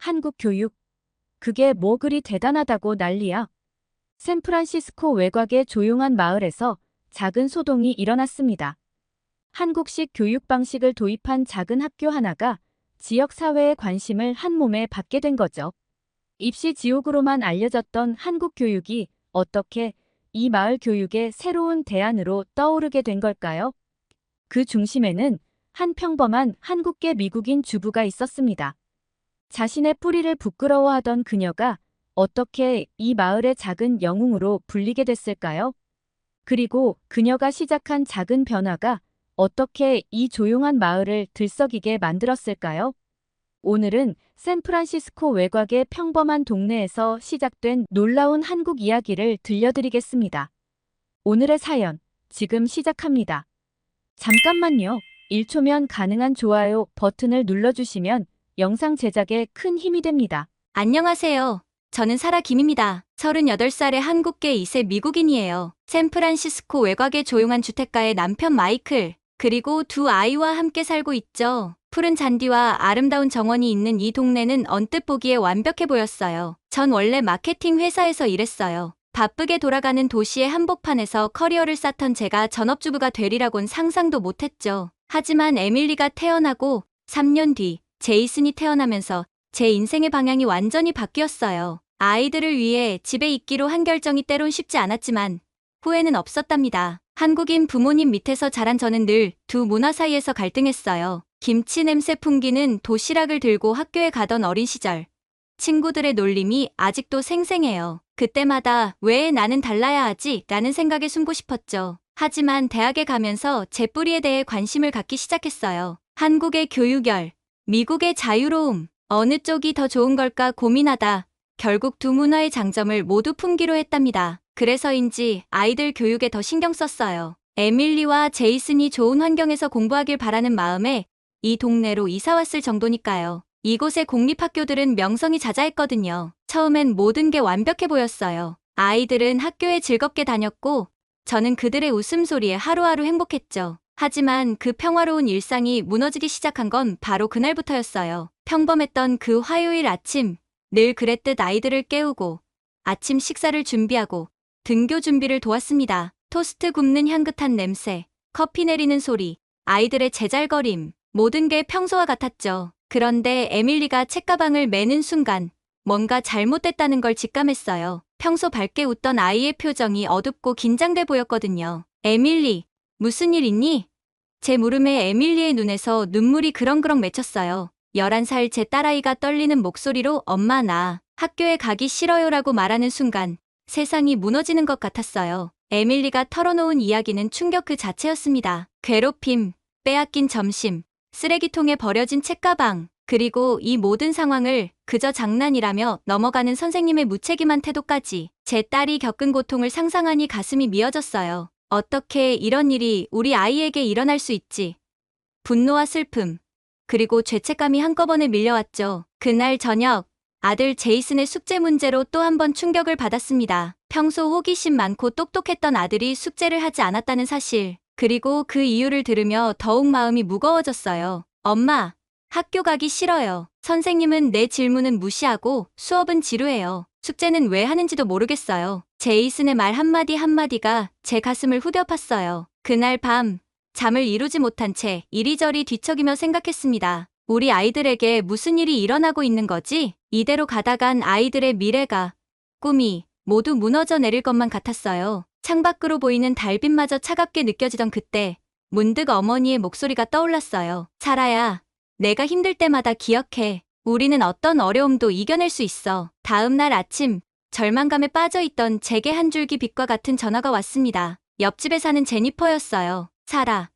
한국 교육. 그게 뭐 그리 대단하다고 난리야. 샌프란시스코 외곽의 조용한 마을에서 작은 소동이 일어났습니다. 한국식 교육 방식을 도입한 작은 학교 하나가 지역 사회의 관심을 한 몸에 받게 된 거죠. 입시 지옥으로만 알려졌던 한국 교육이 어떻게 이 마을 교육의 새로운 대안으로 떠오르게 된 걸까요? 그 중심에는 한 평범한 한국계 미국인 주부가 있었습니다. 자신의 뿌리를 부끄러워하던 그녀가 어떻게 이 마을의 작은 영웅으로 불리게 됐을까요? 그리고 그녀가 시작한 작은 변화가 어떻게 이 조용한 마을을 들썩이게 만들었을까요? 오늘은 샌프란시스코 외곽의 평범한 동네에서 시작된 놀라운 한국 이야기를 들려드리겠습니다. 오늘의 사연, 지금 시작합니다. 잠깐만요. 1초면 가능한 좋아요 버튼을 눌러주시면 영상 제작에 큰 힘이 됩니다. 안녕하세요. 저는 사라 김입니다. 38살의 한국계 2세 미국인이에요. 샌프란시스코 외곽의 조용한 주택가에 남편 마이클, 그리고 두 아이와 함께 살고 있죠. 푸른 잔디와 아름다운 정원이 있는 이 동네는 언뜻 보기에 완벽해 보였어요. 전 원래 마케팅 회사에서 일했어요. 바쁘게 돌아가는 도시의 한복판에서 커리어를 쌓던 제가 전업주부가 되리라곤 상상도 못했죠. 하지만 에밀리가 태어나고 3년 뒤 제이슨이 태어나면서 제 인생의 방향이 완전히 바뀌었어요. 아이들을 위해 집에 있기로 한 결정이 때론 쉽지 않았지만 후회는 없었답니다. 한국인 부모님 밑에서 자란 저는 늘 두 문화 사이에서 갈등했어요. 김치 냄새 풍기는 도시락을 들고 학교에 가던 어린 시절. 친구들의 놀림이 아직도 생생해요. 그때마다 왜 나는 달라야 하지? 라는 생각에 숨고 싶었죠. 하지만 대학에 가면서 제 뿌리에 대해 관심을 갖기 시작했어요. 한국의 교육열, 미국의 자유로움, 어느 쪽이 더 좋은 걸까 고민하다 결국 두 문화의 장점을 모두 품기로 했답니다. 그래서인지 아이들 교육에 더 신경 썼어요. 에밀리와 제이슨이 좋은 환경에서 공부하길 바라는 마음에 이 동네로 이사 왔을 정도니까요. 이곳의 공립학교들은 명성이 자자했거든요. 처음엔 모든 게 완벽해 보였어요. 아이들은 학교에 즐겁게 다녔고 저는 그들의 웃음소리에 하루하루 행복했죠. 하지만 그 평화로운 일상이 무너지기 시작한 건 바로 그날부터였어요. 평범했던 그 화요일 아침, 늘 그랬듯 아이들을 깨우고 아침 식사를 준비하고 등교 준비를 도왔습니다. 토스트 굽는 향긋한 냄새, 커피 내리는 소리, 아이들의 제잘거림, 모든 게 평소와 같았죠. 그런데 에밀리가 책가방을 매는 순간 뭔가 잘못됐다는 걸 직감했어요. 평소 밝게 웃던 아이의 표정이 어둡고 긴장돼 보였거든요. 에밀리, 무슨 일 있니? 제 물음에 에밀리의 눈에서 눈물이 그렁그렁 맺혔어요. 11살 제 딸아이가 떨리는 목소리로 엄마 나 학교에 가기 싫어요라고 말하는 순간 세상이 무너지는 것 같았어요. 에밀리가 털어놓은 이야기는 충격 그 자체였습니다. 괴롭힘, 빼앗긴 점심, 쓰레기통에 버려진 책가방, 그리고 이 모든 상황을 그저 장난이라며 넘어가는 선생님의 무책임한 태도까지. 제 딸이 겪은 고통을 상상하니 가슴이 미어졌어요. 어떻게 이런 일이 우리 아이에게 일어날 수 있지? 분노와 슬픔, 그리고 죄책감이 한꺼번에 밀려왔죠. 그날 저녁, 아들 제이슨의 숙제 문제로 또 한 번 충격을 받았습니다. 평소 호기심 많고 똑똑했던 아들이 숙제를 하지 않았다는 사실, 그리고 그 이유를 들으며 더욱 마음이 무거워졌어요. 엄마, 학교 가기 싫어요. 선생님은 내 질문은 무시하고 수업은 지루해요. 숙제는 왜 하는지도 모르겠어요. 제이슨의 말 한마디 한마디가 제 가슴을 후벼 팠어요. 그날 밤, 잠을 이루지 못한 채 이리저리 뒤척이며 생각했습니다. 우리 아이들에게 무슨 일이 일어나고 있는 거지? 이대로 가다간 아이들의 미래가, 꿈이 모두 무너져 내릴 것만 같았어요. 창밖으로 보이는 달빛마저 차갑게 느껴지던 그때 문득 어머니의 목소리가 떠올랐어요. 사라야, 내가 힘들 때마다 기억해. 우리는 어떤 어려움도 이겨낼 수 있어. 다음 날 아침, 절망감에 빠져있던 제게 한 줄기 빛과 같은 전화가 왔습니다. 옆집에 사는 제니퍼였어요. 사라,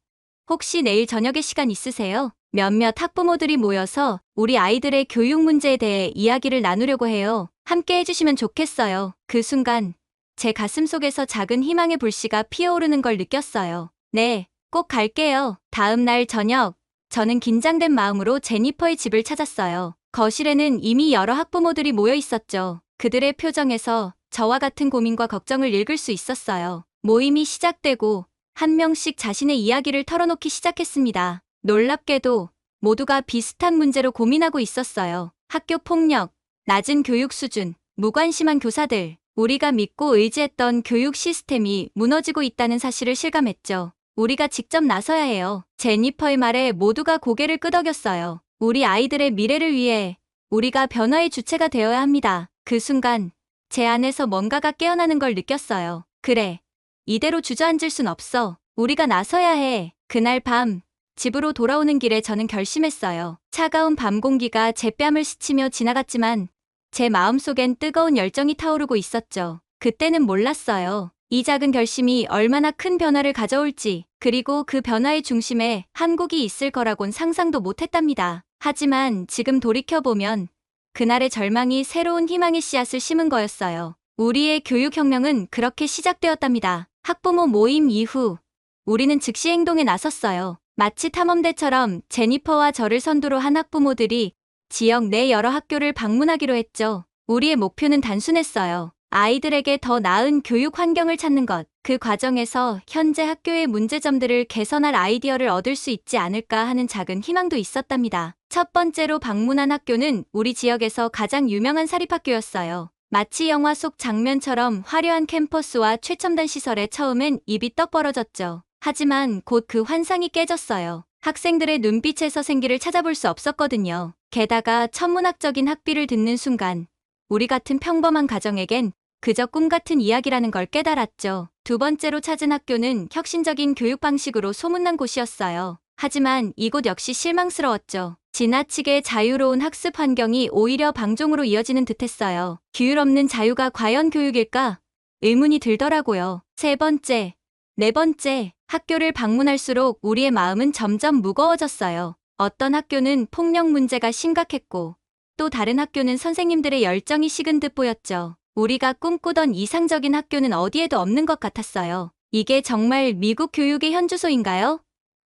혹시 내일 저녁에 시간 있으세요? 몇몇 학부모들이 모여서 우리 아이들의 교육 문제에 대해 이야기를 나누려고 해요. 함께 해주시면 좋겠어요. 그 순간 제 가슴 속에서 작은 희망의 불씨가 피어오르는 걸 느꼈어요. 네, 꼭 갈게요. 다음 날 저녁, 저는 긴장된 마음으로 제니퍼의 집을 찾았어요. 거실에는 이미 여러 학부모들이 모여 있었죠. 그들의 표정에서 저와 같은 고민과 걱정을 읽을 수 있었어요. 모임이 시작되고 한 명씩 자신의 이야기를 털어놓기 시작했습니다. 놀랍게도 모두가 비슷한 문제로 고민하고 있었어요. 학교 폭력, 낮은 교육 수준, 무관심한 교사들, 우리가 믿고 의지했던 교육 시스템이 무너지고 있다는 사실을 실감했죠. 우리가 직접 나서야 해요. 제니퍼의 말에 모두가 고개를 끄덕였어요. 우리 아이들의 미래를 위해 우리가 변화의 주체가 되어야 합니다. 그 순간 제 안에서 뭔가가 깨어나는 걸 느꼈어요. 그래, 이대로 주저앉을 순 없어. 우리가 나서야 해. 그날 밤 집으로 돌아오는 길에 저는 결심했어요. 차가운 밤 공기가 제 뺨을 스치며 지나갔지만 제 마음속엔 뜨거운 열정이 타오르고 있었죠. 그때는 몰랐어요. 이 작은 결심이 얼마나 큰 변화를 가져올지, 그리고 그 변화의 중심에 한국이 있을 거라곤 상상도 못했답니다. 하지만 지금 돌이켜보면 그날의 절망이 새로운 희망의 씨앗을 심은 거였어요. 우리의 교육혁명은 그렇게 시작되었답니다. 학부모 모임 이후 우리는 즉시 행동에 나섰어요. 마치 탐험대처럼 제니퍼와 저를 선두로 한 학부모들이 지역 내 여러 학교를 방문하기로 했죠. 우리의 목표는 단순했어요. 아이들에게 더 나은 교육 환경을 찾는 것. 그 과정에서 현재 학교의 문제점들을 개선할 아이디어를 얻을 수 있지 않을까 하는 작은 희망도 있었답니다. 첫 번째로 방문한 학교는 우리 지역에서 가장 유명한 사립학교였어요. 마치 영화 속 장면처럼 화려한 캠퍼스와 최첨단 시설에 처음엔 입이 떡 벌어졌죠. 하지만 곧 그 환상이 깨졌어요. 학생들의 눈빛에서 생기를 찾아볼 수 없었거든요. 게다가 천문학적인 학비를 듣는 순간 우리 같은 평범한 가정에겐 그저 꿈 같은 이야기라는 걸 깨달았죠. 두 번째로 찾은 학교는 혁신적인 교육 방식으로 소문난 곳이었어요. 하지만 이곳 역시 실망스러웠죠. 지나치게 자유로운 학습 환경이 오히려 방종으로 이어지는 듯했어요. 규율 없는 자유가 과연 교육일까? 의문이 들더라고요. 세 번째, 네 번째, 학교를 방문할수록 우리의 마음은 점점 무거워졌어요. 어떤 학교는 폭력 문제가 심각했고, 또 다른 학교는 선생님들의 열정이 식은 듯 보였죠. 우리가 꿈꾸던 이상적인 학교는 어디에도 없는 것 같았어요. 이게 정말 미국 교육의 현주소인가요?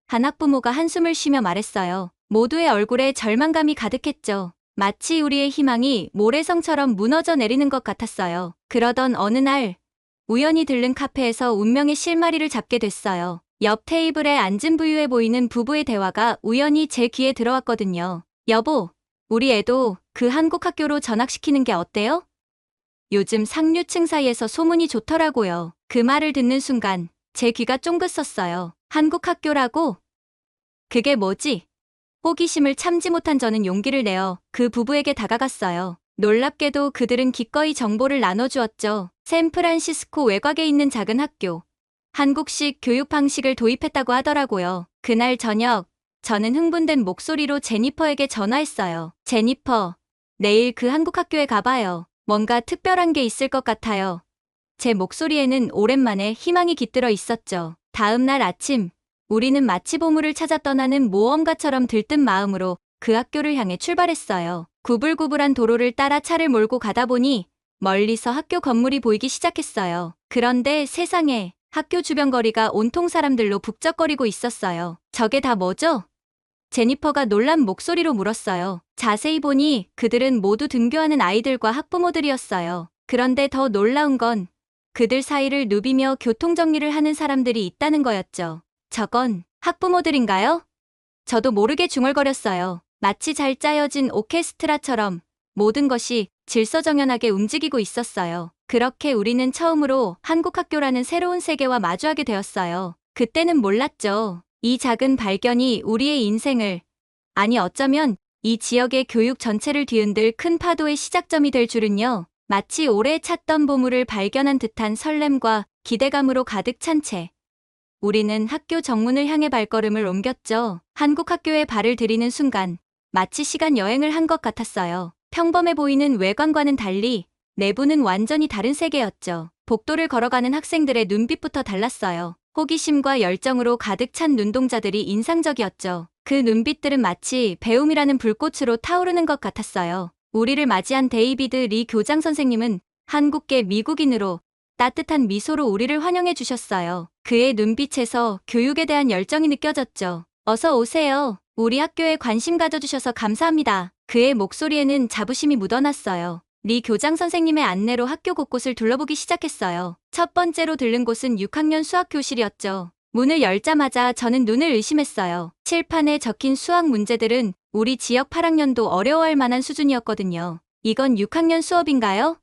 한 학부모가 한숨을 쉬며 말했어요. 모두의 얼굴에 절망감이 가득했죠. 마치 우리의 희망이 모래성처럼 무너져 내리는 것 같았어요. 그러던 어느 날, 우연히 들른 카페에서 운명의 실마리를 잡게 됐어요. 옆 테이블에 앉은 부유해 보이는 부부의 대화가 우연히 제 귀에 들어왔거든요. 여보, 우리 애도 그 한국 학교로 전학시키는 게 어때요? 요즘 상류층 사이에서 소문이 좋더라고요. 그 말을 듣는 순간 제 귀가 쫑긋섰어요. 한국 학교라고? 그게 뭐지? 호기심을 참지 못한 저는 용기를 내어 그 부부에게 다가갔어요. 놀랍게도 그들은 기꺼이 정보를 나눠주었죠. 샌프란시스코 외곽에 있는 작은 학교. 한국식 교육 방식을 도입했다고 하더라고요. 그날 저녁, 저는 흥분된 목소리로 제니퍼에게 전화했어요. 제니퍼, 내일 그 한국 학교에 가봐요. 뭔가 특별한 게 있을 것 같아요. 제 목소리에는 오랜만에 희망이 깃들어 있었죠. 다음 날 아침, 우리는 마치 보물을 찾아 떠나는 모험가처럼 들뜬 마음으로 그 학교를 향해 출발했어요. 구불구불한 도로를 따라 차를 몰고 가다 보니 멀리서 학교 건물이 보이기 시작했어요. 그런데 세상에, 학교 주변 거리가 온통 사람들로 북적거리고 있었어요. 저게 다 뭐죠? 제니퍼가 놀란 목소리로 물었어요. 자세히 보니 그들은 모두 등교하는 아이들과 학부모들이었어요. 그런데 더 놀라운 건 그들 사이를 누비며 교통정리를 하는 사람들이 있다는 거였죠. 저건 학부모들인가요? 저도 모르게 중얼거렸어요. 마치 잘 짜여진 오케스트라처럼 모든 것이 질서정연하게 움직이고 있었어요. 그렇게 우리는 처음으로 한국 학교라는 새로운 세계와 마주하게 되었어요. 그때는 몰랐죠. 이 작은 발견이 우리의 인생을, 아니 어쩌면 이 지역의 교육 전체를 뒤흔들 큰 파도의 시작점이 될 줄은요. 마치 오래 찾던 보물을 발견한 듯한 설렘과 기대감으로 가득 찬 채 우리는 학교 정문을 향해 발걸음을 옮겼죠. 한국 학교에 발을 들이는 순간 마치 시간 여행을 한 것 같았어요. 평범해 보이는 외관과는 달리 내부는 완전히 다른 세계였죠. 복도를 걸어가는 학생들의 눈빛부터 달랐어요. 호기심과 열정으로 가득 찬 눈동자들이 인상적이었죠. 그 눈빛들은 마치 배움이라는 불꽃으로 타오르는 것 같았어요. 우리를 맞이한 데이비드 리 교장 선생님은 한국계 미국인으로 따뜻한 미소로 우리를 환영해 주셨어요. 그의 눈빛에서 교육에 대한 열정이 느껴졌죠. 어서 오세요. 우리 학교에 관심 가져주셔서 감사합니다. 그의 목소리에는 자부심이 묻어났어요. 리 교장 선생님의 안내로 학교 곳곳을 둘러보기 시작했어요. 첫 번째로 들른 곳은 6학년 수학 교실이었죠. 문을 열자마자 저는 눈을 의심했어요. 칠판에 적힌 수학 문제들은 우리 지역 8학년도 어려워할 만한 수준이었거든요. 이건 6학년 수업인가요?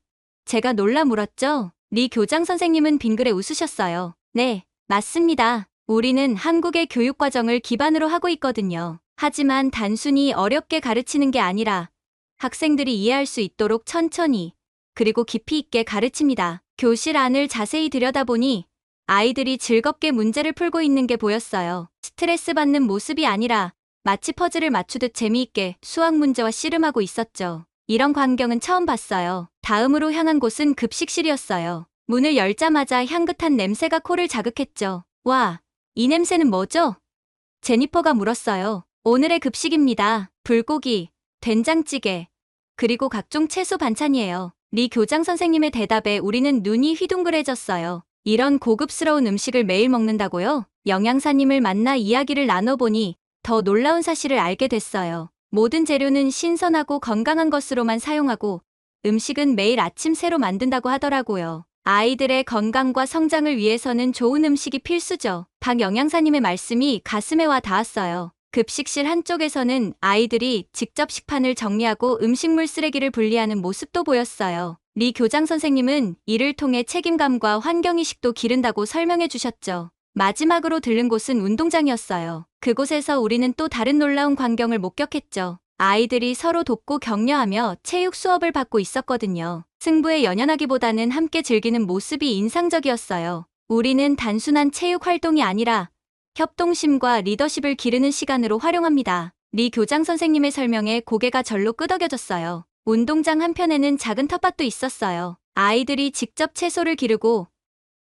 제가 놀라 물었죠. 리 교장 선생님은 빙그레 웃으셨어요. 네, 맞습니다. 우리는 한국의 교육 과정을 기반으로 하고 있거든요. 하지만 단순히 어렵게 가르치는 게 아니라 학생들이 이해할 수 있도록 천천히 그리고 깊이 있게 가르칩니다. 교실 안을 자세히 들여다보니 아이들이 즐겁게 문제를 풀고 있는 게 보였어요. 스트레스 받는 모습이 아니라 마치 퍼즐을 맞추듯 재미있게 수학 문제와 씨름하고 있었죠. 이런 광경은 처음 봤어요. 다음으로 향한 곳은 급식실이었어요. 문을 열자마자 향긋한 냄새가 코를 자극했죠. 와, 이 냄새는 뭐죠? 제니퍼가 물었어요. 오늘의 급식입니다. 불고기, 된장찌개, 그리고 각종 채소 반찬이에요. 리 교장 선생님의 대답에 우리는 눈이 휘둥그레졌어요. 이런 고급스러운 음식을 매일 먹는다고요? 영양사님을 만나 이야기를 나눠보니 더 놀라운 사실을 알게 됐어요. 모든 재료는 신선하고 건강한 것으로만 사용하고 음식은 매일 아침 새로 만든다고 하더라고요. 아이들의 건강과 성장을 위해서는 좋은 음식이 필수죠. 박 영양사님의 말씀이 가슴에 와 닿았어요. 급식실 한쪽에서는 아이들이 직접 식판을 정리하고 음식물 쓰레기를 분리하는 모습도 보였어요. 리 교장 선생님은 이를 통해 책임감과 환경의식도 기른다고 설명해 주셨죠. 마지막으로 들른 곳은 운동장이었어요. 그곳에서 우리는 또 다른 놀라운 광경을 목격했죠. 아이들이 서로 돕고 격려하며 체육 수업을 받고 있었거든요. 승부에 연연하기보다는 함께 즐기는 모습이 인상적이었어요. 우리는 단순한 체육 활동이 아니라 협동심과 리더십을 기르는 시간으로 활용합니다. 리 교장 선생님의 설명에 고개가 절로 끄덕여졌어요. 운동장 한편에는 작은 텃밭도 있었어요. 아이들이 직접 채소를 기르고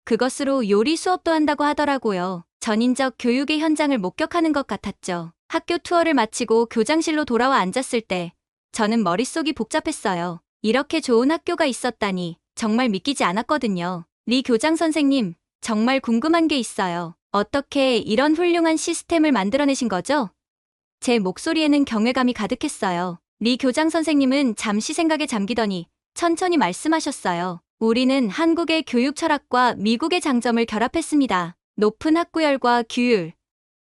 그것으로 요리 수업도 한다고 하더라고요. 전인적 교육의 현장을 목격하는 것 같았죠. 학교 투어를 마치고 교장실로 돌아와 앉았을 때 저는 머릿속이 복잡했어요. 이렇게 좋은 학교가 있었다니 정말 믿기지 않았거든요. 리 교장 선생님, 정말 궁금한 게 있어요. 어떻게 이런 훌륭한 시스템을 만들어내신 거죠? 제 목소리에는 경외감이 가득했어요. 리 교장 선생님은 잠시 생각에 잠기더니 천천히 말씀하셨어요. 우리는 한국의 교육 철학과 미국의 장점을 결합했습니다. 높은 학구열과 규율,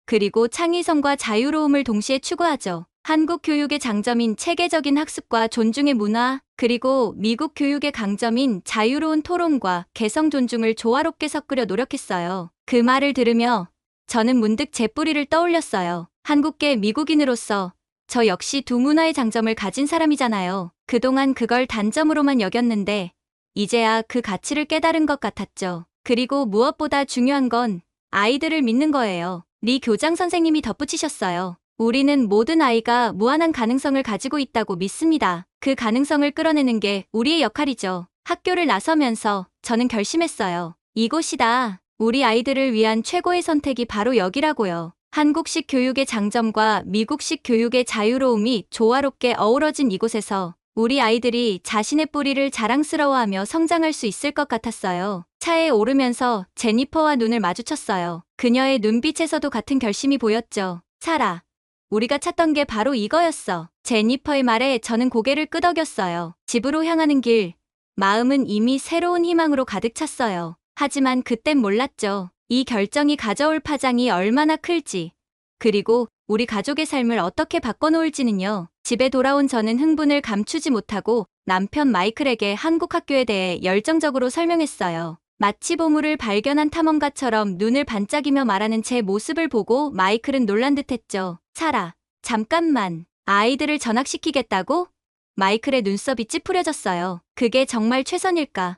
그리고 창의성과 자유로움을 동시에 추구하죠. 한국 교육의 장점인 체계적인 학습과 존중의 문화, 그리고 미국 교육의 강점인 자유로운 토론과 개성 존중을 조화롭게 섞으려 노력했어요. 그 말을 들으며 저는 문득 제 뿌리를 떠올렸어요. 한국계 미국인으로서 저 역시 두 문화의 장점을 가진 사람이잖아요. 그동안 그걸 단점으로만 여겼는데 이제야 그 가치를 깨달은 것 같았죠. 그리고 무엇보다 중요한 건 아이들을 믿는 거예요. 리 교장 선생님이 덧붙이셨어요. 우리는 모든 아이가 무한한 가능성을 가지고 있다고 믿습니다. 그 가능성을 끌어내는 게 우리의 역할이죠. 학교를 나서면서 저는 결심했어요. 이곳이다. 우리 아이들을 위한 최고의 선택이 바로 여기라고요. 한국식 교육의 장점과 미국식 교육의 자유로움이 조화롭게 어우러진 이곳에서 우리 아이들이 자신의 뿌리를 자랑스러워하며 성장할 수 있을 것 같았어요. 차에 오르면서 제니퍼와 눈을 마주쳤어요. 그녀의 눈빛에서도 같은 결심이 보였죠. 사라, 우리가 찾던 게 바로 이거였어. 제니퍼의 말에 저는 고개를 끄덕였어요. 집으로 향하는 길, 마음은 이미 새로운 희망으로 가득 찼어요. 하지만 그땐 몰랐죠. 이 결정이 가져올 파장이 얼마나 클지, 그리고 우리 가족의 삶을 어떻게 바꿔놓을지는요. 집에 돌아온 저는 흥분을 감추지 못하고 남편 마이클에게 한국 학교에 대해 열정적으로 설명했어요. 마치 보물을 발견한 탐험가처럼 눈을 반짝이며 말하는 제 모습을 보고 마이클은 놀란 듯했죠. 사라, 잠깐만. 아이들을 전학시키겠다고? 마이클의 눈썹이 찌푸려졌어요. 그게 정말 최선일까?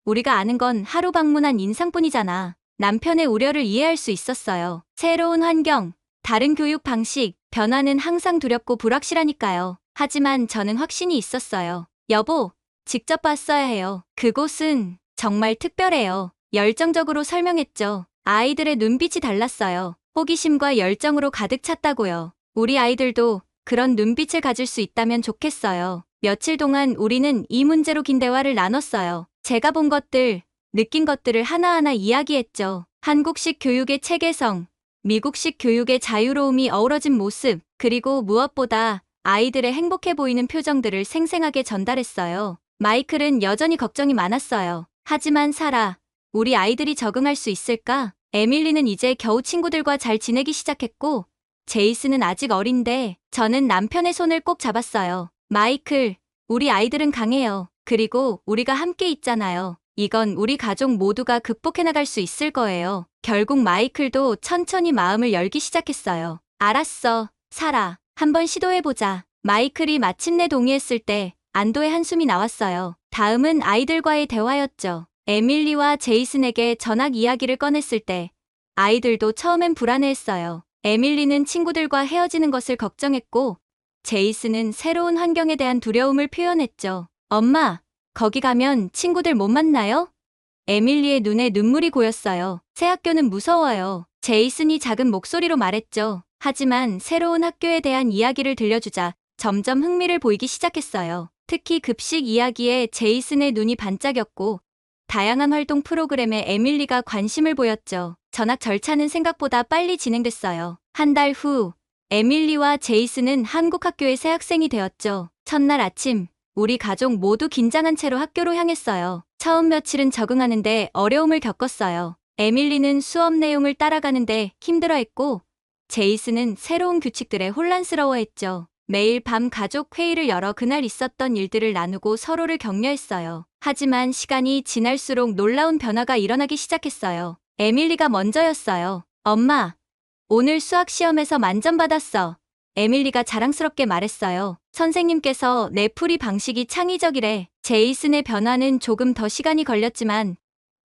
우리가 아는 건 하루 방문한 인상뿐이잖아. 남편의 우려를 이해할 수 있었어요. 새로운 환경, 다른 교육 방식, 변화는 항상 두렵고 불확실하니까요. 하지만 저는 확신이 있었어요. 여보, 직접 봤어야 해요. 그곳은 정말 특별해요. 열정적으로 설명했죠. 아이들의 눈빛이 달랐어요. 호기심과 열정으로 가득 찼다고요. 우리 아이들도 그런 눈빛을 가질 수 있다면 좋겠어요. 며칠 동안 우리는 이 문제로 긴 대화를 나눴어요. 제가 본 것들, 느낀 것들을 하나하나 이야기했죠. 한국식 교육의 체계성, 미국식 교육의 자유로움이 어우러진 모습, 그리고 무엇보다 아이들의 행복해 보이는 표정들을 생생하게 전달했어요. 마이클은 여전히 걱정이 많았어요. 하지만 사라, 우리 아이들이 적응할 수 있을까? 에밀리는 이제 겨우 친구들과 잘 지내기 시작했고, 제이슨은 아직 어린데 저는 남편의 손을 꼭 잡았어요. 마이클, 우리 아이들은 강해요. 그리고 우리가 함께 있잖아요. 이건 우리 가족 모두가 극복해 나갈 수 있을 거예요. 결국 마이클도 천천히 마음을 열기 시작했어요. 알았어, 사라. 한번 시도해보자. 마이클이 마침내 동의했을 때 안도의 한숨이 나왔어요. 다음은 아이들과의 대화였죠. 에밀리와 제이슨에게 전학 이야기를 꺼냈을 때 아이들도 처음엔 불안해했어요. 에밀리는 친구들과 헤어지는 것을 걱정했고 제이슨은 새로운 환경에 대한 두려움을 표현했죠. 엄마, 거기 가면 친구들 못 만나요? 에밀리의 눈에 눈물이 고였어요. 새 학교는 무서워요. 제이슨이 작은 목소리로 말했죠. 하지만 새로운 학교에 대한 이야기를 들려주자 점점 흥미를 보이기 시작했어요. 특히 급식 이야기에 제이슨의 눈이 반짝였고 다양한 활동 프로그램에 에밀리가 관심을 보였죠. 전학 절차는 생각보다 빨리 진행됐어요. 한 달 후, 에밀리와 제이슨은 한국 학교의 새 학생이 되었죠. 첫날 아침, 우리 가족 모두 긴장한 채로 학교로 향했어요. 처음 며칠은 적응하는데 어려움을 겪었어요. 에밀리는 수업 내용을 따라가는데 힘들어했고, 제이슨은 새로운 규칙들에 혼란스러워했죠. 매일 밤 가족 회의를 열어 그날 있었던 일들을 나누고 서로를 격려했어요. 하지만 시간이 지날수록 놀라운 변화가 일어나기 시작했어요. 에밀리가 먼저였어요. 엄마, 오늘 수학 시험에서 만점 받았어. 에밀리가 자랑스럽게 말했어요. 선생님께서 내 풀이 방식이 창의적이래. 제이슨의 변화는 조금 더 시간이 걸렸지만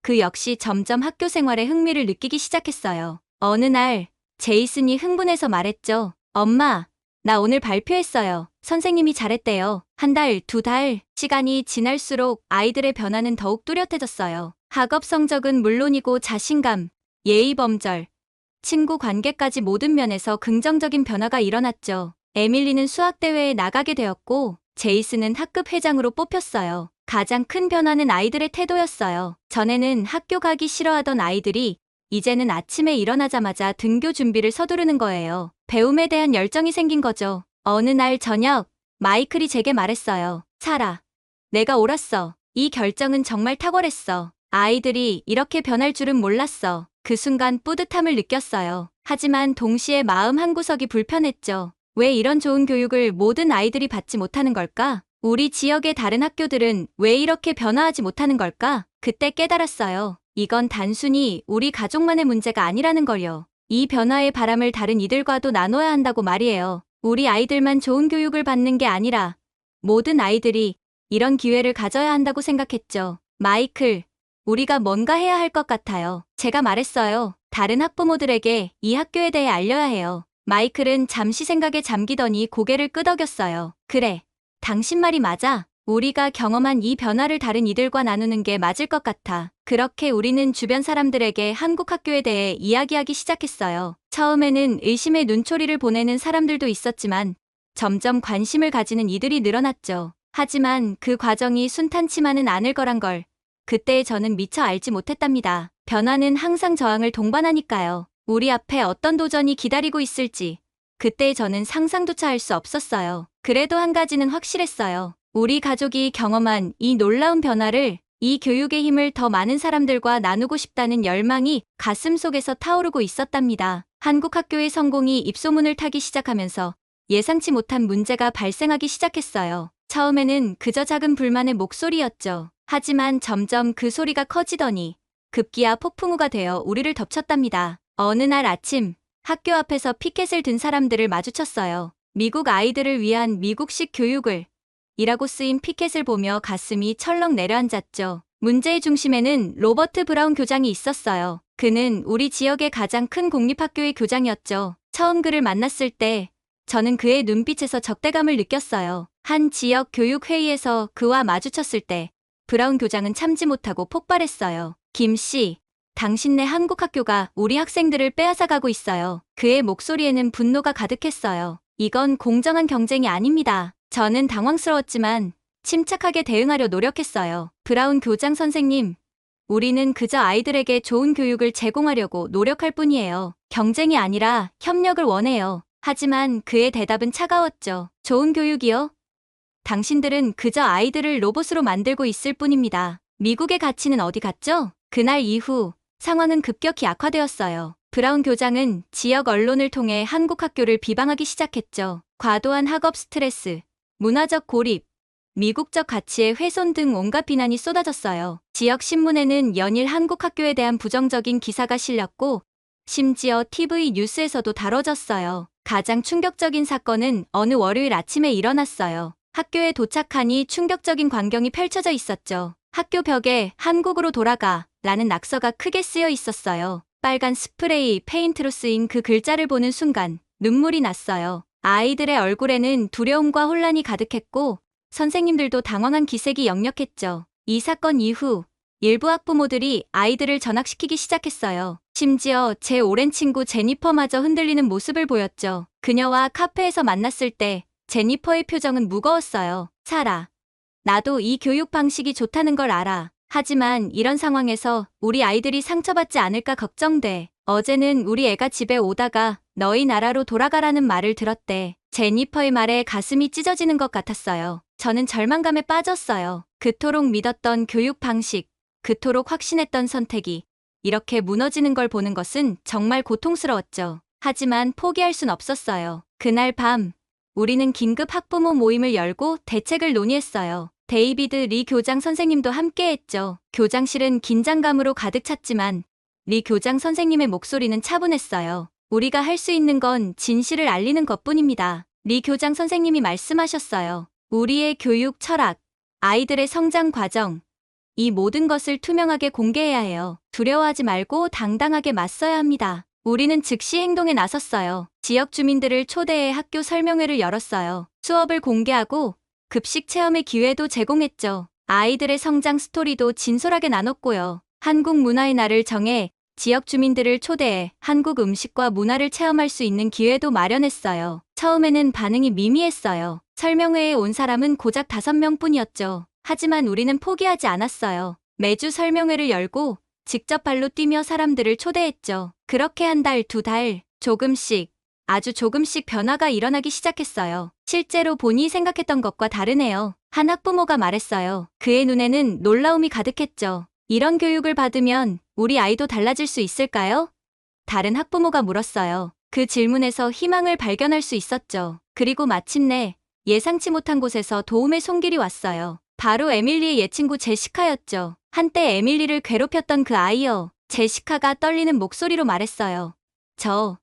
그 역시 점점 학교 생활에 흥미를 느끼기 시작했어요. 어느 날 제이슨이 흥분해서 말했죠. 엄마, 나 오늘 발표했어요. 선생님이 잘했대요. 한 달, 두 달. 시간이 지날수록 아이들의 변화는 더욱 뚜렷해졌어요. 학업 성적은 물론이고 자신감, 예의 범절, 친구 관계까지 모든 면에서 긍정적인 변화가 일어났죠. 에밀리는 수학대회에 나가게 되었고, 제이슨은 학급 회장으로 뽑혔어요. 가장 큰 변화는 아이들의 태도였어요. 전에는 학교 가기 싫어하던 아이들이 이제는 아침에 일어나자마자 등교 준비를 서두르는 거예요. 배움에 대한 열정이 생긴 거죠. 어느 날 저녁, 마이클이 제게 말했어요. 사라, 내가 옳았어. 이 결정은 정말 탁월했어. 아이들이 이렇게 변할 줄은 몰랐어. 그 순간 뿌듯함을 느꼈어요. 하지만 동시에 마음 한구석이 불편했죠. 왜 이런 좋은 교육을 모든 아이들이 받지 못하는 걸까? 우리 지역의 다른 학교들은 왜 이렇게 변화하지 못하는 걸까? 그때 깨달았어요. 이건 단순히 우리 가족만의 문제가 아니라는 걸요. 이 변화의 바람을 다른 이들과도 나눠야 한다고 말이에요. 우리 아이들만 좋은 교육을 받는 게 아니라 모든 아이들이 이런 기회를 가져야 한다고 생각했죠. 마이클, 우리가 뭔가 해야 할 것 같아요. 제가 말했어요. 다른 학부모들에게 이 학교에 대해 알려야 해요. 마이클은 잠시 생각에 잠기더니 고개를 끄덕였어요. 그래, 당신 말이 맞아. 우리가 경험한 이 변화를 다른 이들과 나누는 게 맞을 것 같아. 그렇게 우리는 주변 사람들에게 한국 학교에 대해 이야기하기 시작했어요. 처음에는 의심의 눈초리를 보내는 사람들도 있었지만 점점 관심을 가지는 이들이 늘어났죠. 하지만 그 과정이 순탄치만은 않을 거란 걸 그때 저는 미처 알지 못했답니다. 변화는 항상 저항을 동반하니까요. 우리 앞에 어떤 도전이 기다리고 있을지 그때 저는 상상조차 할 수 없었어요. 그래도 한 가지는 확실했어요. 우리 가족이 경험한 이 놀라운 변화를, 이 교육의 힘을 더 많은 사람들과 나누고 싶다는 열망이 가슴속에서 타오르고 있었답니다. 한국 학교의 성공이 입소문을 타기 시작하면서 예상치 못한 문제가 발생하기 시작했어요. 처음에는 그저 작은 불만의 목소리였죠. 하지만 점점 그 소리가 커지더니 급기야 폭풍우가 되어 우리를 덮쳤답니다. 어느 날 아침, 학교 앞에서 피켓을 든 사람들을 마주쳤어요. 미국 아이들을 위한 미국식 교육을 이라고 쓰인 피켓을 보며 가슴이 철렁 내려앉았죠. 문제의 중심에는 로버트 브라운 교장이 있었어요. 그는 우리 지역의 가장 큰 공립학교의 교장이었죠. 처음 그를 만났을 때 저는 그의 눈빛에서 적대감을 느꼈어요. 한 지역 교육회의에서 그와 마주쳤을 때 브라운 교장은 참지 못하고 폭발했어요. 김 씨, 당신네 한국 학교가 우리 학생들을 빼앗아가고 있어요. 그의 목소리에는 분노가 가득했어요. 이건 공정한 경쟁이 아닙니다. 저는 당황스러웠지만 침착하게 대응하려 노력했어요. 브라운 교장 선생님, 우리는 그저 아이들에게 좋은 교육을 제공하려고 노력할 뿐이에요. 경쟁이 아니라 협력을 원해요. 하지만 그의 대답은 차가웠죠. 좋은 교육이요? 당신들은 그저 아이들을 로봇으로 만들고 있을 뿐입니다. 미국의 가치는 어디 갔죠? 그날 이후 상황은 급격히 악화되었어요. 브라운 교장은 지역 언론을 통해 한국 학교를 비방하기 시작했죠. 과도한 학업 스트레스, 문화적 고립, 미국적 가치의 훼손 등 온갖 비난이 쏟아졌어요. 지역 신문에는 연일 한국 학교에 대한 부정적인 기사가 실렸고 심지어 TV 뉴스에서도 다뤄졌어요. 가장 충격적인 사건은 어느 월요일 아침에 일어났어요. 학교에 도착하니 충격적인 광경이 펼쳐져 있었죠. 학교 벽에 한국으로 돌아가 라는 낙서가 크게 쓰여 있었어요. 빨간 스프레이 페인트로 쓰인 그 글자를 보는 순간 눈물이 났어요. 아이들의 얼굴에는 두려움과 혼란이 가득했고 선생님들도 당황한 기색이 역력했죠. 이 사건 이후 일부 학부모들이 아이들을 전학시키기 시작했어요. 심지어 제 오랜 친구 제니퍼마저 흔들리는 모습을 보였죠. 그녀와 카페에서 만났을 때 제니퍼의 표정은 무거웠어요. 사라, 나도 이 교육 방식이 좋다는 걸 알아. 하지만 이런 상황에서 우리 아이들이 상처받지 않을까 걱정돼. 어제는 우리 애가 집에 오다가 너희 나라로 돌아가라는 말을 들었대. 제니퍼의 말에 가슴이 찢어지는 것 같았어요. 저는 절망감에 빠졌어요. 그토록 믿었던 교육 방식, 그토록 확신했던 선택이 이렇게 무너지는 걸 보는 것은 정말 고통스러웠죠. 하지만 포기할 순 없었어요. 그날 밤, 우리는 긴급 학부모 모임을 열고 대책을 논의했어요. 데이비드 리 교장 선생님도 함께했죠. 교장실은 긴장감으로 가득 찼지만 리 교장 선생님의 목소리는 차분했어요. 우리가 할 수 있는 건 진실을 알리는 것뿐입니다. 리 교장 선생님이 말씀하셨어요. 우리의 교육 철학, 아이들의 성장 과정, 이 모든 것을 투명하게 공개해야 해요. 두려워하지 말고 당당하게 맞서야 합니다. 우리는 즉시 행동에 나섰어요. 지역 주민들을 초대해 학교 설명회를 열었어요. 수업을 공개하고 급식 체험의 기회도 제공했죠. 아이들의 성장 스토리도 진솔하게 나눴고요. 한국 문화의 날을 정해 지역 주민들을 초대해 한국 음식과 문화를 체험할 수 있는 기회도 마련했어요. 처음에는 반응이 미미했어요. 설명회에 온 사람은 고작 5명뿐이었죠. 하지만 우리는 포기하지 않았어요. 매주 설명회를 열고 직접 발로 뛰며 사람들을 초대했죠. 그렇게 한 달, 2달, 조금씩, 아주 조금씩 변화가 일어나기 시작했어요. 실제로 본인이 생각했던 것과 다르네요. 한 학부모가 말했어요. 그의 눈에는 놀라움이 가득했죠. 이런 교육을 받으면 우리 아이도 달라질 수 있을까요? 다른 학부모가 물었어요. 그 질문에서 희망을 발견할 수 있었죠. 그리고 마침내 예상치 못한 곳에서 도움의 손길이 왔어요. 바로 에밀리의 옛 친구 제시카였죠. 한때 에밀리를 괴롭혔던 그 아이요. 제시카가 떨리는 목소리로 말했어요.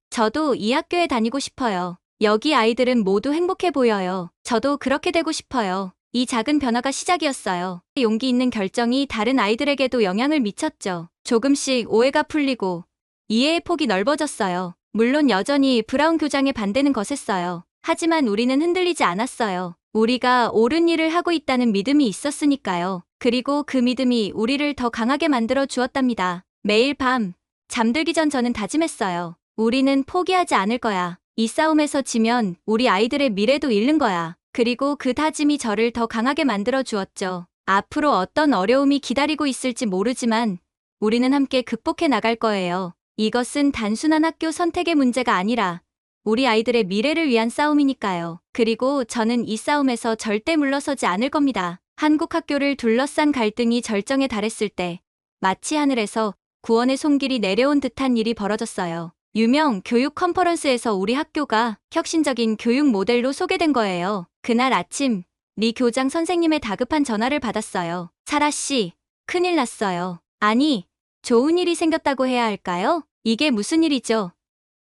저도 이 학교에 다니고 싶어요. 여기 아이들은 모두 행복해 보여요. 저도 그렇게 되고 싶어요. 이 작은 변화가 시작이었어요. 용기 있는 결정이 다른 아이들에게도 영향을 미쳤죠. 조금씩 오해가 풀리고 이해의 폭이 넓어졌어요. 물론 여전히 브라운 교장의 반대는 거셌어요. 하지만 우리는 흔들리지 않았어요. 우리가 옳은 일을 하고 있다는 믿음이 있었으니까요. 그리고 그 믿음이 우리를 더 강하게 만들어 주었답니다. 매일 밤 잠들기 전 저는 다짐했어요. 우리는 포기하지 않을 거야. 이 싸움에서 지면 우리 아이들의 미래도 잃는 거야. 그리고 그 다짐이 저를 더 강하게 만들어 주었죠. 앞으로 어떤 어려움이 기다리고 있을지 모르지만 우리는 함께 극복해 나갈 거예요. 이것은 단순한 학교 선택의 문제가 아니라 우리 아이들의 미래를 위한 싸움이니까요. 그리고 저는 이 싸움에서 절대 물러서지 않을 겁니다. 한국 학교를 둘러싼 갈등이 절정에 달했을 때 마치 하늘에서 구원의 손길이 내려온 듯한 일이 벌어졌어요. 유명 교육 컨퍼런스에서 우리 학교가 혁신적인 교육 모델로 소개된 거예요. 그날 아침 리 교장 선생님의 다급한 전화를 받았어요. 사라 씨, 큰일 났어요. 아니, 좋은 일이 생겼다고 해야 할까요? 이게 무슨 일이죠?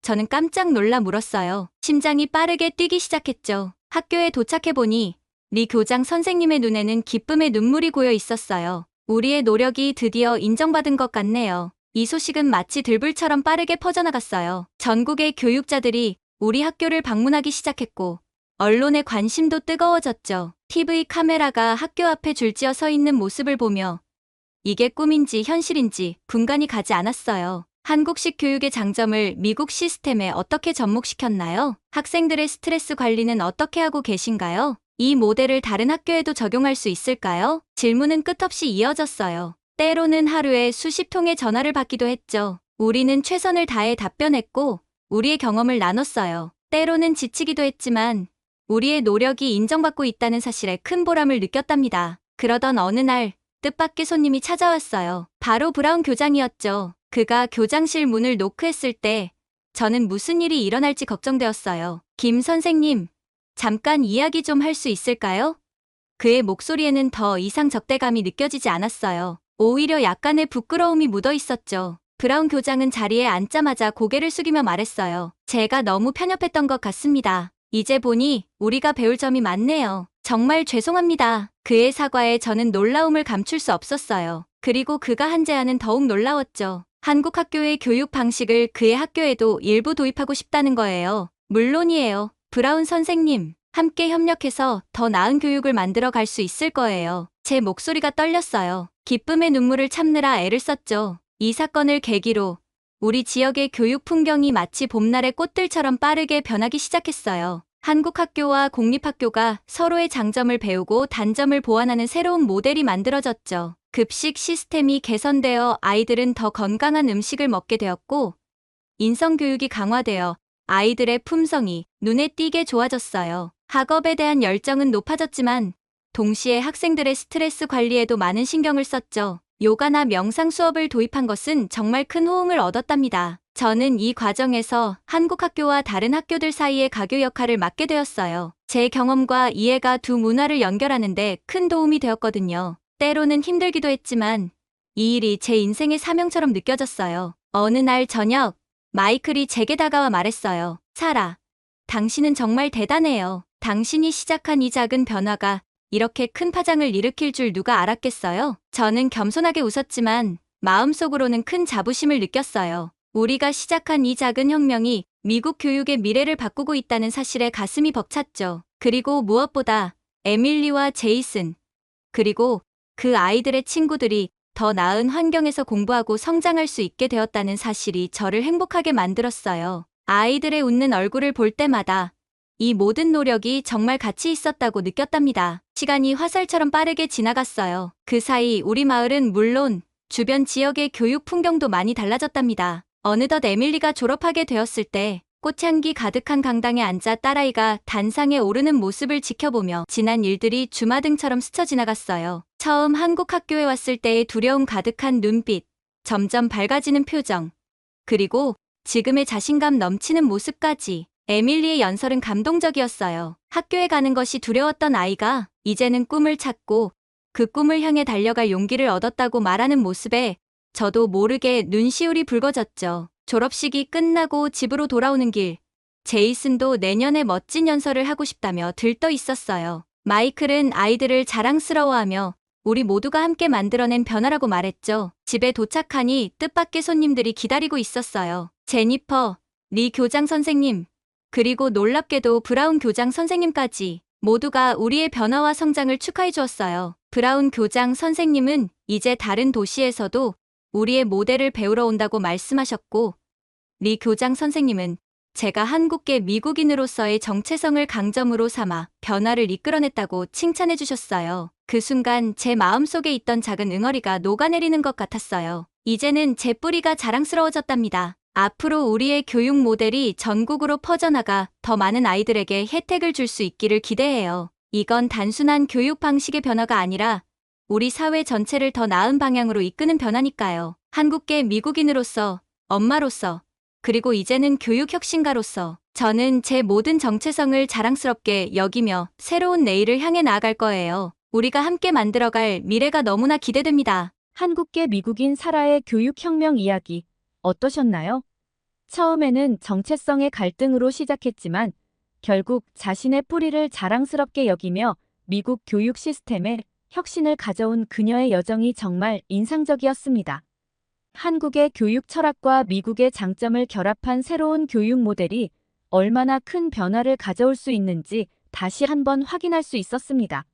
저는 깜짝 놀라 물었어요. 심장이 빠르게 뛰기 시작했죠. 학교에 도착해보니 리 교장 선생님의 눈에는 기쁨의 눈물이 고여 있었어요. 우리의 노력이 드디어 인정받은 것 같네요. 이 소식은 마치 들불처럼 빠르게 퍼져나갔어요. 전국의 교육자들이 우리 학교를 방문하기 시작했고 언론의 관심도 뜨거워졌죠. TV 카메라가 학교 앞에 줄지어 서 있는 모습을 보며 이게 꿈인지 현실인지 분간이 가지 않았어요. 한국식 교육의 장점을 미국 시스템에 어떻게 접목시켰나요? 학생들의 스트레스 관리는 어떻게 하고 계신가요? 이 모델을 다른 학교에도 적용할 수 있을까요? 질문은 끝없이 이어졌어요. 때로는 하루에 수십 통의 전화를 받기도 했죠. 우리는 최선을 다해 답변했고 우리의 경험을 나눴어요. 때로는 지치기도 했지만 우리의 노력이 인정받고 있다는 사실에 큰 보람을 느꼈답니다. 그러던 어느 날 뜻밖의 손님이 찾아왔어요. 바로 브라운 교장이었죠. 그가 교장실 문을 노크했을 때 저는 무슨 일이 일어날지 걱정되었어요. 김 선생님, 잠깐 이야기 좀 할 수 있을까요? 그의 목소리에는 더 이상 적대감이 느껴지지 않았어요. 오히려 약간의 부끄러움이 묻어 있었죠. 브라운 교장은 자리에 앉자마자 고개를 숙이며 말했어요. 제가 너무 편협했던 것 같습니다. 이제 보니 우리가 배울 점이 많네요. 정말 죄송합니다. 그의 사과에 저는 놀라움을 감출 수 없었어요. 그리고 그가 한 제안은 더욱 놀라웠죠. 한국 학교의 교육 방식을 그의 학교에도 일부 도입하고 싶다는 거예요. 물론이에요. 브라운 선생님, 함께 협력해서 더 나은 교육을 만들어 갈 수 있을 거예요. 제 목소리가 떨렸어요. 기쁨의 눈물을 참느라 애를 썼죠. 이 사건을 계기로 우리 지역의 교육 풍경이 마치 봄날의 꽃들처럼 빠르게 변하기 시작했어요. 한국 학교와 공립학교가 서로의 장점을 배우고 단점을 보완하는 새로운 모델이 만들어졌죠. 급식 시스템이 개선되어 아이들은 더 건강한 음식을 먹게 되었고, 인성교육이 강화되어 아이들의 품성이 눈에 띄게 좋아졌어요. 학업에 대한 열정은 높아졌지만 동시에 학생들의 스트레스 관리에도 많은 신경을 썼죠. 요가나 명상 수업을 도입한 것은 정말 큰 호응을 얻었답니다. 저는 이 과정에서 한국 학교와 다른 학교들 사이의 가교 역할을 맡게 되었어요. 제 경험과 이해가 두 문화를 연결하는 데 큰 도움이 되었거든요. 때로는 힘들기도 했지만 이 일이 제 인생의 사명처럼 느껴졌어요. 어느 날 저녁, 마이클이 제게 다가와 말했어요. 사라, 당신은 정말 대단해요. 당신이 시작한 이 작은 변화가 이렇게 큰 파장을 일으킬 줄 누가 알았겠어요? 저는 겸손하게 웃었지만 마음속으로는 큰 자부심을 느꼈어요. 우리가 시작한 이 작은 혁명이 미국 교육의 미래를 바꾸고 있다는 사실에 가슴이 벅찼죠. 그리고 무엇보다 에밀리와 제이슨, 그리고 그 아이들의 친구들이 더 나은 환경에서 공부하고 성장할 수 있게 되었다는 사실이 저를 행복하게 만들었어요. 아이들의 웃는 얼굴을 볼 때마다 이 모든 노력이 정말 가치 있었다고 느꼈답니다. 시간이 화살처럼 빠르게 지나갔어요. 그 사이 우리 마을은 물론 주변 지역의 교육 풍경도 많이 달라졌답니다. 어느덧 에밀리가 졸업하게 되었을 때 꽃향기 가득한 강당에 앉아 딸아이가 단상에 오르는 모습을 지켜보며 지난 일들이 주마등처럼 스쳐 지나갔어요. 처음 한국 학교에 왔을 때의 두려움 가득한 눈빛, 점점 밝아지는 표정, 그리고 지금의 자신감 넘치는 모습까지. 에밀리의 연설은 감동적이었어요. 학교에 가는 것이 두려웠던 아이가 이제는 꿈을 찾고 그 꿈을 향해 달려갈 용기를 얻었다고 말하는 모습에 저도 모르게 눈시울이 붉어졌죠. 졸업식이 끝나고 집으로 돌아오는 길, 제이슨도 내년에 멋진 연설을 하고 싶다며 들떠 있었어요. 마이클은 아이들을 자랑스러워하며 우리 모두가 함께 만들어낸 변화라고 말했죠. 집에 도착하니 뜻밖의 손님들이 기다리고 있었어요. 제니퍼, 리 교장 선생님, 그리고 놀랍게도 브라운 교장 선생님까지 모두가 우리의 변화와 성장을 축하해 주었어요. 브라운 교장 선생님은 이제 다른 도시에서도 우리의 모델을 배우러 온다고 말씀하셨고, 리 교장 선생님은 제가 한국계 미국인으로서의 정체성을 강점으로 삼아 변화를 이끌어냈다고 칭찬해 주셨어요. 그 순간 제 마음속에 있던 작은 응어리가 녹아내리는 것 같았어요. 이제는 제 뿌리가 자랑스러워졌답니다. 앞으로 우리의 교육 모델이 전국으로 퍼져나가 더 많은 아이들에게 혜택을 줄 수 있기를 기대해요. 이건 단순한 교육 방식의 변화가 아니라 우리 사회 전체를 더 나은 방향으로 이끄는 변화니까요. 한국계 미국인으로서, 엄마로서, 그리고 이제는 교육 혁신가로서 저는 제 모든 정체성을 자랑스럽게 여기며 새로운 내일을 향해 나아갈 거예요. 우리가 함께 만들어갈 미래가 너무나 기대됩니다. 한국계 미국인 사라의 교육혁명 이야기 어떠셨나요? 처음에는 정체성의 갈등으로 시작했지만 결국 자신의 뿌리를 자랑스럽게 여기며 미국 교육 시스템에 혁신을 가져온 그녀의 여정이 정말 인상적이었습니다. 한국의 교육 철학과 미국의 장점을 결합한 새로운 교육 모델이 얼마나 큰 변화를 가져올 수 있는지 다시 한번 확인할 수 있었습니다.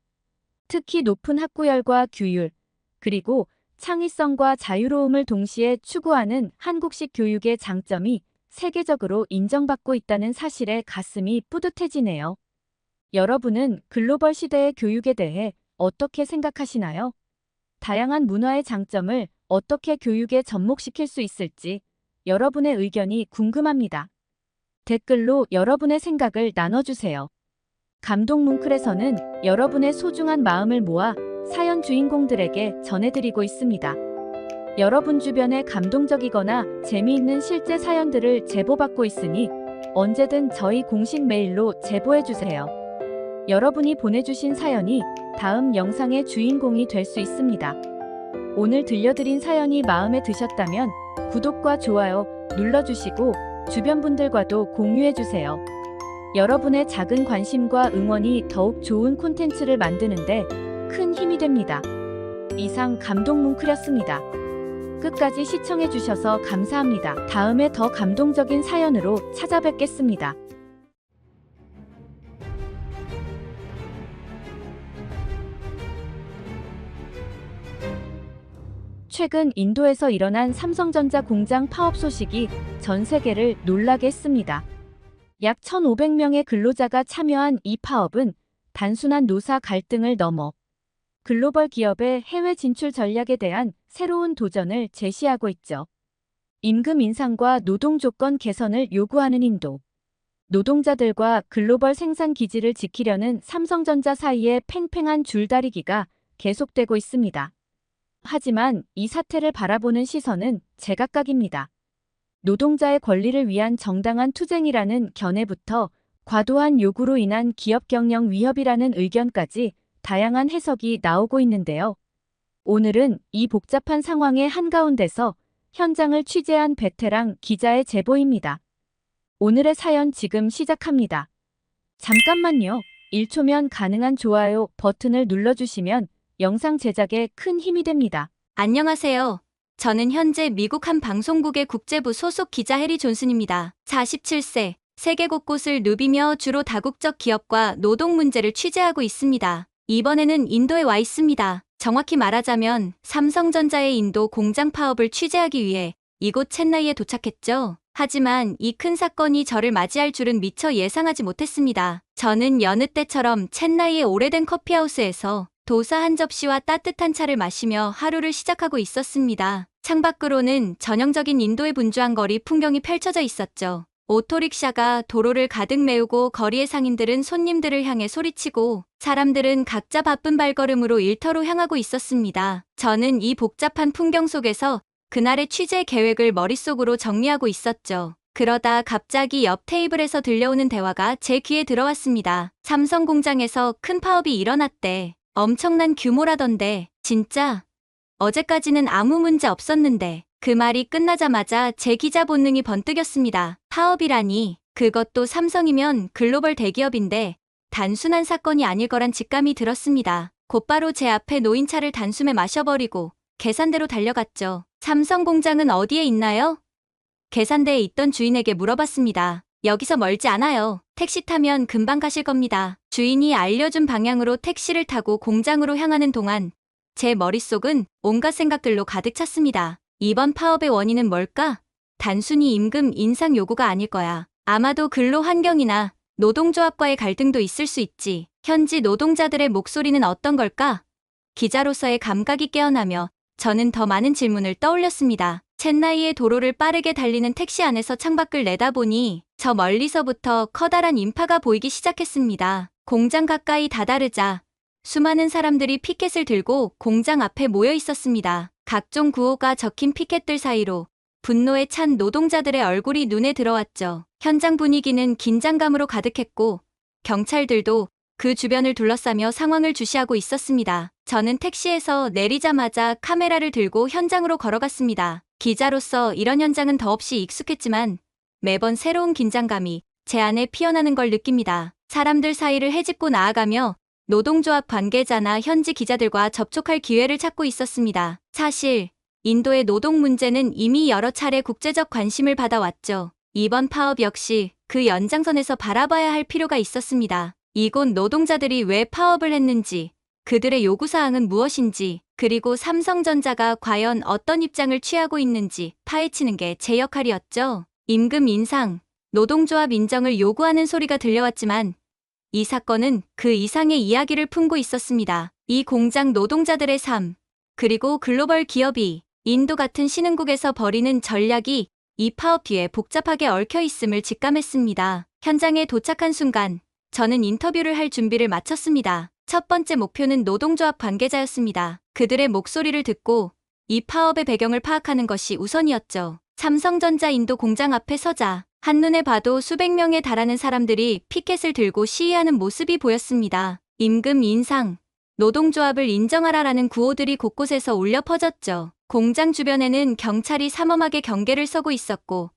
특히 높은 학구열과 규율, 그리고 창의성과 자유로움을 동시에 추구하는 한국식 교육의 장점이 세계적으로 인정받고 있다는 사실에 가슴이 뿌듯해지네요. 여러분은 글로벌 시대의 교육에 대해 어떻게 생각하시나요? 다양한 문화의 장점을 어떻게 교육에 접목시킬 수 있을지 여러분의 의견이 궁금합니다. 댓글로 여러분의 생각을 나눠주세요. 감동뭉클에서는 여러분의 소중한 마음을 모아 사연 주인공들에게 전해드리고 있습니다. 여러분 주변에 감동적이거나 재미있는 실제 사연들을 제보받고 있으니 언제든 저희 공식 메일로 제보해주세요. 여러분이 보내주신 사연이 다음 영상의 주인공이 될 수 있습니다. 오늘 들려드린 사연이 마음에 드셨다면 구독과 좋아요 눌러주시고 주변 분들과도 공유해주세요. 여러분의 작은 관심과 응원이 더욱 좋은 콘텐츠를 만드는데 큰 힘이 됩니다. 이상 감동 뭉클이었습니다. 끝까지 시청해주셔서 감사합니다. 다음에 더 감동적인 사연으로 찾아뵙겠습니다. 최근 인도에서 일어난 삼성전자 공장 파업 소식이 전 세계를 놀라게 했습니다. 약 1,500명의 근로자가 참여한 이 파업은 단순한 노사 갈등을 넘어 글로벌 기업의 해외 진출 전략에 대한 새로운 도전을 제시하고 있죠. 임금 인상과 노동 조건 개선을 요구하는 인도. 노동자들과 글로벌 생산 기지를 지키려는 삼성전자 사이의 팽팽한 줄다리기가 계속되고 있습니다. 하지만 이 사태를 바라보는 시선은 제각각입니다. 노동자의 권리를 위한 정당한 투쟁이라는 견해부터 과도한 요구로 인한 기업 경영 위협이라는 의견까지 다양한 해석이 나오고 있는데요. 오늘은 이 복잡한 상황의 한가운데서 현장을 취재한 베테랑 기자의 제보입니다. 오늘의 사연 지금 시작합니다. 잠깐만요. 1초면 가능한 좋아요 버튼을 눌러주시면 영상 제작에 큰 힘이 됩니다. 안녕하세요. 저는 현재 미국 한 방송국의 국제부 소속 기자 해리 존슨입니다. 47세, 세계 곳곳을 누비며 주로 다국적 기업과 노동 문제를 취재하고 있습니다. 이번에는 인도에 와 있습니다. 정확히 말하자면 삼성전자의 인도 공장 파업을 취재하기 위해 이곳 챈나이에 도착했죠. 하지만 이 큰 사건이 저를 맞이할 줄은 미처 예상하지 못했습니다. 저는 여느 때처럼 챈나이의 오래된 커피하우스에서 도사 한 접시와 따뜻한 차를 마시며 하루를 시작하고 있었습니다. 창밖으로는 전형적인 인도의 분주한 거리 풍경이 펼쳐져 있었죠. 오토릭샤가 도로를 가득 메우고 거리의 상인들은 손님들을 향해 소리치고 사람들은 각자 바쁜 발걸음으로 일터로 향하고 있었습니다. 저는 이 복잡한 풍경 속에서 그날의 취재 계획을 머릿속으로 정리하고 있었죠. 그러다 갑자기 옆 테이블에서 들려오는 대화가 제 귀에 들어왔습니다. 삼성 공장에서 큰 파업이 일어났대. 엄청난 규모라던데. 진짜? 어제까지는 아무 문제 없었는데. 그 말이 끝나자마자 제 기자 본능이 번뜩였습니다. 파업이라니. 그것도 삼성이면 글로벌 대기업인데 단순한 사건이 아닐 거란 직감이 들었습니다. 곧바로 제 앞에 놓인 차를 단숨에 마셔버리고 계산대로 달려갔죠. 삼성 공장은 어디에 있나요? 계산대에 있던 주인에게 물어봤습니다. 여기서 멀지 않아요. 택시 타면 금방 가실 겁니다. 주인이 알려준 방향으로 택시를 타고 공장으로 향하는 동안 제 머릿속은 온갖 생각들로 가득 찼습니다. 이번 파업의 원인은 뭘까? 단순히 임금 인상 요구가 아닐 거야. 아마도 근로 환경이나 노동조합과의 갈등도 있을 수 있지. 현지 노동자들의 목소리는 어떤 걸까? 기자로서의 감각이 깨어나며 저는 더 많은 질문을 떠올렸습니다. 챈나이의 도로를 빠르게 달리는 택시 안에서 창밖을 내다보니 저 멀리서부터 커다란 인파가 보이기 시작했습니다. 공장 가까이 다다르자 수많은 사람들이 피켓을 들고 공장 앞에 모여 있었습니다. 각종 구호가 적힌 피켓들 사이로 분노에 찬 노동자들의 얼굴이 눈에 들어왔죠. 현장 분위기는 긴장감으로 가득했고 경찰들도 그 주변을 둘러싸며 상황을 주시하고 있었습니다. 저는 택시에서 내리자마자 카메라를 들고 현장으로 걸어갔습니다. 기자로서 이런 현장은 더없이 익숙했지만 매번 새로운 긴장감이 제 안에 피어나는 걸 느낍니다. 사람들 사이를 헤집고 나아가며 노동조합 관계자나 현지 기자들과 접촉할 기회를 찾고 있었습니다. 사실 인도의 노동 문제는 이미 여러 차례 국제적 관심을 받아왔죠. 이번 파업 역시 그 연장선에서 바라봐야 할 필요가 있었습니다. 이곳 노동자들이 왜 파업을 했는지, 그들의 요구사항은 무엇인지, 그리고 삼성전자가 과연 어떤 입장을 취하고 있는지 파헤치는 게 제 역할이었죠. 임금 인상, 노동조합 인정을 요구하는 소리가 들려왔지만 이 사건은 그 이상의 이야기를 품고 있었습니다. 이 공장 노동자들의 삶, 그리고 글로벌 기업이 인도 같은 신흥국에서 벌이는 전략이 이 파업 뒤에 복잡하게 얽혀 있음을 직감했습니다. 현장에 도착한 순간 저는 인터뷰를 할 준비를 마쳤습니다. 첫 번째 목표는 노동조합 관계자였습니다. 그들의 목소리를 듣고 이 파업의 배경을 파악하는 것이 우선이었죠. 삼성전자 인도 공장 앞에 서자 한눈에 봐도 수백 명에 달하는 사람들이 피켓을 들고 시위하는 모습이 보였습니다. 임금 인상, 노동조합을 인정하라라는 구호들이 곳곳에서 울려 퍼졌죠. 공장 주변에는 경찰이 삼엄하게 경계를 서고 있었고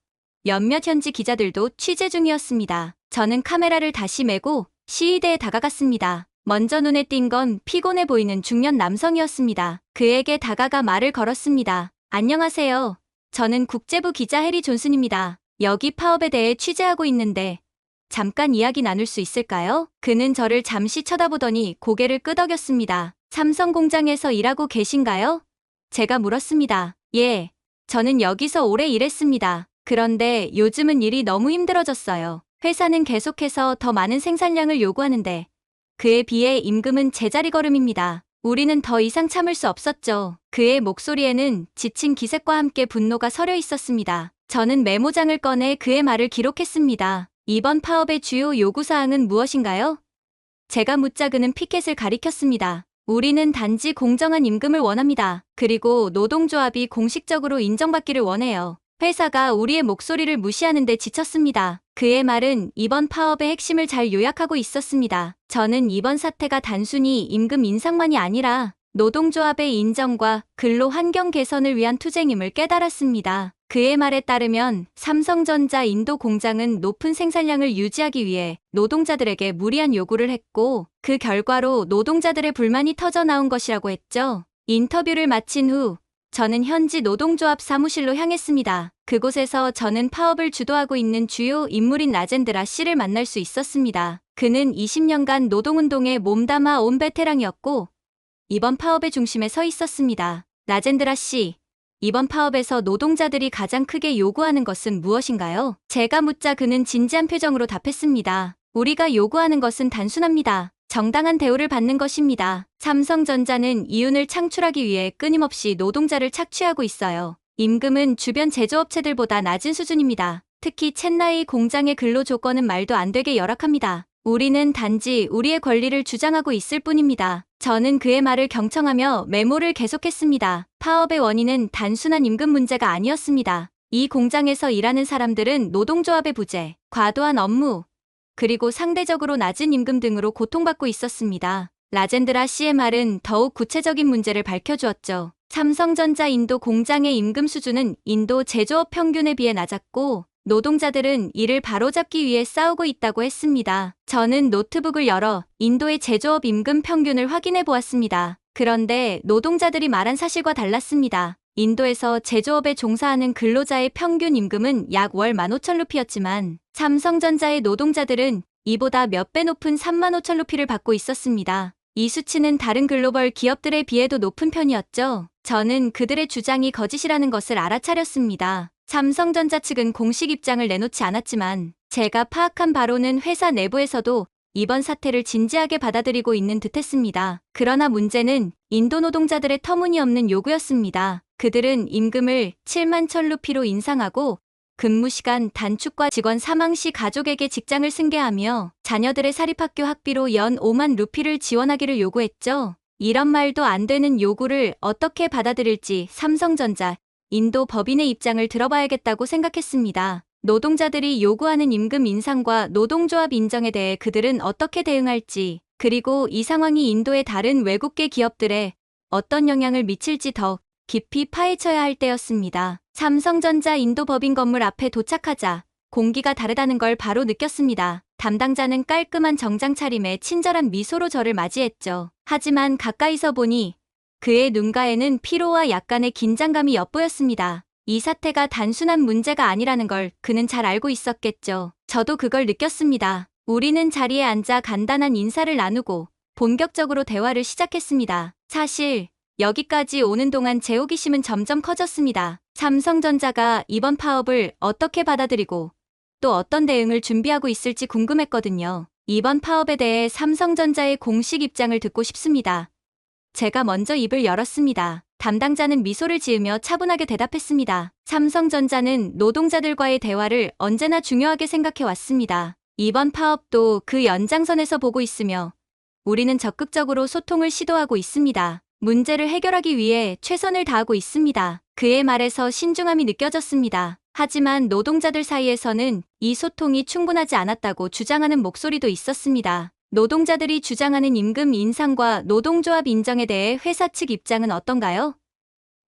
몇몇 현지 기자들도 취재 중이었습니다. 저는 카메라를 다시 메고 시위대에 다가갔습니다. 먼저 눈에 띈 건 피곤해 보이는 중년 남성이었습니다. 그에게 다가가 말을 걸었습니다. 안녕하세요. 저는 국제부 기자 해리 존슨입니다. 여기 파업에 대해 취재하고 있는데 잠깐 이야기 나눌 수 있을까요? 그는 저를 잠시 쳐다보더니 고개를 끄덕였습니다. 삼성 공장에서 일하고 계신가요? 제가 물었습니다. 예, 저는 여기서 오래 일했습니다. 그런데 요즘은 일이 너무 힘들어졌어요. 회사는 계속해서 더 많은 생산량을 요구하는데 그에 비해 임금은 제자리 걸음입니다. 우리는 더 이상 참을 수 없었죠. 그의 목소리에는 지친 기색과 함께 분노가 서려 있었습니다. 저는 메모장을 꺼내 그의 말을 기록했습니다. 이번 파업의 주요 요구사항은 무엇인가요? 제가 묻자 그는 피켓을 가리켰습니다. 우리는 단지 공정한 임금을 원합니다. 그리고 노동조합이 공식적으로 인정받기를 원해요. 회사가 우리의 목소리를 무시하는 데 지쳤습니다. 그의 말은 이번 파업의 핵심을 잘 요약하고 있었습니다. 저는 이번 사태가 단순히 임금 인상만이 아니라 노동조합의 인정과 근로 환경 개선을 위한 투쟁임을 깨달았습니다. 그의 말에 따르면 삼성전자 인도 공장은 높은 생산량을 유지하기 위해 노동자들에게 무리한 요구를 했고 그 결과로 노동자들의 불만이 터져나온 것이라고 했죠. 인터뷰를 마친 후 저는 현지 노동조합 사무실로 향했습니다. 그곳에서 저는 파업을 주도하고 있는 주요 인물인 라젠드라 씨를 만날 수 있었습니다. 그는 20년간 노동운동에 몸담아 온 베테랑이었고 이번 파업의 중심에 서 있었습니다. 라젠드라 씨, 이번 파업에서 노동자들이 가장 크게 요구하는 것은 무엇인가요? 제가 묻자 그는 진지한 표정으로 답했습니다. 우리가 요구하는 것은 단순합니다. 정당한 대우를 받는 것입니다. 삼성전자는 이윤을 창출하기 위해 끊임없이 노동자를 착취하고 있어요. 임금은 주변 제조업체들보다 낮은 수준입니다. 특히 첸나이 공장의 근로 조건은 말도 안 되게 열악합니다. 우리는 단지 우리의 권리를 주장하고 있을 뿐입니다. 저는 그의 말을 경청하며 메모를 계속했습니다. 파업의 원인은 단순한 임금 문제가 아니었습니다. 이 공장에서 일하는 사람들은 노동조합의 부재, 과도한 업무, 그리고 상대적으로 낮은 임금 등으로 고통받고 있었습니다. 라젠드라 씨의 말은 더욱 구체적인 문제를 밝혀주었죠. 삼성전자 인도 공장의 임금 수준은 인도 제조업 평균에 비해 낮았고 노동자들은 이를 바로잡기 위해 싸우고 있다고 했습니다. 저는 노트북을 열어 인도의 제조업 임금 평균을 확인해 보았습니다. 그런데 노동자들이 말한 사실과 달랐습니다. 인도에서 제조업에 종사하는 근로자의 평균 임금은 약 월 15,000루피였지만 삼성전자의 노동자들은 이보다 몇 배 높은 35,000루피를 받고 있었습니다. 이 수치는 다른 글로벌 기업들에 비해도 높은 편이었죠. 저는 그들의 주장이 거짓이라는 것을 알아차렸습니다. 삼성전자 측은 공식 입장을 내놓지 않았지만 제가 파악한 바로는 회사 내부에서도 이번 사태를 진지하게 받아들이고 있는 듯했습니다. 그러나 문제는 인도 노동자들의 터무니없는 요구였습니다. 그들은 임금을 71,000루피로 인상하고 근무시간 단축과 직원 사망 시 가족에게 직장을 승계하며 자녀들의 사립학교 학비로 연 5만 루피를 지원하기를 요구했죠. 이런 말도 안 되는 요구를 어떻게 받아들일지 삼성전자, 인도 법인의 입장을 들어봐야겠다고 생각했습니다. 노동자들이 요구하는 임금 인상과 노동조합 인정에 대해 그들은 어떻게 대응할지, 그리고 이 상황이 인도의 다른 외국계 기업들에 어떤 영향을 미칠지 더 깊이 파헤쳐야 할 때였습니다. 삼성전자 인도 법인 건물 앞에 도착하자 공기가 다르다는 걸 바로 느꼈습니다. 담당자는 깔끔한 정장 차림에 친절한 미소로 저를 맞이했죠. 하지만 가까이서 보니 그의 눈가에는 피로와 약간의 긴장감이 엿보였습니다. 이 사태가 단순한 문제가 아니라는 걸 그는 잘 알고 있었겠죠. 저도 그걸 느꼈습니다. 우리는 자리에 앉아 간단한 인사를 나누고 본격적으로 대화를 시작했습니다. 사실 여기까지 오는 동안 제 호기심은 점점 커졌습니다. 삼성전자가 이번 파업을 어떻게 받아들이고 또 어떤 대응을 준비하고 있을지 궁금했거든요. 이번 파업에 대해 삼성전자의 공식 입장을 듣고 싶습니다. 제가 먼저 입을 열었습니다. 담당자는 미소를 지으며 차분하게 대답했습니다. 삼성전자는 노동자들과의 대화를 언제나 중요하게 생각해 왔습니다. 이번 파업도 그 연장선에서 보고 있으며 우리는 적극적으로 소통을 시도하고 있습니다. 문제를 해결하기 위해 최선을 다하고 있습니다. 그의 말에서 신중함이 느껴졌습니다. 하지만 노동자들 사이에서는 이 소통이 충분하지 않았다고 주장하는 목소리도 있었습니다. 노동자들이 주장하는 임금 인상과 노동조합 인정에 대해 회사 측 입장은 어떤가요?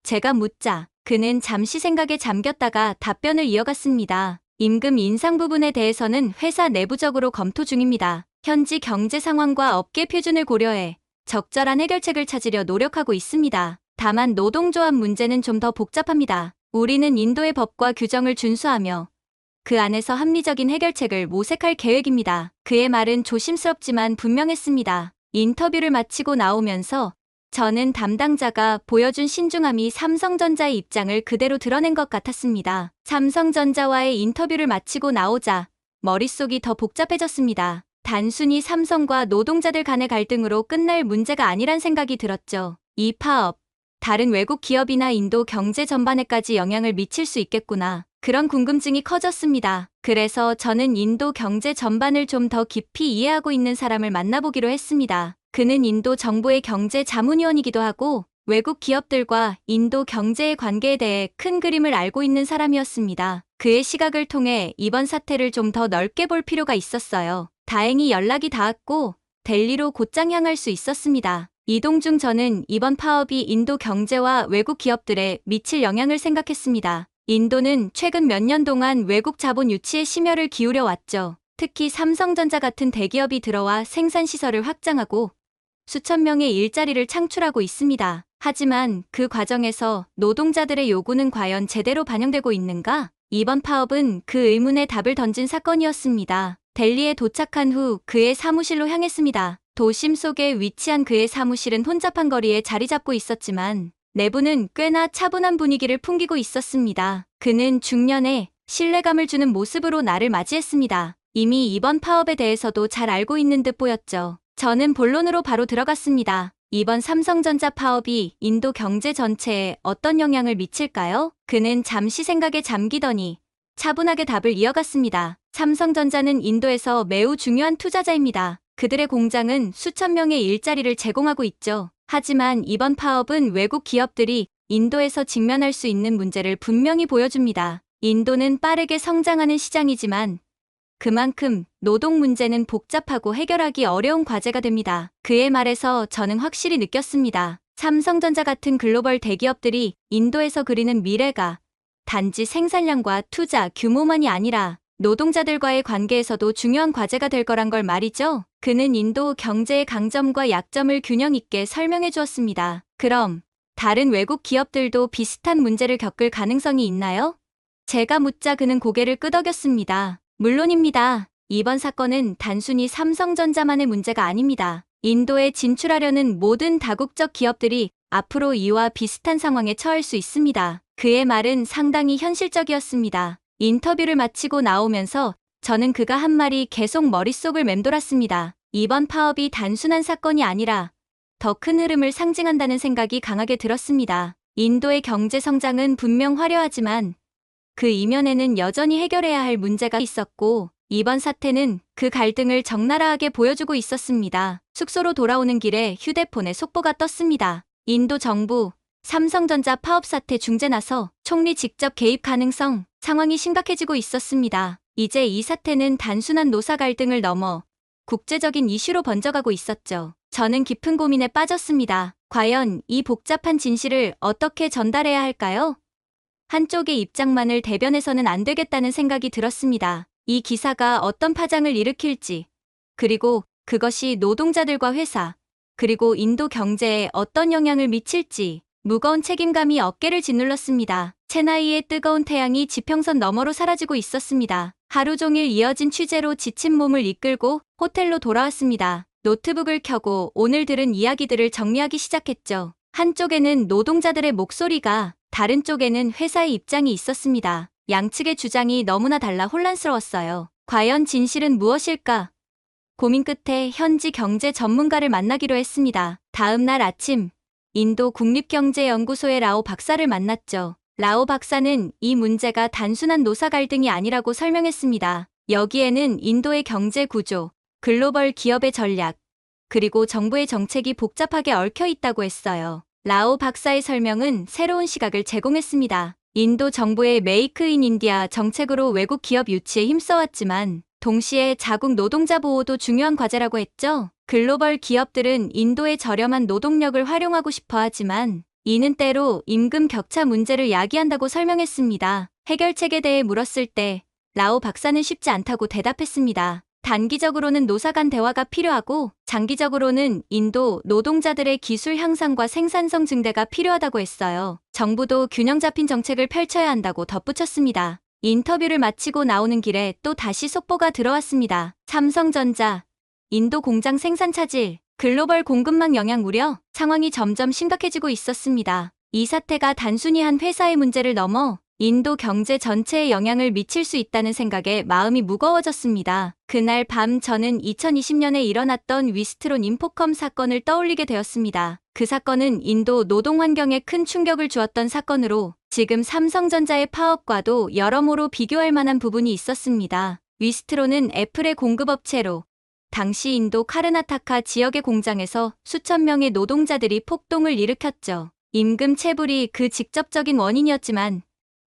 제가 묻자 그는 잠시 생각에 잠겼다가 답변을 이어갔습니다. 임금 인상 부분에 대해서는 회사 내부적으로 검토 중입니다. 현지 경제 상황과 업계 표준을 고려해 적절한 해결책을 찾으려 노력하고 있습니다. 다만 노동조합 문제는 좀 더 복잡합니다. 우리는 인도의 법과 규정을 준수하며 그 안에서 합리적인 해결책을 모색할 계획입니다. 그의 말은 조심스럽지만 분명했습니다. 인터뷰를 마치고 나오면서 저는 담당자가 보여준 신중함이 삼성전자의 입장을 그대로 드러낸 것 같았습니다. 삼성전자와의 인터뷰를 마치고 나오자 머릿속이 더 복잡해졌습니다. 단순히 삼성과 노동자들 간의 갈등으로 끝날 문제가 아니란 생각이 들었죠. 이 파업, 다른 외국 기업이나 인도 경제 전반에까지 영향을 미칠 수 있겠구나. 그런 궁금증이 커졌습니다. 그래서 저는 인도 경제 전반을 좀 더 깊이 이해하고 있는 사람을 만나보기로 했습니다. 그는 인도 정부의 경제 자문위원이기도 하고 외국 기업들과 인도 경제의 관계에 대해 큰 그림을 알고 있는 사람이었습니다. 그의 시각을 통해 이번 사태를 좀 더 넓게 볼 필요가 있었어요. 다행히 연락이 닿았고 델리로 곧장 향할 수 있었습니다. 이동 중 저는 이번 파업이 인도 경제와 외국 기업들에 미칠 영향을 생각했습니다. 인도는 최근 몇 년 동안 외국 자본 유치에 심혈을 기울여 왔죠. 특히 삼성전자 같은 대기업이 들어와 생산시설을 확장하고 수천 명의 일자리를 창출하고 있습니다. 하지만 그 과정에서 노동자들의 요구는 과연 제대로 반영되고 있는가? 이번 파업은 그 의문에 답을 던진 사건이었습니다. 델리에 도착한 후 그의 사무실로 향했습니다. 도심 속에 위치한 그의 사무실은 혼잡한 거리에 자리 잡고 있었지만 내부는 꽤나 차분한 분위기를 풍기고 있었습니다. 그는 중년에 신뢰감을 주는 모습으로 나를 맞이했습니다. 이미 이번 파업에 대해서도 잘 알고 있는 듯 보였죠. 저는 본론으로 바로 들어갔습니다. 이번 삼성전자 파업이 인도 경제 전체에 어떤 영향을 미칠까요? 그는 잠시 생각에 잠기더니 차분하게 답을 이어갔습니다. 삼성전자는 인도에서 매우 중요한 투자자입니다. 그들의 공장은 수천 명의 일자리를 제공하고 있죠. 하지만 이번 파업은 외국 기업들이 인도에서 직면할 수 있는 문제를 분명히 보여줍니다. 인도는 빠르게 성장하는 시장이지만 그만큼 노동 문제는 복잡하고 해결하기 어려운 과제가 됩니다. 그의 말에서 저는 확실히 느꼈습니다. 삼성전자 같은 글로벌 대기업들이 인도에서 그리는 미래가 단지 생산량과 투자 규모만이 아니라 노동자들과의 관계에서도 중요한 과제가 될 거란 걸 말이죠. 그는 인도 경제의 강점과 약점을 균형 있게 설명해 주었습니다. 그럼 다른 외국 기업들도 비슷한 문제를 겪을 가능성이 있나요? 제가 묻자 그는 고개를 끄덕였습니다. 물론입니다. 이번 사건은 단순히 삼성전자만의 문제가 아닙니다. 인도에 진출하려는 모든 다국적 기업들이 앞으로 이와 비슷한 상황에 처할 수 있습니다. 그의 말은 상당히 현실적이었습니다. 인터뷰를 마치고 나오면서 저는 그가 한 말이 계속 머릿속을 맴돌았습니다. 이번 파업이 단순한 사건이 아니라 더 큰 흐름을 상징한다는 생각이 강하게 들었습니다. 인도의 경제 성장은 분명 화려하지만 그 이면에는 여전히 해결해야 할 문제가 있었고 이번 사태는 그 갈등을 적나라하게 보여주고 있었습니다. 숙소로 돌아오는 길에 휴대폰에 속보가 떴습니다. 인도 정부, 삼성전자 파업 사태 중재 나서 총리 직접 개입 가능성, 상황이 심각해지고 있었습니다. 이제 이 사태는 단순한 노사 갈등을 넘어 국제적인 이슈로 번져가고 있었죠. 저는 깊은 고민에 빠졌습니다. 과연 이 복잡한 진실을 어떻게 전달해야 할까요? 한쪽의 입장만을 대변해서는 안 되겠다는 생각이 들었습니다. 이 기사가 어떤 파장을 일으킬지, 그리고 그것이 노동자들과 회사, 그리고 인도 경제에 어떤 영향을 미칠지 무거운 책임감이 어깨를 짓눌렀습니다. 체나이의 뜨거운 태양이 지평선 너머로 사라지고 있었습니다. 하루 종일 이어진 취재로 지친 몸을 이끌고 호텔로 돌아왔습니다. 노트북을 켜고 오늘 들은 이야기들을 정리하기 시작했죠. 한쪽에는 노동자들의 목소리가, 다른 쪽에는 회사의 입장이 있었습니다. 양측의 주장이 너무나 달라 혼란스러웠어요. 과연 진실은 무엇일까? 고민 끝에 현지 경제 전문가를 만나기로 했습니다. 다음 날 아침, 인도 국립경제연구소의 라오 박사를 만났죠. 라오 박사는 이 문제가 단순한 노사 갈등이 아니라고 설명했습니다. 여기에는 인도의 경제 구조, 글로벌 기업의 전략, 그리고 정부의 정책이 복잡하게 얽혀 있다고 했어요. 라오 박사의 설명은 새로운 시각을 제공했습니다. 인도 정부의 메이크 인 인디아 정책으로 외국 기업 유치에 힘써왔지만 동시에 자국 노동자 보호도 중요한 과제라고 했죠. 글로벌 기업들은 인도의 저렴한 노동력을 활용하고 싶어 하지만 이는 때로 임금 격차 문제를 야기한다고 설명했습니다. 해결책에 대해 물었을 때 라오 박사는 쉽지 않다고 대답했습니다. 단기적으로는 노사 간 대화가 필요하고 장기적으로는 인도 노동자들의 기술 향상과 생산성 증대가 필요하다고 했어요. 정부도 균형 잡힌 정책을 펼쳐야 한다고 덧붙였습니다. 인터뷰를 마치고 나오는 길에 또 다시 속보가 들어왔습니다. 삼성전자, 인도 공장 생산 차질, 글로벌 공급망 영향 우려, 상황이 점점 심각해지고 있었습니다. 이 사태가 단순히 한 회사의 문제를 넘어 인도 경제 전체에 영향을 미칠 수 있다는 생각에 마음이 무거워졌습니다. 그날 밤 저는 2020년에 일어났던 위스트론 인포컴 사건을 떠올리게 되었습니다. 그 사건은 인도 노동 환경에 큰 충격을 주었던 사건으로 지금 삼성전자의 파업과도 여러모로 비교할 만한 부분이 있었습니다. 위스트론은 애플의 공급업체로 당시 인도 카르나타카 지역의 공장에서 수천 명의 노동자들이 폭동을 일으켰죠. 임금 체불이 그 직접적인 원인이었지만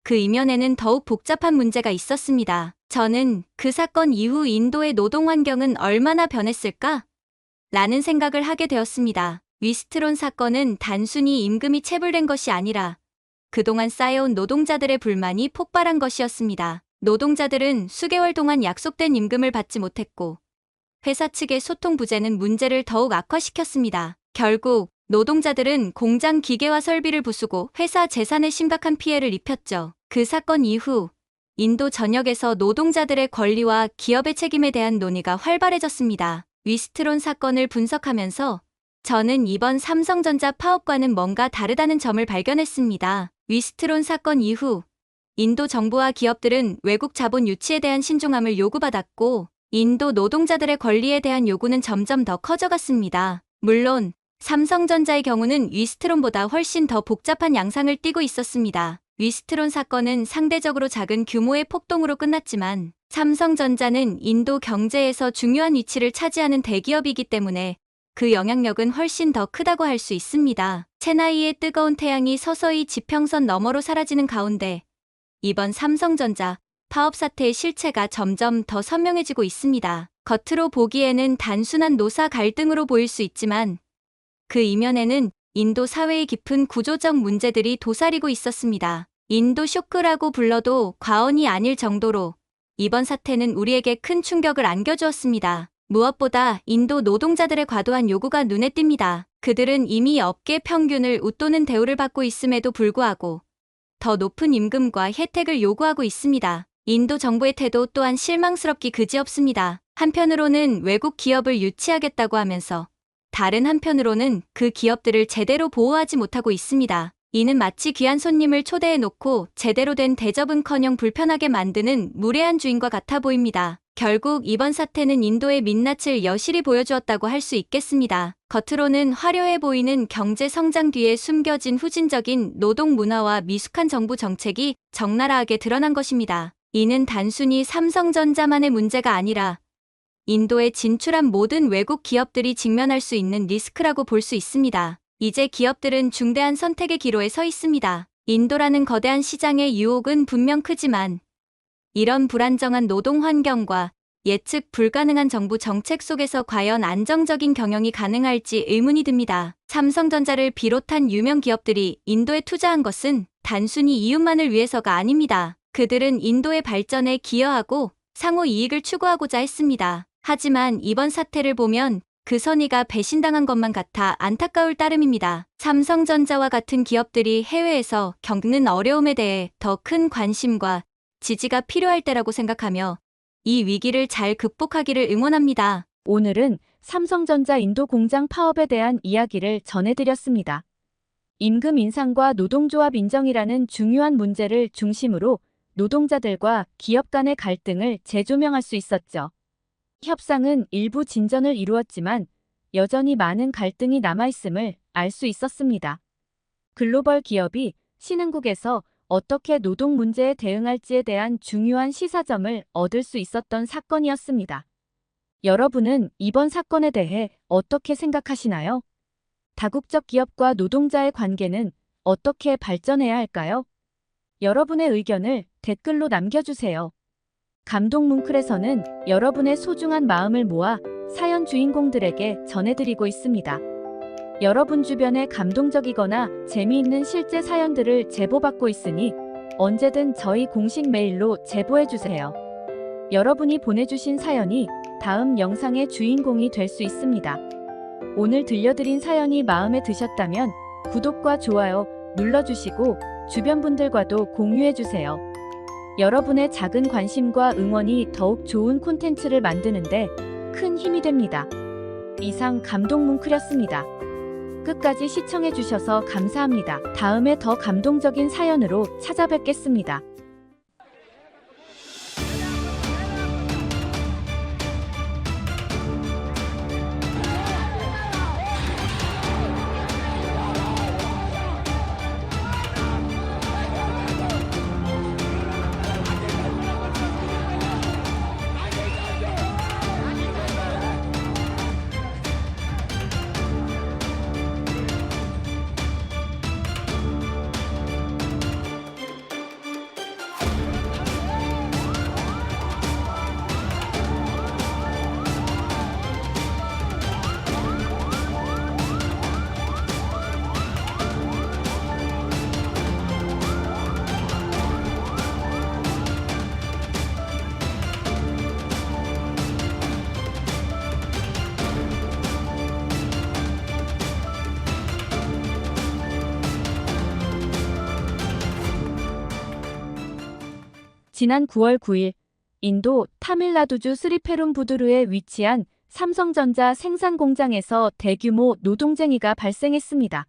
그 이면에는 더욱 복잡한 문제가 있었습니다. 저는 그 사건 이후 인도의 노동 환경은 얼마나 변했을까? 라는 생각을 하게 되었습니다. 위스트론 사건은 단순히 임금이 체불된 것이 아니라 그동안 쌓여온 노동자들의 불만이 폭발한 것이었습니다. 노동자들은 수개월 동안 약속된 임금을 받지 못했고 회사 측의 소통 부재는 문제를 더욱 악화시켰습니다. 결국 노동자들은 공장 기계와 설비를 부수고 회사 재산에 심각한 피해를 입혔죠. 그 사건 이후 인도 전역에서 노동자들의 권리와 기업의 책임에 대한 논의가 활발해졌습니다. 위스트론 사건을 분석하면서 저는 이번 삼성전자 파업과는 뭔가 다르다는 점을 발견했습니다. 위스트론 사건 이후 인도 정부와 기업들은 외국 자본 유치에 대한 신중함을 요구받았고 인도 노동자들의 권리에 대한 요구는 점점 더 커져갔습니다. 물론 삼성전자의 경우는 위스트론보다 훨씬 더 복잡한 양상을 띠고 있었습니다. 위스트론 사건은 상대적으로 작은 규모의 폭동으로 끝났지만 삼성전자는 인도 경제에서 중요한 위치를 차지하는 대기업이기 때문에 그 영향력은 훨씬 더 크다고 할 수 있습니다. 체나이의 뜨거운 태양이 서서히 지평선 너머로 사라지는 가운데 이번 삼성전자 파업 사태의 실체가 점점 더 선명해지고 있습니다. 겉으로 보기에는 단순한 노사 갈등으로 보일 수 있지만 그 이면에는 인도 사회의 깊은 구조적 문제들이 도사리고 있었습니다. 인도 쇼크라고 불러도 과언이 아닐 정도로 이번 사태는 우리에게 큰 충격을 안겨주었습니다. 무엇보다 인도 노동자들의 과도한 요구가 눈에 띕니다. 그들은 이미 업계 평균을 웃도는 대우를 받고 있음에도 불구하고 더 높은 임금과 혜택을 요구하고 있습니다. 인도 정부의 태도 또한 실망스럽기 그지없습니다. 한편으로는 외국 기업을 유치하겠다고 하면서 다른 한편으로는 그 기업들을 제대로 보호하지 못하고 있습니다. 이는 마치 귀한 손님을 초대해 놓고 제대로 된 대접은커녕 불편하게 만드는 무례한 주인과 같아 보입니다. 결국 이번 사태는 인도의 민낯을 여실히 보여주었다고 할 수 있겠습니다. 겉으로는 화려해 보이는 경제 성장 뒤에 숨겨진 후진적인 노동 문화와 미숙한 정부 정책이 적나라하게 드러난 것입니다. 이는 단순히 삼성전자만의 문제가 아니라 인도에 진출한 모든 외국 기업들이 직면할 수 있는 리스크라고 볼 수 있습니다. 이제 기업들은 중대한 선택의 기로에 서 있습니다. 인도라는 거대한 시장의 유혹은 분명 크지만 이런 불안정한 노동 환경과 예측 불가능한 정부 정책 속에서 과연 안정적인 경영이 가능할지 의문이 듭니다. 삼성전자를 비롯한 유명 기업들이 인도에 투자한 것은 단순히 이윤만을 위해서가 아닙니다. 그들은 인도의 발전에 기여하고 상호 이익을 추구하고자 했습니다. 하지만 이번 사태를 보면 그 선의가 배신당한 것만 같아 안타까울 따름입니다. 삼성전자와 같은 기업들이 해외에서 겪는 어려움에 대해 더 큰 관심과 지지가 필요할 때라고 생각하며 이 위기를 잘 극복하기를 응원합니다. 오늘은 삼성전자 인도 공장 파업에 대한 이야기를 전해드렸습니다. 임금 인상과 노동조합 인정이라는 중요한 문제를 중심으로 노동자들과 기업 간의 갈등을 재조명할 수 있었죠. 협상은 일부 진전을 이루었지만 여전히 많은 갈등이 남아있음을 알 수 있었습니다. 글로벌 기업이 신흥국에서 어떻게 노동 문제에 대응할지에 대한 중요한 시사점을 얻을 수 있었던 사건이었습니다. 여러분은 이번 사건에 대해 어떻게 생각하시나요? 다국적 기업과 노동자의 관계는 어떻게 발전해야 할까요? 여러분의 의견을 댓글로 남겨주세요. 감동 뭉클에서는 여러분의 소중한 마음을 모아 사연 주인공들에게 전해드리고 있습니다. 여러분 주변에 감동적이거나 재미있는 실제 사연들을 제보받고 있으니 언제든 저희 공식 메일로 제보해주세요. 여러분이 보내주신 사연이 다음 영상의 주인공이 될 수 있습니다. 오늘 들려드린 사연이 마음에 드셨다면 구독과 좋아요 눌러주시고 주변 분들과도 공유해주세요. 여러분의 작은 관심과 응원이 더욱 좋은 콘텐츠를 만드는데 큰 힘이 됩니다. 이상 감동 뭉클이었습니다. 끝까지 시청해주셔서 감사합니다. 다음에 더 감동적인 사연으로 찾아뵙겠습니다. 지난 9월 9일 인도 타밀나두주 스리페룸부두르에 위치한 삼성전자 생산 공장에서 대규모 노동쟁의가 발생했습니다.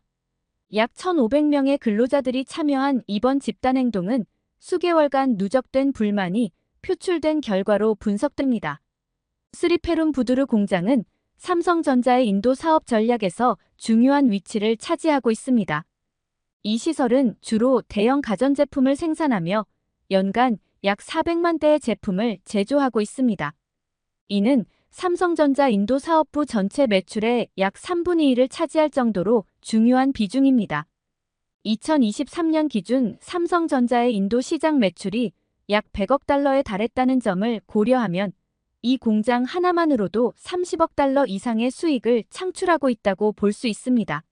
약 1,500명의 근로자들이 참여한 이번 집단 행동은 수개월간 누적된 불만이 표출된 결과로 분석됩니다. 스리페룸부두르 공장은 삼성전자의 인도 사업 전략에서 중요한 위치를 차지하고 있습니다. 이 시설은 주로 대형 가전제품을 생산하며 연간 약 400만 대의 제품을 제조하고 있습니다. 이는 삼성전자 인도 사업부 전체 매출의 약 3분의 1을 차지할 정도로 중요한 비중입니다. 2023년 기준 삼성전자의 인도 시장 매출이 약 100억 달러에 달했다는 점을 고려하면 이 공장 하나만으로도 30억 달러 이상의 수익을 창출하고 있다고 볼 수 있습니다.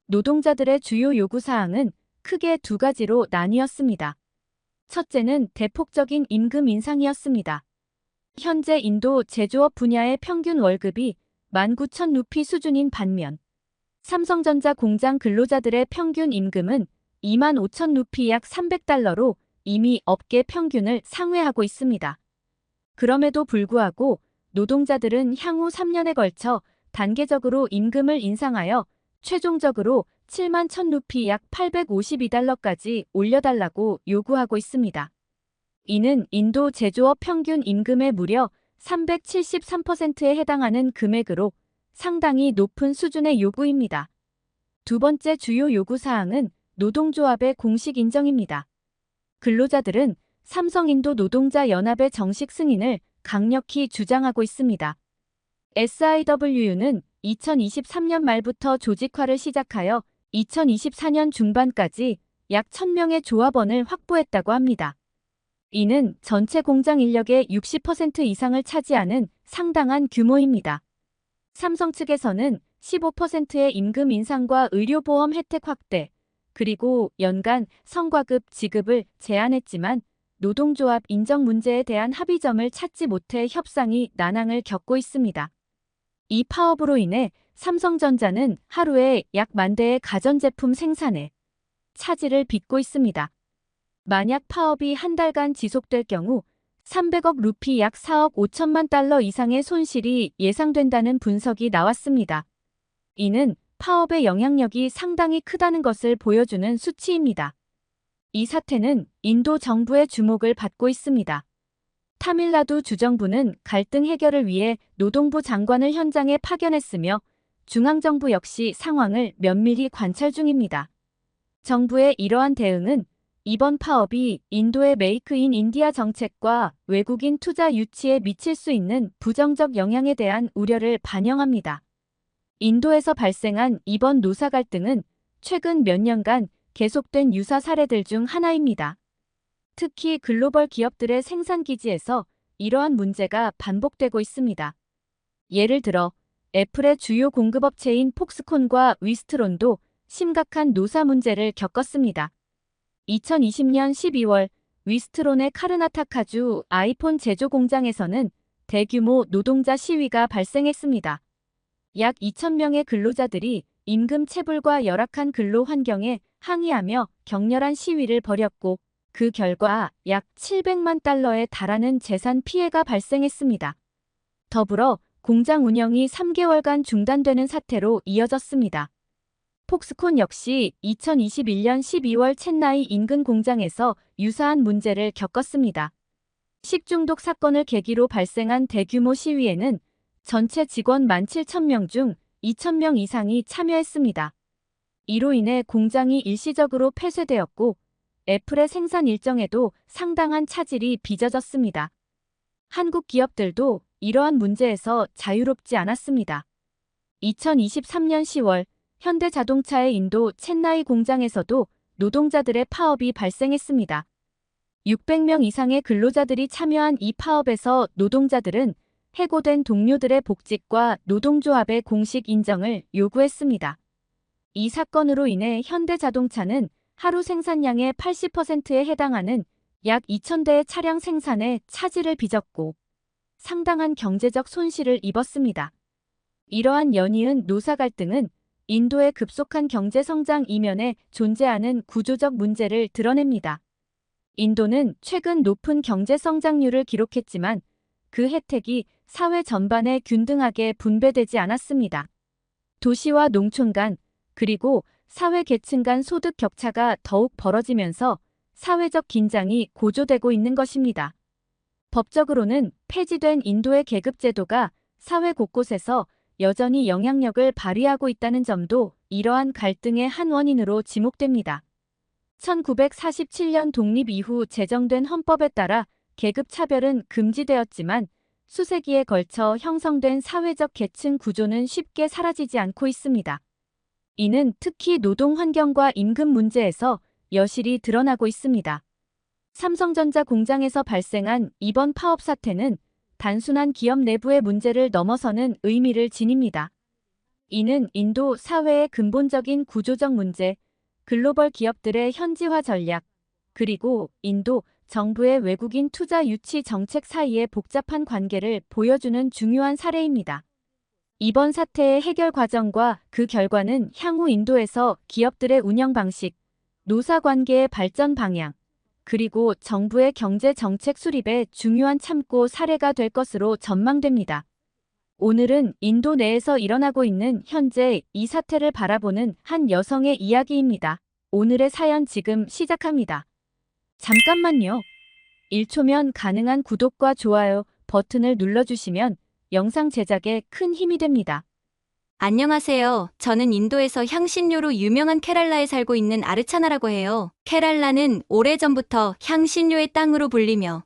노동자들의 주요 요구사항은 크게 두 가지로 나뉘었습니다. 첫째는 대폭적인 임금 인상이었습니다. 현재 인도 제조업 분야의 평균 월급이 19,000루피 수준인 반면 삼성전자 공장 근로자들의 평균 임금은 25,000루피 약 300달러로 이미 업계 평균을 상회하고 있습니다. 그럼에도 불구하고 노동자들은 향후 3년에 걸쳐 단계적으로 임금을 인상하여 최종적으로 71,000루피 약 852달러까지 올려달라고 요구하고 있습니다. 이는 인도 제조업 평균 임금의 무려 373%에 해당하는 금액으로 상당히 높은 수준의 요구입니다. 두 번째 주요 요구사항은 노동조합의 공식 인정입니다. 근로자들은 삼성인도 노동자 연합의 정식 승인을 강력히 주장하고 있습니다. SIWU는 2023년 말부터 조직화를 시작하여 2024년 중반까지 약 1,000명의 조합원을 확보했다고 합니다. 이는 전체 공장 인력의 60% 이상을 차지하는 상당한 규모입니다. 삼성 측에서는 15%의 임금 인상과 의료보험 혜택 확대, 그리고 연간 성과급 지급을 제안했지만 노동조합 인정 문제에 대한 합의점을 찾지 못해 협상이 난항을 겪고 있습니다. 이 파업으로 인해 삼성전자는 하루에 약 10,000대의 가전제품 생산에 차질을 빚고 있습니다. 만약 파업이 한 달간 지속될 경우 300억 루피 약 4억 5천만 달러 이상의 손실이 예상된다는 분석이 나왔습니다. 이는 파업의 영향력이 상당히 크다는 것을 보여주는 수치입니다. 이 사태는 인도 정부의 주목을 받고 있습니다. 타밀나두 주정부는 갈등 해결을 위해 노동부 장관을 현장에 파견했으며 중앙정부 역시 상황을 면밀히 관찰 중입니다. 정부의 이러한 대응은 이번 파업이 인도의 메이크 인 인디아 정책과 외국인 투자 유치에 미칠 수 있는 부정적 영향에 대한 우려를 반영합니다. 인도에서 발생한 이번 노사 갈등은 최근 몇 년간 계속된 유사 사례들 중 하나입니다. 특히 글로벌 기업들의 생산 기지에서 이러한 문제가 반복되고 있습니다. 예를 들어 애플의 주요 공급업체인 폭스콘과 위스트론도 심각한 노사 문제를 겪었습니다. 2020년 12월 위스트론의 카르나타카주 아이폰 제조 공장에서는 대규모 노동자 시위가 발생했습니다. 약 2,000명의 근로자들이 임금 체불과 열악한 근로 환경에 항의하며 격렬한 시위를 벌였고 그 결과 약 700만 달러에 달하는 재산 피해가 발생했습니다. 더불어 공장 운영이 3개월간 중단되는 사태로 이어졌습니다. 폭스콘 역시 2021년 12월 첸나이 인근 공장에서 유사한 문제를 겪었습니다. 식중독 사건을 계기로 발생한 대규모 시위에는 전체 직원 17,000명 중 2,000명 이상이 참여했습니다. 이로 인해 공장이 일시적으로 폐쇄되었고 애플의 생산 일정에도 상당한 차질이 빚어졌습니다. 한국 기업들도 이러한 문제에서 자유롭지 않았습니다. 2023년 10월 현대자동차의 인도 첸나이 공장에서도 노동자들의 파업이 발생했습니다. 600명 이상의 근로자들이 참여한 이 파업에서 노동자들은 해고된 동료들의 복직과 노동조합의 공식 인정을 요구했습니다. 이 사건으로 인해 현대자동차는 하루 생산량의 80%에 해당하는 약 2,000대의 차량 생산에 차질을 빚었고 상당한 경제적 손실을 입었습니다. 이러한 연이은 노사 갈등은 인도의 급속한 경제 성장 이면에 존재하는 구조적 문제를 드러냅니다. 인도는 최근 높은 경제 성장률을 기록했지만 그 혜택이 사회 전반에 균등하게 분배되지 않았습니다. 도시와 농촌 간 그리고 사회 계층 간 소득 격차가 더욱 벌어지면서 사회적 긴장이 고조되고 있는 것입니다. 법적으로는 폐지된 인도의 계급제도가 사회 곳곳에서 여전히 영향력을 발휘하고 있다는 점도 이러한 갈등의 한 원인으로 지목됩니다. 1947년 독립 이후 제정된 헌법에 따라 계급 차별은 금지되었지만 수세기에 걸쳐 형성된 사회적 계층 구조는 쉽게 사라지지 않고 있습니다. 이는 특히 노동 환경과 임금 문제에서 여실히 드러나고 있습니다. 삼성전자 공장에서 발생한 이번 파업 사태는 단순한 기업 내부의 문제를 넘어서는 의미를 지닙니다. 이는 인도 사회의 근본적인 구조적 문제, 글로벌 기업들의 현지화 전략, 그리고 인도 정부의 외국인 투자 유치 정책 사이의 복잡한 관계를 보여주는 중요한 사례입니다. 이번 사태의 해결 과정과 그 결과는 향후 인도에서 기업들의 운영 방식, 노사 관계의 발전 방향, 그리고 정부의 경제 정책 수립에 중요한 참고 사례가 될 것으로 전망됩니다. 오늘은 인도 내에서 일어나고 있는 현재 이 사태를 바라보는 한 여성의 이야기입니다. 오늘의 사연 지금 시작합니다. 잠깐만요. 1초면 가능한 구독과 좋아요 버튼을 눌러주시면 영상 제작에 큰 힘이 됩니다. 안녕하세요. 저는 인도에서 향신료로 유명한 케랄라에 살고 있는 아르차나라고 해요. 케랄라는 오래전부터 향신료의 땅으로 불리며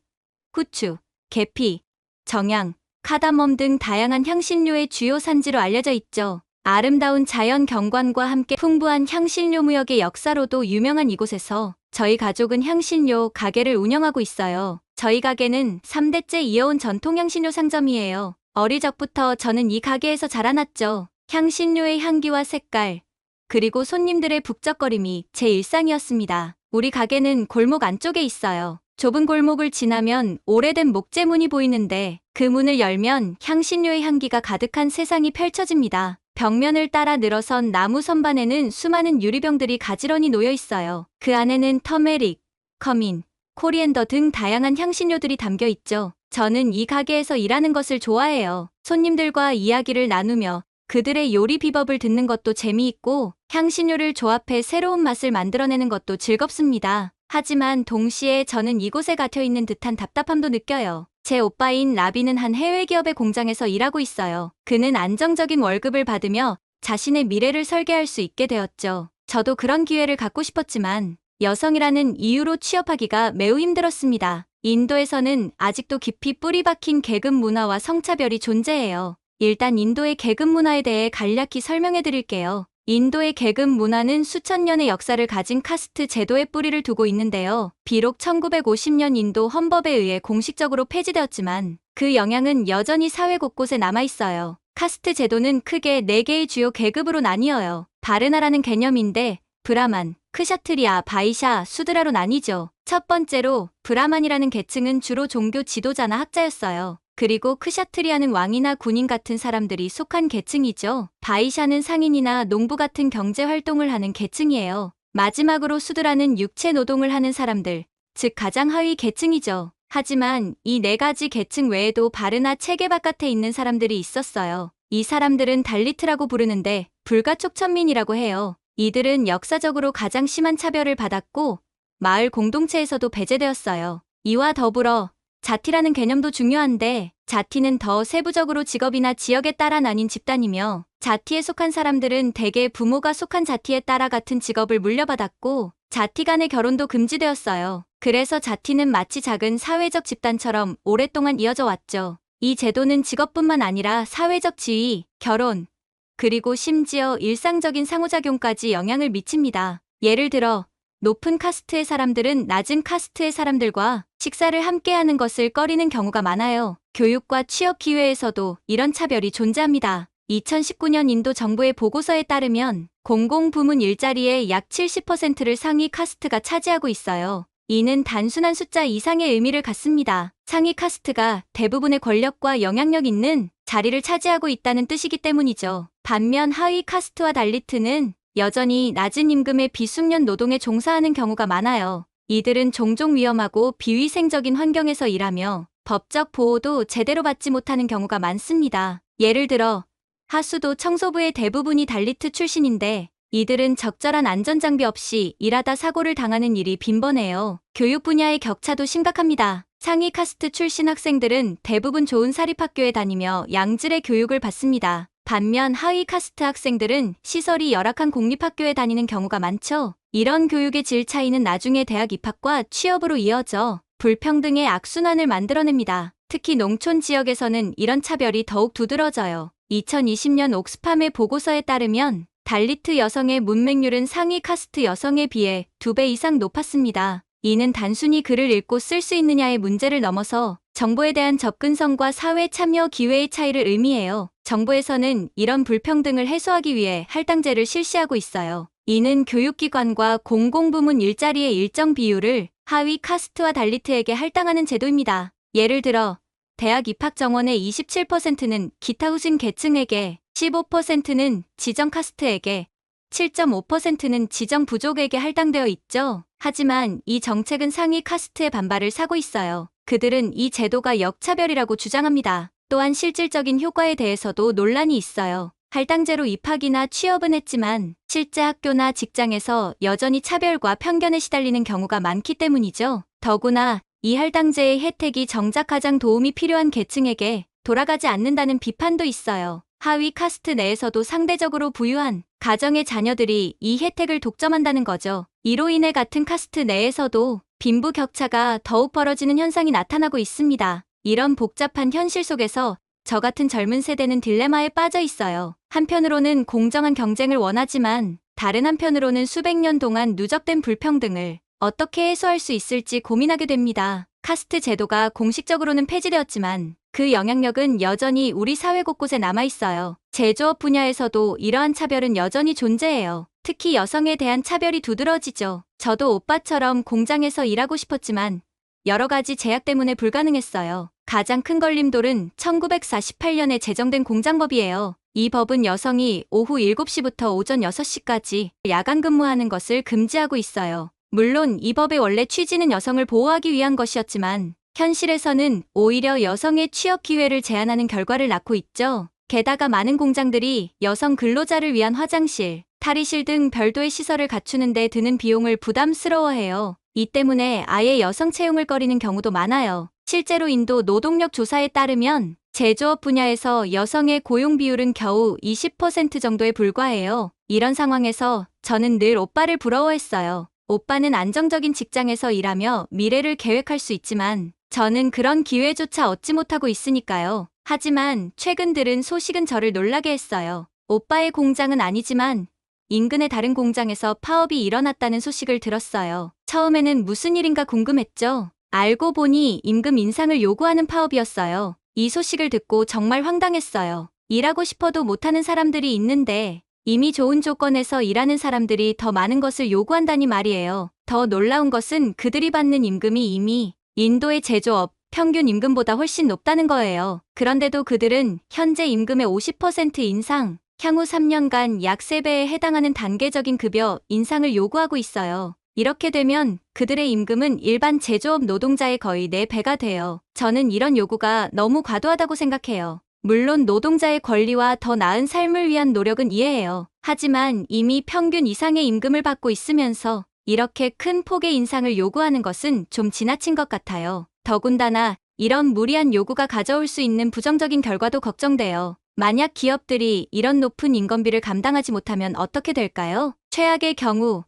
후추, 계피, 정향, 카다멈 등 다양한 향신료의 주요 산지로 알려져 있죠. 아름다운 자연 경관과 함께 풍부한 향신료 무역의 역사로도 유명한 이곳에서 저희 가족은 향신료 가게를 운영하고 있어요. 저희 가게는 3대째 이어온 전통 향신료 상점이에요. 어릴 적부터 저는 이 가게에서 자라났죠. 향신료의 향기와 색깔, 그리고 손님들의 북적거림이 제 일상이었습니다. 우리 가게는 골목 안쪽에 있어요. 좁은 골목을 지나면 오래된 목재문이 보이는데 그 문을 열면 향신료의 향기가 가득한 세상이 펼쳐집니다. 벽면을 따라 늘어선 나무 선반에는 수많은 유리병들이 가지런히 놓여 있어요. 그 안에는 터메릭, 커민, 코리앤더 등 다양한 향신료들이 담겨 있죠. 저는 이 가게에서 일하는 것을 좋아해요. 손님들과 이야기를 나누며 그들의 요리 비법을 듣는 것도 재미있고 향신료를 조합해 새로운 맛을 만들어내는 것도 즐겁습니다. 하지만 동시에 저는 이곳에 갇혀 있는 듯한 답답함도 느껴요. 제 오빠인 라비는 한 해외 기업의 공장에서 일하고 있어요. 그는 안정적인 월급을 받으며 자신의 미래를 설계할 수 있게 되었죠. 저도 그런 기회를 갖고 싶었지만 여성이라는 이유로 취업하기가 매우 힘들었습니다. 인도에서는 아직도 깊이 뿌리 박힌 계급 문화와 성차별이 존재해요. 일단 인도의 계급 문화에 대해 간략히 설명해 드릴게요. 인도의 계급 문화는 수천 년의 역사를 가진 카스트 제도에 뿌리를 두고 있는데요. 비록 1950년 인도 헌법에 의해 공식적으로 폐지되었지만 그 영향은 여전히 사회 곳곳에 남아있어요. 카스트 제도는 크게 4개의 주요 계급으로 나뉘어요. 바르나라는 개념인데 브라만, 크샤트리아, 바이샤, 수드라로 나뉘죠. 첫 번째로 브라만이라는 계층은 주로 종교 지도자나 학자였어요. 그리고 크샤트리아는 왕이나 군인 같은 사람들이 속한 계층이죠. 바이샤는 상인이나 농부 같은 경제 활동을 하는 계층이에요. 마지막으로 수드라는 육체 노동을 하는 사람들, 즉 가장 하위 계층이죠. 하지만 이 4가지 계층 외에도 바르나 체계 바깥에 있는 사람들이 있었어요. 이 사람들은 달리트라고 부르는데 불가촉천민이라고 해요. 이들은 역사적으로 가장 심한 차별을 받았고 마을 공동체에서도 배제되었어요. 이와 더불어 자티라는 개념도 중요한데 자티는 더 세부적으로 직업이나 지역에 따라 나뉜 집단이며 자티에 속한 사람들은 대개 부모가 속한 자티에 따라 같은 직업을 물려받았고 자티 간의 결혼도 금지되었어요. 그래서 자티는 마치 작은 사회적 집단처럼 오랫동안 이어져 왔죠. 이 제도는 직업뿐만 아니라 사회적 지위, 결혼, 그리고 심지어 일상적인 상호작용까지 영향을 미칩니다. 예를 들어 높은 카스트의 사람들은 낮은 카스트의 사람들과 식사를 함께 하는 것을 꺼리는 경우가 많아요. 교육과 취업 기회에서도 이런 차별이 존재합니다. 2019년 인도 정부의 보고서에 따르면 공공부문 일자리의 약 70%를 상위 카스트가 차지하고 있어요. 이는 단순한 숫자 이상의 의미를 갖습니다. 상위 카스트가 대부분의 권력과 영향력 있는 자리를 차지하고 있다는 뜻이기 때문이죠. 반면 하위 카스트와 달리트는 여전히 낮은 임금의 비숙련 노동에 종사하는 경우가 많아요. 이들은 종종 위험하고 비위생적인 환경에서 일하며 법적 보호도 제대로 받지 못하는 경우가 많습니다. 예를 들어 하수도 청소부의 대부분이 달리트 출신인데 이들은 적절한 안전장비 없이 일하다 사고를 당하는 일이 빈번해요. 교육 분야의 격차도 심각합니다. 상위 카스트 출신 학생들은 대부분 좋은 사립학교에 다니며 양질의 교육을 받습니다. 반면 하위 카스트 학생들은 시설이 열악한 공립학교에 다니는 경우가 많죠. 이런 교육의 질 차이는 나중에 대학 입학과 취업으로 이어져 불평등의 악순환을 만들어냅니다. 특히 농촌 지역에서는 이런 차별이 더욱 두드러져요. 2020년 옥스팜의 보고서에 따르면 달리트 여성의 문맹률은 상위 카스트 여성에 비해 2배 이상 높았습니다. 이는 단순히 글을 읽고 쓸 수 있느냐의 문제를 넘어서 정보에 대한 접근성과 사회 참여 기회의 차이를 의미해요. 정부에서는 이런 불평등을 해소하기 위해 할당제를 실시하고 있어요. 이는 교육기관과 공공부문 일자리의 일정 비율을 하위 카스트와 달리트에게 할당하는 제도입니다. 예를 들어 대학 입학 정원의 27%는 기타 후진 계층에게, 15%는 지정 카스트에게, 7.5%는 지정 부족에게 할당되어 있죠. 하지만 이 정책은 상위 카스트의 반발을 사고 있어요. 그들은 이 제도가 역차별이라고 주장합니다. 또한 실질적인 효과에 대해서도 논란이 있어요. 할당제로 입학이나 취업은 했지만 실제 학교나 직장에서 여전히 차별과 편견에 시달리는 경우가 많기 때문이죠. 더구나 이 할당제의 혜택이 정작 가장 도움이 필요한 계층에게 돌아가지 않는다는 비판도 있어요. 하위 카스트 내에서도 상대적으로 부유한 가정의 자녀들이 이 혜택을 독점한다는 거죠. 이로 인해 같은 카스트 내에서도 빈부 격차가 더욱 벌어지는 현상이 나타나고 있습니다. 이런 복잡한 현실 속에서 저 같은 젊은 세대는 딜레마에 빠져 있어요. 한편으로는 공정한 경쟁을 원하지만 다른 한편으로는 수백 년 동안 누적된 불평등을 어떻게 해소할 수 있을지 고민하게 됩니다. 카스트 제도가 공식적으로는 폐지되었지만 그 영향력은 여전히 우리 사회 곳곳에 남아있어요. 제조업 분야에서도 이러한 차별은 여전히 존재해요. 특히 여성에 대한 차별이 두드러지죠. 저도 오빠처럼 공장에서 일하고 싶었지만 여러 가지 제약 때문에 불가능했어요. 가장 큰 걸림돌은 1948년에 제정된 공장법이에요. 이 법은 여성이 오후 7시부터 오전 6시까지 야간 근무하는 것을 금지하고 있어요. 물론 이 법의 원래 취지는 여성을 보호하기 위한 것이었지만 현실에서는 오히려 여성의 취업 기회를 제한하는 결과를 낳고 있죠. 게다가 많은 공장들이 여성 근로자를 위한 화장실, 탈의실 등 별도의 시설을 갖추는 데 드는 비용을 부담스러워해요. 이 때문에 아예 여성 채용을 꺼리는 경우도 많아요. 실제로 인도 노동력 조사에 따르면 제조업 분야에서 여성의 고용 비율은 겨우 20% 정도에 불과해요. 이런 상황에서 저는 늘 오빠를 부러워했어요. 오빠는 안정적인 직장에서 일하며 미래를 계획할 수 있지만 저는 그런 기회조차 얻지 못하고 있으니까요. 하지만 최근 들은 소식은 저를 놀라게 했어요. 오빠의 공장은 아니지만 인근의 다른 공장에서 파업이 일어났다는 소식을 들었어요. 처음에는 무슨 일인가 궁금했죠. 알고 보니 임금 인상을 요구하는 파업이었어요. 이 소식을 듣고 정말 황당했어요. 일하고 싶어도 못하는 사람들이 있는데 이미 좋은 조건에서 일하는 사람들이 더 많은 것을 요구한다니 말이에요. 더 놀라운 것은 그들이 받는 임금이 이미 인도의 제조업 평균 임금보다 훨씬 높다는 거예요. 그런데도 그들은 현재 임금의 50% 인상, 향후 3년간 약 3배에 해당하는 단계적인 급여 인상을 요구하고 있어요. 이렇게 되면 그들의 임금은 일반 제조업 노동자의 거의 4배가 돼요. 저는 이런 요구가 너무 과도하다고 생각해요. 물론 노동자의 권리와 더 나은 삶을 위한 노력은 이해해요. 하지만 이미 평균 이상의 임금을 받고 있으면서 이렇게 큰 폭의 인상을 요구하는 것은 좀 지나친 것 같아요. 더군다나 이런 무리한 요구가 가져올 수 있는 부정적인 결과도 걱정돼요. 만약 기업들이 이런 높은 인건비를 감당하지 못하면 어떻게 될까요? 최악의 경우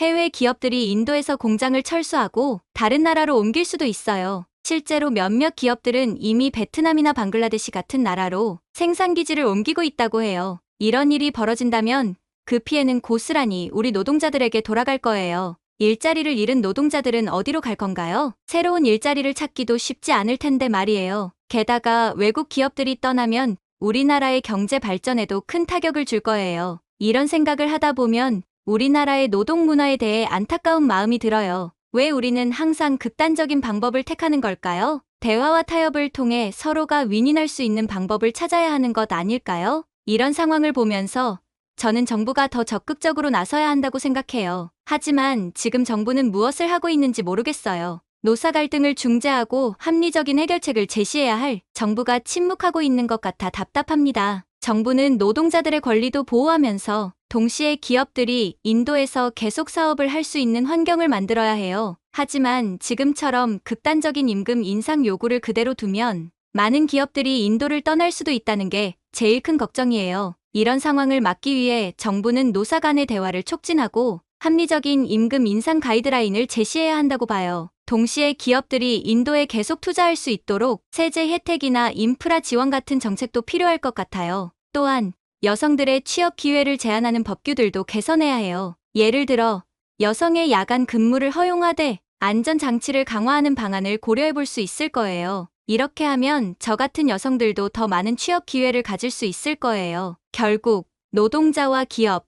해외 기업들이 인도에서 공장을 철수하고 다른 나라로 옮길 수도 있어요. 실제로 몇몇 기업들은 이미 베트남이나 방글라데시 같은 나라로 생산기지를 옮기고 있다고 해요. 이런 일이 벌어진다면 그 피해는 고스란히 우리 노동자들에게 돌아갈 거예요. 일자리를 잃은 노동자들은 어디로 갈 건가요? 새로운 일자리를 찾기도 쉽지 않을 텐데 말이에요. 게다가 외국 기업들이 떠나면 우리나라의 경제 발전에도 큰 타격을 줄 거예요. 이런 생각을 하다 보면 우리나라의 노동 문화에 대해 안타까운 마음이 들어요. 왜 우리는 항상 극단적인 방법을 택하는 걸까요? 대화와 타협을 통해 서로가 윈윈할 수 있는 방법을 찾아야 하는 것 아닐까요? 이런 상황을 보면서 저는 정부가 더 적극적으로 나서야 한다고 생각해요. 하지만 지금 정부는 무엇을 하고 있는지 모르겠어요. 노사 갈등을 중재하고 합리적인 해결책을 제시해야 할 정부가 침묵하고 있는 것 같아 답답합니다. 정부는 노동자들의 권리도 보호하면서 동시에 기업들이 인도에서 계속 사업을 할 수 있는 환경을 만들어야 해요. 하지만 지금처럼 극단적인 임금 인상 요구를 그대로 두면 많은 기업들이 인도를 떠날 수도 있다는 게 제일 큰 걱정이에요. 이런 상황을 막기 위해 정부는 노사 간의 대화를 촉진하고 합리적인 임금 인상 가이드라인을 제시해야 한다고 봐요. 동시에 기업들이 인도에 계속 투자할 수 있도록 세제 혜택이나 인프라 지원 같은 정책도 필요할 것 같아요. 또한 여성들의 취업 기회를 제한하는 법규들도 개선해야 해요. 예를 들어 여성의 야간 근무를 허용하되 안전장치를 강화하는 방안을 고려해 볼 수 있을 거예요. 이렇게 하면 저 같은 여성들도 더 많은 취업 기회를 가질 수 있을 거예요. 결국 노동자와 기업,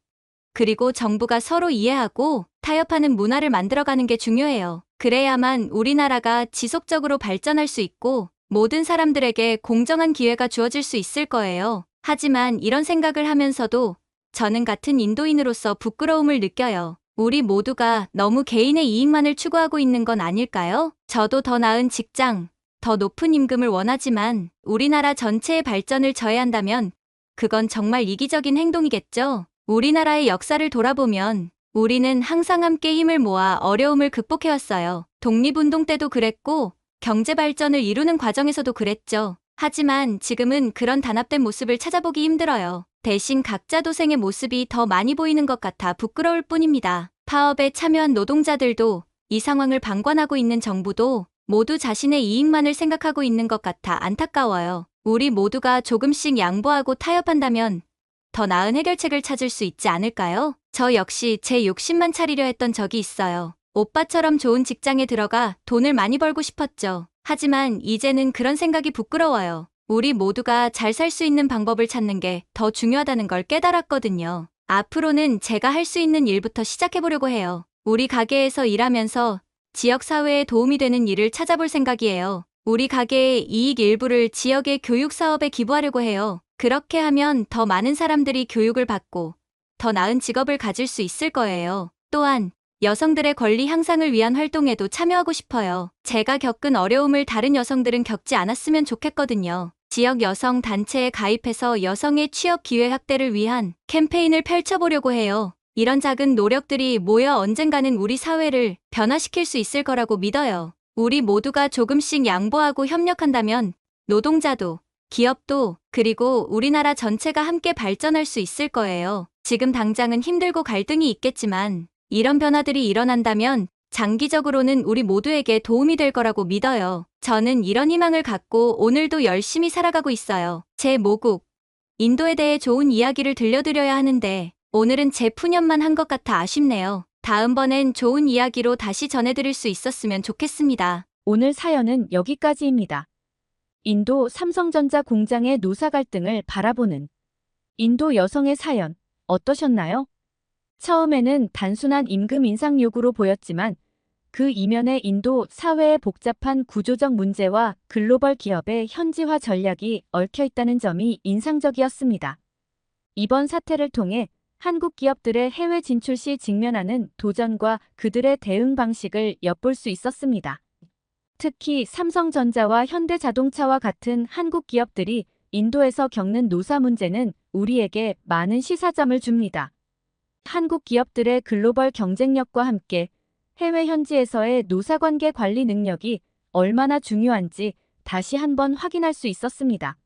그리고 정부가 서로 이해하고 타협하는 문화를 만들어가는 게 중요해요. 그래야만 우리나라가 지속적으로 발전할 수 있고 모든 사람들에게 공정한 기회가 주어질 수 있을 거예요. 하지만 이런 생각을 하면서도 저는 같은 인도인으로서 부끄러움을 느껴요. 우리 모두가 너무 개인의 이익만을 추구하고 있는 건 아닐까요? 저도 더 나은 직장, 더 높은 임금을 원하지만 우리나라 전체의 발전을 저해한다면 그건 정말 이기적인 행동이겠죠? 우리나라의 역사를 돌아보면 우리는 항상 함께 힘을 모아 어려움을 극복해왔어요. 독립운동 때도 그랬고 경제 발전을 이루는 과정에서도 그랬죠. 하지만 지금은 그런 단합된 모습을 찾아보기 힘들어요. 대신 각자 도생의 모습이 더 많이 보이는 것 같아 부끄러울 뿐입니다. 파업에 참여한 노동자들도 이 상황을 방관하고 있는 정부도 모두 자신의 이익만을 생각하고 있는 것 같아 안타까워요. 우리 모두가 조금씩 양보하고 타협한다면 더 나은 해결책을 찾을 수 있지 않을까요? 저 역시 제 욕심만 차리려 했던 적이 있어요. 오빠처럼 좋은 직장에 들어가 돈을 많이 벌고 싶었죠. 하지만 이제는 그런 생각이 부끄러워요. 우리 모두가 잘 살 수 있는 방법을 찾는 게 더 중요하다는 걸 깨달았거든요. 앞으로는 제가 할 수 있는 일부터 시작해보려고 해요. 우리 가게에서 일하면서 지역사회에 도움이 되는 일을 찾아볼 생각이에요. 우리 가게의 이익 일부를 지역의 교육 사업에 기부하려고 해요. 그렇게 하면 더 많은 사람들이 교육을 받고 더 나은 직업을 가질 수 있을 거예요. 또한 여성들의 권리 향상을 위한 활동에도 참여하고 싶어요. 제가 겪은 어려움을 다른 여성들은 겪지 않았으면 좋겠거든요. 지역 여성 단체에 가입해서 여성의 취업 기회 확대를 위한 캠페인을 펼쳐보려고 해요. 이런 작은 노력들이 모여 언젠가는 우리 사회를 변화시킬 수 있을 거라고 믿어요. 우리 모두가 조금씩 양보하고 협력한다면 노동자도, 기업도, 그리고 우리나라 전체가 함께 발전할 수 있을 거예요. 지금 당장은 힘들고 갈등이 있겠지만 이런 변화들이 일어난다면 장기적으로는 우리 모두에게 도움이 될 거라고 믿어요. 저는 이런 희망을 갖고 오늘도 열심히 살아가고 있어요. 제 모국, 인도에 대해 좋은 이야기를 들려드려야 하는데 오늘은 제 푸념만 한 것 같아 아쉽네요. 다음번엔 좋은 이야기로 다시 전해드릴 수 있었으면 좋겠습니다. 오늘 사연은 여기까지입니다. 인도 삼성전자 공장의 노사 갈등을 바라보는 인도 여성의 사연 어떠셨나요? 처음에는 단순한 임금 인상 요구로 보였지만 그 이면에 인도 사회의 복잡한 구조적 문제와 글로벌 기업의 현지화 전략이 얽혀 있다는 점이 인상적이었습니다. 이번 사태를 통해 한국 기업들의 해외 진출 시 직면하는 도전과 그들의 대응 방식을 엿볼 수 있었습니다. 특히 삼성전자와 현대자동차와 같은 한국 기업들이 인도에서 겪는 노사 문제는 우리에게 많은 시사점을 줍니다. 한국 기업들의 글로벌 경쟁력과 함께 해외 현지에서의 노사관계 관리 능력이 얼마나 중요한지 다시 한번 확인할 수 있었습니다.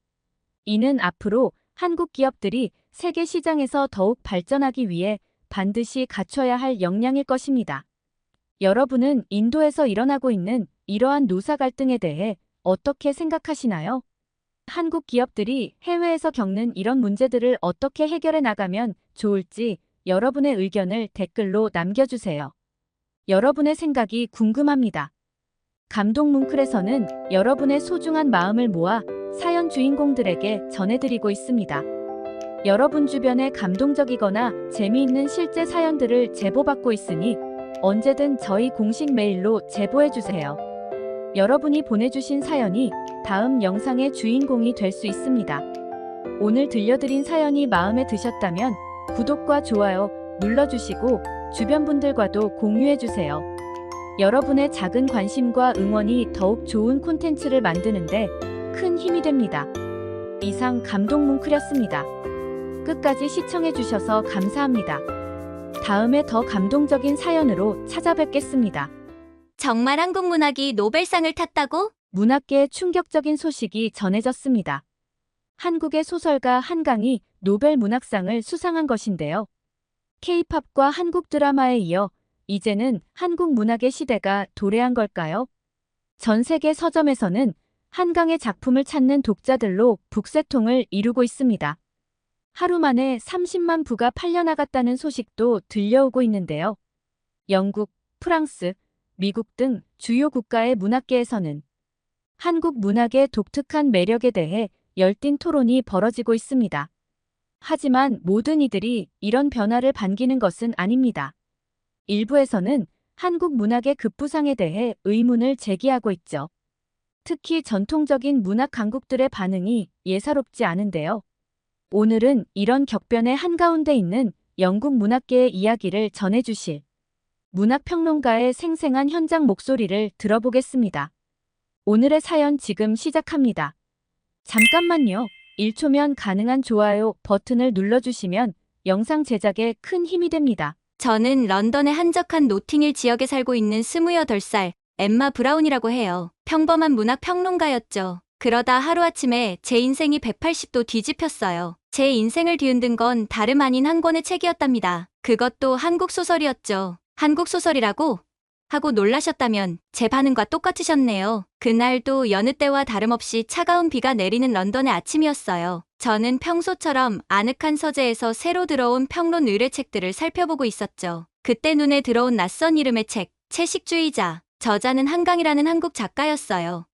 이는 앞으로 한국 기업들이 세계 시장에서 더욱 발전하기 위해 반드시 갖춰야 할 역량일 것입니다. 여러분은 인도에서 일어나고 있는 이러한 노사 갈등에 대해 어떻게 생각하시나요? 한국 기업들이 해외에서 겪는 이런 문제들을 어떻게 해결해 나가면 좋을지 여러분의 의견을 댓글로 남겨주세요. 여러분의 생각이 궁금합니다. 감동 뭉클에서는 여러분의 소중한 마음을 모아 사연 주인공들에게 전해드리고 있습니다. 여러분 주변에 감동적이거나 재미있는 실제 사연들을 제보받고 있으니 언제든 저희 공식 메일로 제보해주세요. 여러분이 보내주신 사연이 다음 영상의 주인공이 될 수 있습니다. 오늘 들려드린 사연이 마음에 드셨다면 구독과 좋아요 눌러주시고 주변 분들과도 공유해주세요. 여러분의 작은 관심과 응원이 더욱 좋은 콘텐츠를 만드는데 큰 힘이 됩니다. 이상 감동 뭉클이었습니다. 끝까지 시청해주셔서 감사합니다. 다음에 더 감동적인 사연으로 찾아뵙겠습니다. 정말 한국 문학이 노벨상을 탔다고? 문학계에 충격적인 소식이 전해졌습니다. 한국의 소설가 한강이 노벨 문학상을 수상한 것인데요. K-팝과 한국 드라마에 이어 이제는 한국 문학의 시대가 도래한 걸까요? 전 세계 서점에서는 한강의 작품을 찾는 독자들로 북새통을 이루고 있습니다. 하루 만에 30만 부가 팔려나갔다는 소식도 들려오고 있는데요. 영국, 프랑스, 미국 등 주요 국가의 문학계에서는 한국 문학의 독특한 매력에 대해 열띤 토론이 벌어지고 있습니다. 하지만 모든 이들이 이런 변화를 반기는 것은 아닙니다. 일부에서는 한국 문학의 급부상에 대해 의문을 제기하고 있죠. 특히 전통적인 문학 강국들의 반응이 예사롭지 않은데요. 오늘은 이런 격변의 한가운데 있는 영국 문학계의 이야기를 전해주실 문학평론가의 생생한 현장 목소리를 들어보겠습니다. 오늘의 사연 지금 시작합니다. 잠깐만요. 1초면 가능한 좋아요 버튼을 눌러주시면 영상 제작에 큰 힘이 됩니다. 저는 런던의 한적한 노팅힐 지역에 살고 있는 28살 엠마 브라운이라고 해요. 평범한 문학 평론가였죠. 그러다 하루아침에 제 인생이 180도 뒤집혔어요. 제 인생을 뒤흔든 건 다름 아닌 한 권의 책이었답니다. 그것도 한국 소설이었죠. 한국 소설이라고? 하고 놀라셨다면 제 반응과 똑같으셨네요. 그날도 여느 때와 다름없이 차가운 비가 내리는 런던의 아침이었어요. 저는 평소처럼 아늑한 서재에서 새로 들어온 평론 의뢰책들을 살펴보고 있었죠. 그때 눈에 들어온 낯선 이름의 책, 채식주의자. 저자는 한강이라는 한국 작가였어요.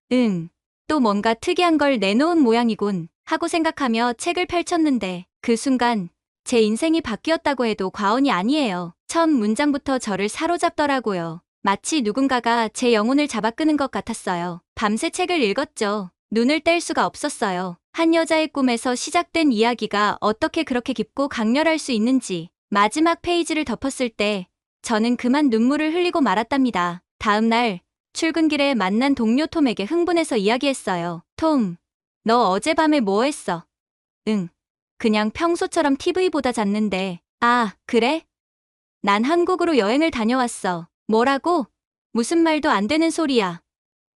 또 뭔가 특이한 걸 내놓은 모양이군 하고 생각하며 책을 펼쳤는데 그 순간 제 인생이 바뀌었다고 해도 과언이 아니에요. 첫 문장부터 저를 사로잡더라고요. 마치 누군가가 제 영혼을 잡아끄는 것 같았어요. 밤새 책을 읽었죠. 눈을 뗄 수가 없었어요. 한 여자의 꿈에서 시작된 이야기가 어떻게 그렇게 깊고 강렬할 수 있는지. 마지막 페이지를 덮었을 때 저는 그만 눈물을 흘리고 말았답니다. 다음 날 출근길에 만난 동료 톰에게 흥분해서 이야기했어요. 톰, 너 어젯밤에 뭐 했어? 그냥 평소처럼 TV 보다 잤는데. 아, 그래? 난 한국으로 여행을 다녀왔어. 뭐라고? 무슨 말도 안 되는 소리야.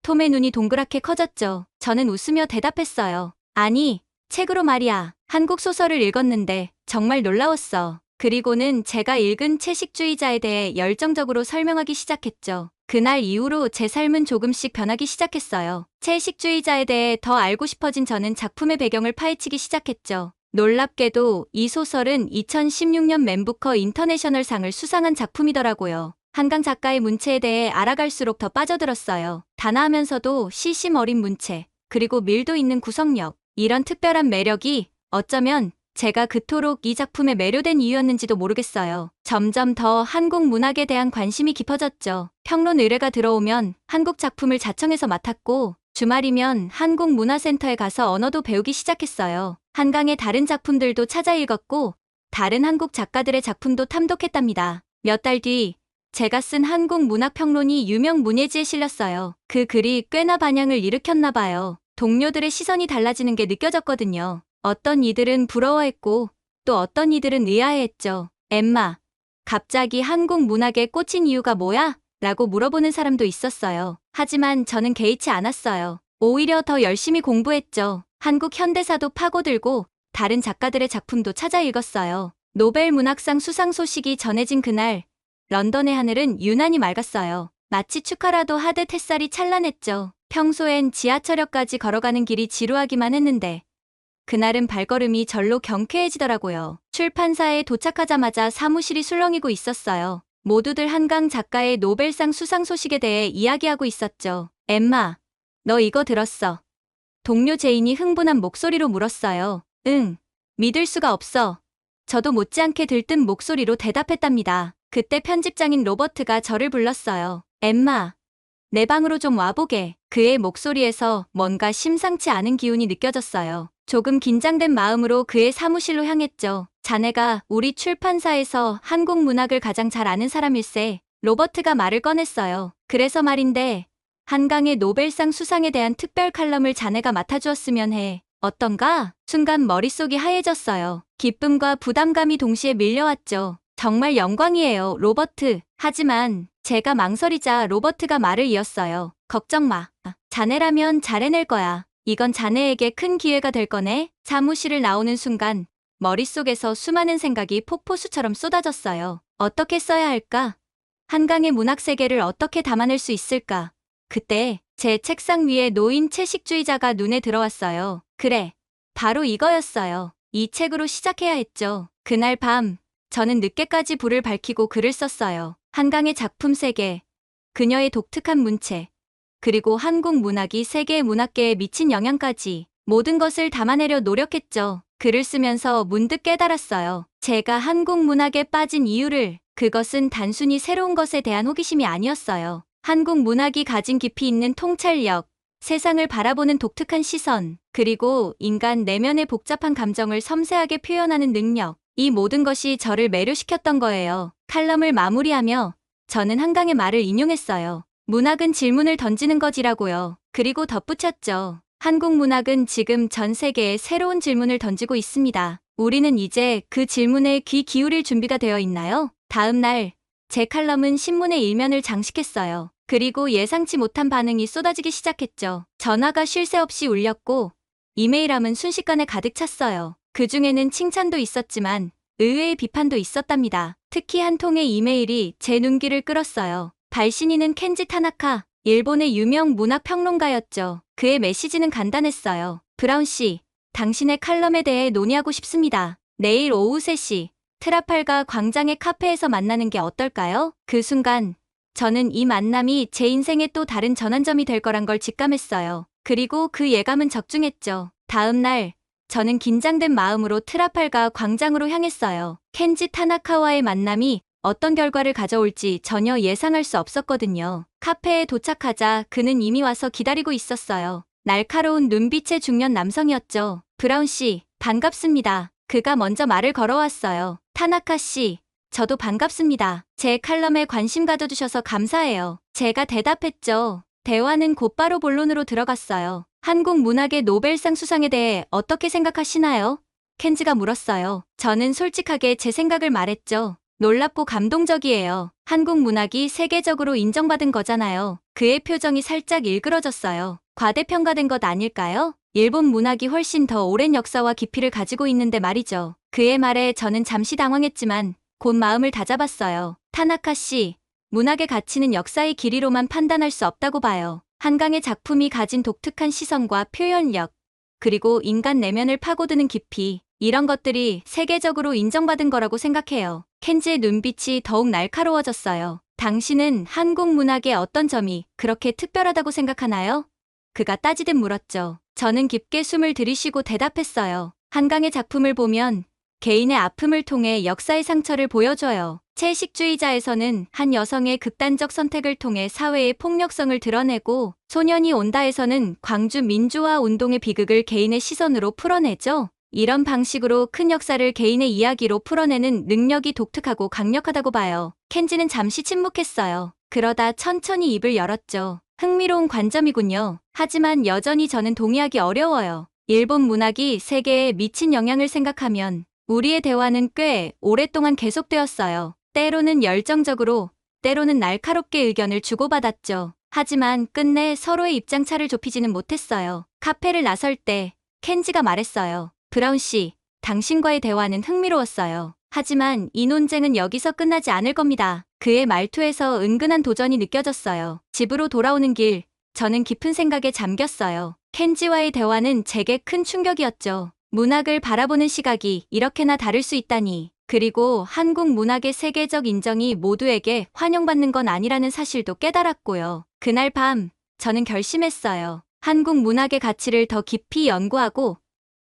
톰의 눈이 동그랗게 커졌죠. 저는 웃으며 대답했어요. 아니, 책으로 말이야. 한국 소설을 읽었는데 정말 놀라웠어. 그리고는 제가 읽은 채식주의자에 대해 열정적으로 설명하기 시작했죠. 그날 이후로 제 삶은 조금씩 변하기 시작했어요. 채식주의자에 대해 더 알고 싶어진 저는 작품의 배경을 파헤치기 시작했죠. 놀랍게도 이 소설은 2016년 맨부커 인터내셔널 상을 수상한 작품이더라고요. 한강 작가의 문체에 대해 알아갈수록 더 빠져들었어요. 단아하면서도 시심 어린 문체, 그리고 밀도 있는 구성력, 이런 특별한 매력이 어쩌면 제가 그토록 이 작품에 매료된 이유였는지도 모르겠어요. 점점 더 한국 문학에 대한 관심이 깊어졌죠. 평론 의뢰가 들어오면 한국 작품을 자청해서 맡았고, 주말이면 한국문화센터에 가서 언어도 배우기 시작했어요. 한강의 다른 작품들도 찾아 읽었고, 다른 한국 작가들의 작품도 탐독했답니다. 몇 달 뒤, 제가 쓴 한국 문학평론이 유명 문예지에 실렸어요. 그 글이 꽤나 반향을 일으켰나 봐요. 동료들의 시선이 달라지는 게 느껴졌거든요. 어떤 이들은 부러워했고 또 어떤 이들은 의아해했죠. 엠마, 갑자기 한국 문학에 꽂힌 이유가 뭐야? 라고 물어보는 사람도 있었어요. 하지만 저는 개의치 않았어요. 오히려 더 열심히 공부했죠. 한국 현대사도 파고들고 다른 작가들의 작품도 찾아 읽었어요. 노벨 문학상 수상 소식이 전해진 그날, 런던의 하늘은 유난히 맑았어요. 마치 축하라도 하듯 햇살이 찬란했죠. 평소엔 지하철역까지 걸어가는 길이 지루하기만 했는데 그날은 발걸음이 절로 경쾌해지더라고요. 출판사에 도착하자마자 사무실이 술렁이고 있었어요. 모두들 한강 작가의 노벨상 수상 소식에 대해 이야기하고 있었죠. 엠마, 너 이거 들었어? 동료 제인이 흥분한 목소리로 물었어요. 응, 믿을 수가 없어. 저도 못지않게 들뜬 목소리로 대답했답니다. 그때 편집장인 로버트가 저를 불렀어요. 엠마, 내 방으로 좀 와보게. 그의 목소리에서 뭔가 심상치 않은 기운이 느껴졌어요. 조금 긴장된 마음으로 그의 사무실로 향했죠. 자네가 우리 출판사에서 한국 문학을 가장 잘 아는 사람일세. 로버트가 말을 꺼냈어요. 그래서 말인데, 한강의 노벨상 수상에 대한 특별 칼럼을 자네가 맡아주었으면 해. 어떤가? 순간 머릿속이 하얘졌어요. 기쁨과 부담감이 동시에 밀려왔죠. 정말 영광이에요, 로버트. 하지만 제가 망설이자 로버트가 말을 이었어요. 걱정 마. 자네라면 잘 해낼 거야. 이건 자네에게 큰 기회가 될 거네. 사무실을 나오는 순간 머릿속에서 수많은 생각이 폭포수처럼 쏟아졌어요. 어떻게 써야 할까? 한강의 문학 세계를 어떻게 담아낼 수 있을까? 그때 제 책상 위에 놓인 채식주의자가 눈에 들어왔어요. 그래, 바로 이거였어요. 이 책으로 시작해야 했죠. 그날 밤 저는 늦게까지 불을 밝히고 글을 썼어요. 한강의 작품 세계, 그녀의 독특한 문체, 그리고 한국 문학이 세계 문학계에 미친 영향까지 모든 것을 담아내려 노력했죠. 글을 쓰면서 문득 깨달았어요. 제가 한국 문학에 빠진 이유를. 그것은 단순히 새로운 것에 대한 호기심이 아니었어요. 한국 문학이 가진 깊이 있는 통찰력, 세상을 바라보는 독특한 시선, 그리고 인간 내면의 복잡한 감정을 섬세하게 표현하는 능력, 이 모든 것이 저를 매료시켰던 거예요. 칼럼을 마무리하며 저는 한강의 말을 인용했어요. 문학은 질문을 던지는 것이라고요. 그리고 덧붙였죠. 한국 문학은 지금 전 세계에 새로운 질문을 던지고 있습니다. 우리는 이제 그 질문에 귀 기울일 준비가 되어 있나요? 다음 날, 제 칼럼은 신문의 일면을 장식했어요. 그리고 예상치 못한 반응이 쏟아지기 시작했죠. 전화가 쉴 새 없이 울렸고, 이메일함은 순식간에 가득 찼어요. 그 중에는 칭찬도 있었지만, 의외의 비판도 있었답니다. 특히 한 통의 이메일이 제 눈길을 끌었어요. 발신인은 켄지 타나카, 일본의 유명 문학 평론가였죠. 그의 메시지는 간단했어요. 브라운 씨, 당신의 칼럼에 대해 논의하고 싶습니다. 내일 오후 3시, 트라팔가 광장의 카페에서 만나는 게 어떨까요? 그 순간, 저는 이 만남이 제 인생의 또 다른 전환점이 될 거란 걸 직감했어요. 그리고 그 예감은 적중했죠. 다음 날, 저는 긴장된 마음으로 트라팔가 광장으로 향했어요. 켄지 타나카와의 만남이 어떤 결과를 가져올지 전혀 예상할 수 없었거든요. 카페에 도착하자 그는 이미 와서 기다리고 있었어요. 날카로운 눈빛의 중년 남성이었죠. 브라운 씨, 반갑습니다. 그가 먼저 말을 걸어왔어요. 타나카 씨, 저도 반갑습니다. 제 칼럼에 관심 가져주셔서 감사해요. 제가 대답했죠. 대화는 곧바로 본론으로 들어갔어요. 한국 문학의 노벨상 수상에 대해 어떻게 생각하시나요? 켄지가 물었어요. 저는 솔직하게 제 생각을 말했죠. 놀랍고 감동적이에요. 한국 문학이 세계적으로 인정받은 거잖아요. 그의 표정이 살짝 일그러졌어요. 과대평가된 것 아닐까요? 일본 문학이 훨씬 더 오랜 역사와 깊이를 가지고 있는데 말이죠. 그의 말에 저는 잠시 당황했지만 곧 마음을 다잡았어요. 타나카 씨, 문학의 가치는 역사의 길이로만 판단할 수 없다고 봐요. 한강의 작품이 가진 독특한 시선과 표현력, 그리고 인간 내면을 파고드는 깊이, 이런 것들이 세계적으로 인정받은 거라고 생각해요. 켄지의 눈빛이 더욱 날카로워졌어요. 당신은 한국 문학의 어떤 점이 그렇게 특별하다고 생각하나요? 그가 따지듯 물었죠. 저는 깊게 숨을 들이쉬고 대답했어요. 한강의 작품을 보면 개인의 아픔을 통해 역사의 상처를 보여줘요. 채식주의자에서는 한 여성의 극단적 선택을 통해 사회의 폭력성을 드러내고, 소년이 온다에서는 광주 민주화 운동의 비극을 개인의 시선으로 풀어내죠. 이런 방식으로 큰 역사를 개인의 이야기로 풀어내는 능력이 독특하고 강력하다고 봐요. 켄지는 잠시 침묵했어요. 그러다 천천히 입을 열었죠. 흥미로운 관점이군요. 하지만 여전히 저는 동의하기 어려워요. 일본 문학이 세계에 미친 영향을 생각하면 우리의 대화는 꽤 오랫동안 계속되었어요. 때로는 열정적으로, 때로는 날카롭게 의견을 주고받았죠. 하지만 끝내 서로의 입장차를 좁히지는 못했어요. 카페를 나설 때 켄지가 말했어요. 브라운 씨, 당신과의 대화는 흥미로웠어요. 하지만 이 논쟁은 여기서 끝나지 않을 겁니다. 그의 말투에서 은근한 도전이 느껴졌어요. 집으로 돌아오는 길, 저는 깊은 생각에 잠겼어요. 켄지와의 대화는 제게 큰 충격이었죠. 문학을 바라보는 시각이 이렇게나 다를 수 있다니. 그리고 한국 문학의 세계적 인정이 모두에게 환영받는 건 아니라는 사실도 깨달았고요. 그날 밤, 저는 결심했어요. 한국 문학의 가치를 더 깊이 연구하고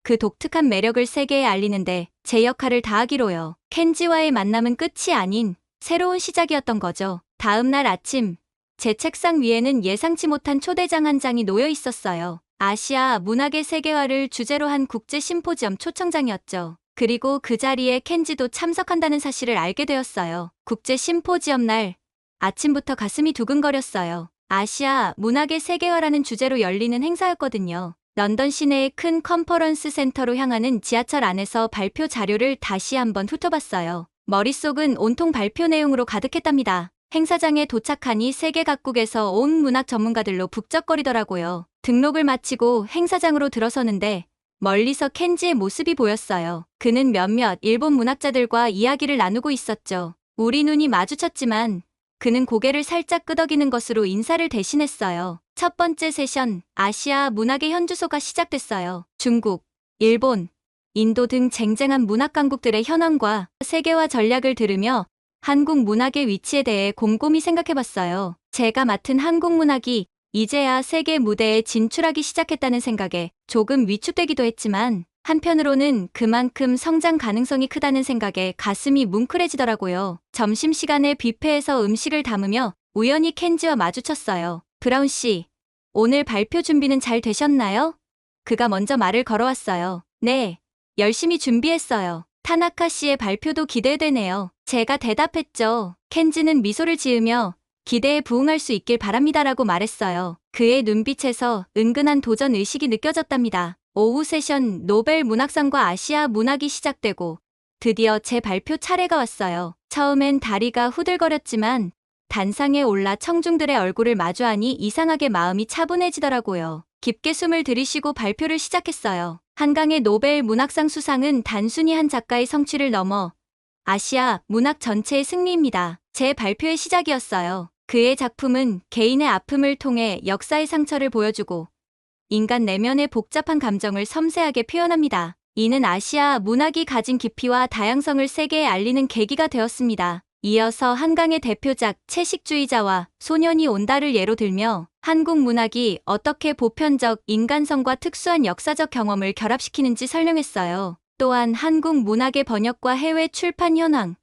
그 독특한 매력을 세계에 알리는데 제 역할을 다하기로요. 켄지와의 만남은 끝이 아닌 새로운 시작이었던 거죠. 다음 날 아침, 제 책상 위에는 예상치 못한 초대장 한 장이 놓여 있었어요. 아시아 문학의 세계화를 주제로 한 국제 심포지엄 초청장이었죠. 그리고 그 자리에 켄지도 참석한다는 사실을 알게 되었어요. 국제 심포지엄 날, 아침부터 가슴이 두근거렸어요. 아시아 문학의 세계화라는 주제로 열리는 행사였거든요. 런던 시내의 큰 컨퍼런스 센터로 향하는 지하철 안에서 발표 자료를 다시 한번 훑어봤어요. 머릿속은 온통 발표 내용으로 가득했답니다. 행사장에 도착하니 세계 각국에서 온 문학 전문가들로 북적거리더라고요. 등록을 마치고 행사장으로 들어서는데 멀리서 켄지의 모습이 보였어요. 그는 몇몇 일본 문학자들과 이야기를 나누고 있었죠. 우리 눈이 마주쳤지만 그는 고개를 살짝 끄덕이는 것으로 인사를 대신했어요. 첫 번째 세션, 아시아 문학의 현주소가 시작됐어요. 중국, 일본, 인도 등 쟁쟁한 문학 강국들의 현황과 세계화 전략을 들으며 한국 문학의 위치에 대해 곰곰이 생각해봤어요. 제가 맡은 한국 문학이 이제야 세계 무대에 진출하기 시작했다는 생각에 조금 위축되기도 했지만 한편으로는 그만큼 성장 가능성이 크다는 생각에 가슴이 뭉클해지더라고요. 점심시간에 뷔페에서 음식을 담으며 우연히 켄지와 마주쳤어요. 브라운 씨, 오늘 발표 준비는 잘 되셨나요? 그가 먼저 말을 걸어왔어요. 네, 열심히 준비했어요. 타나카 씨의 발표도 기대되네요. 제가 대답했죠. 켄지는 미소를 지으며 기대에 부응할 수 있길 바랍니다라고 말했어요. 그의 눈빛에서 은근한 도전 의식이 느껴졌답니다. 오후 세션 노벨 문학상과 아시아 문학이 시작되고 드디어 제 발표 차례가 왔어요. 처음엔 다리가 후들거렸지만 단상에 올라 청중들의 얼굴을 마주하니 이상하게 마음이 차분해지더라고요. 깊게 숨을 들이쉬고 발표를 시작했어요. 한강의 노벨 문학상 수상은 단순히 한 작가의 성취를 넘어 아시아 문학 전체의 승리입니다. 제 발표의 시작이었어요. 그의 작품은 개인의 아픔을 통해 역사의 상처를 보여주고 인간 내면의 복잡한 감정을 섬세하게 표현합니다. 이는 아시아 문학이 가진 깊이와 다양성을 세계에 알리는 계기가 되었습니다. 이어서 한강의 대표작 채식주의자와 소년이 온다를 예로 들며 한국 문학이 어떻게 보편적 인간성과 특수한 역사적 경험을 결합시키는지 설명했어요. 또한 한국 문학의 번역과 해외 출판 현황,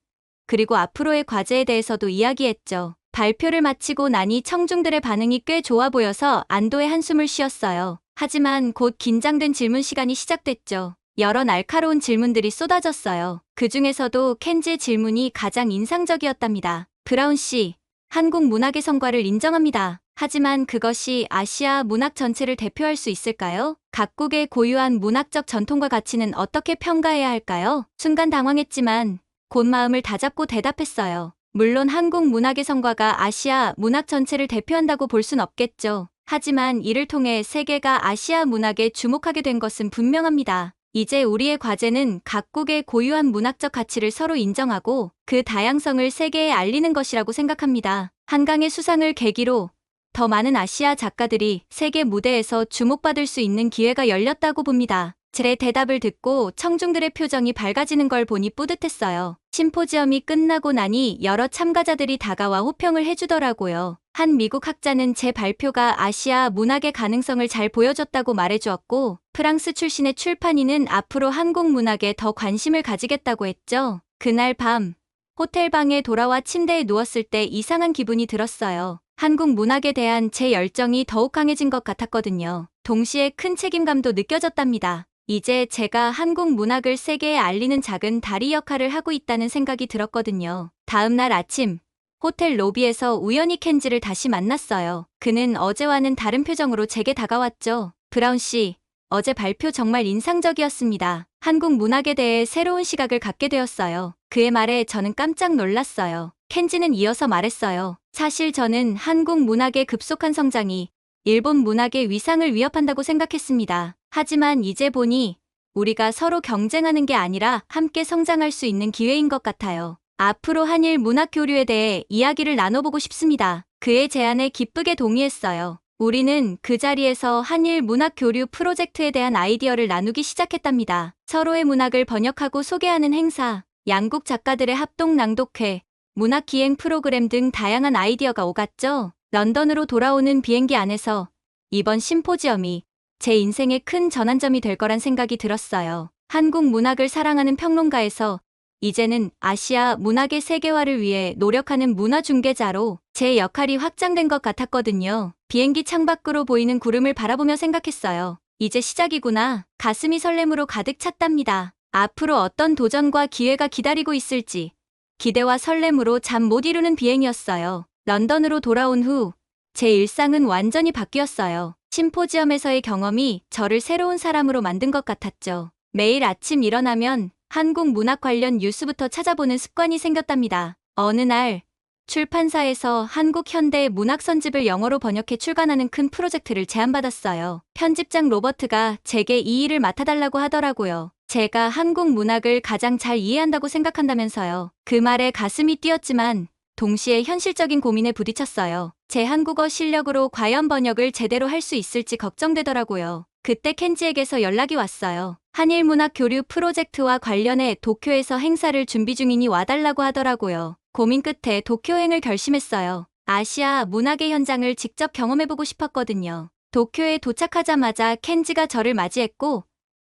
그리고 앞으로의 과제에 대해서도 이야기했죠. 발표를 마치고 나니 청중들의 반응이 꽤 좋아 보여서 안도의 한숨을 쉬었어요. 하지만 곧 긴장된 질문 시간이 시작됐죠. 여러 날카로운 질문들이 쏟아졌어요. 그 중에서도 켄지의 질문이 가장 인상적이었답니다. 브라운 씨, 한국 문학의 성과를 인정합니다. 하지만 그것이 아시아 문학 전체를 대표할 수 있을까요? 각국의 고유한 문학적 전통과 가치는 어떻게 평가해야 할까요? 순간 당황했지만 곧 마음을 다잡고 대답했어요. 물론 한국 문학의 성과가 아시아 문학 전체를 대표한다고 볼 순 없겠죠. 하지만 이를 통해 세계가 아시아 문학에 주목하게 된 것은 분명합니다. 이제 우리의 과제는 각국의 고유한 문학적 가치를 서로 인정하고 그 다양성을 세계에 알리는 것이라고 생각합니다. 한강의 수상을 계기로 더 많은 아시아 작가들이 세계 무대에서 주목받을 수 있는 기회가 열렸다고 봅니다. 제 대답을 듣고 청중들의 표정이 밝아지는 걸 보니 뿌듯했어요. 심포지엄이 끝나고 나니 여러 참가자들이 다가와 호평을 해주더라고요. 한 미국 학자는 제 발표가 아시아 문학의 가능성을 잘 보여줬다고 말해주었고, 프랑스 출신의 출판인은 앞으로 한국 문학에 더 관심을 가지겠다고 했죠. 그날 밤, 호텔 방에 돌아와 침대에 누웠을 때 이상한 기분이 들었어요. 한국 문학에 대한 제 열정이 더욱 강해진 것 같았거든요. 동시에 큰 책임감도 느껴졌답니다. 이제 제가 한국 문학을 세계에 알리는 작은 다리 역할을 하고 있다는 생각이 들었거든요. 다음 날 아침, 호텔 로비에서 우연히 켄지를 다시 만났어요. 그는 어제와는 다른 표정으로 제게 다가왔죠. 브라운 씨, 어제 발표 정말 인상적이었습니다. 한국 문학에 대해 새로운 시각을 갖게 되었어요. 그의 말에 저는 깜짝 놀랐어요. 켄지는 이어서 말했어요. 사실 저는 한국 문학의 급속한 성장이 일본 문학의 위상을 위협한다고 생각했습니다. 하지만 이제 보니 우리가 서로 경쟁하는 게 아니라 함께 성장할 수 있는 기회인 것 같아요. 앞으로 한일 문학 교류에 대해 이야기를 나눠보고 싶습니다. 그의 제안에 기쁘게 동의했어요. 우리는 그 자리에서 한일 문학 교류 프로젝트에 대한 아이디어를 나누기 시작했답니다. 서로의 문학을 번역하고 소개하는 행사, 양국 작가들의 합동 낭독회, 문학 기행 프로그램 등 다양한 아이디어가 오갔죠. 런던으로 돌아오는 비행기 안에서 이번 심포지엄이 제 인생의 큰 전환점이 될 거란 생각이 들었어요. 한국 문학을 사랑하는 평론가에서 이제는 아시아 문학의 세계화를 위해 노력하는 문화 중개자로 제 역할이 확장된 것 같았거든요. 비행기 창밖으로 보이는 구름을 바라보며 생각했어요. 이제 시작이구나. 가슴이 설렘으로 가득 찼답니다. 앞으로 어떤 도전과 기회가 기다리고 있을지 기대와 설렘으로 잠 못 이루는 비행이었어요. 런던으로 돌아온 후 제 일상은 완전히 바뀌었어요. 심포지엄에서의 경험이 저를 새로운 사람으로 만든 것 같았죠. 매일 아침 일어나면 한국 문학 관련 뉴스부터 찾아보는 습관이 생겼답니다. 어느 날 출판사에서 한국 현대 문학 선집을 영어로 번역해 출간하는 큰 프로젝트를 제안받았어요. 편집장 로버트가 제게 이 일을 맡아달라고 하더라고요. 제가 한국 문학을 가장 잘 이해한다고 생각한다면서요. 그 말에 가슴이 뛰었지만 동시에 현실적인 고민에 부딪혔어요. 제 한국어 실력으로 과연 번역을 제대로 할 수 있을지 걱정되더라고요. 그때 켄지에게서 연락이 왔어요. 한일 문학 교류 프로젝트와 관련해 도쿄에서 행사를 준비 중이니 와달라고 하더라고요. 고민 끝에 도쿄행을 결심했어요. 아시아 문학의 현장을 직접 경험해보고 싶었거든요. 도쿄에 도착하자마자 켄지가 저를 맞이했고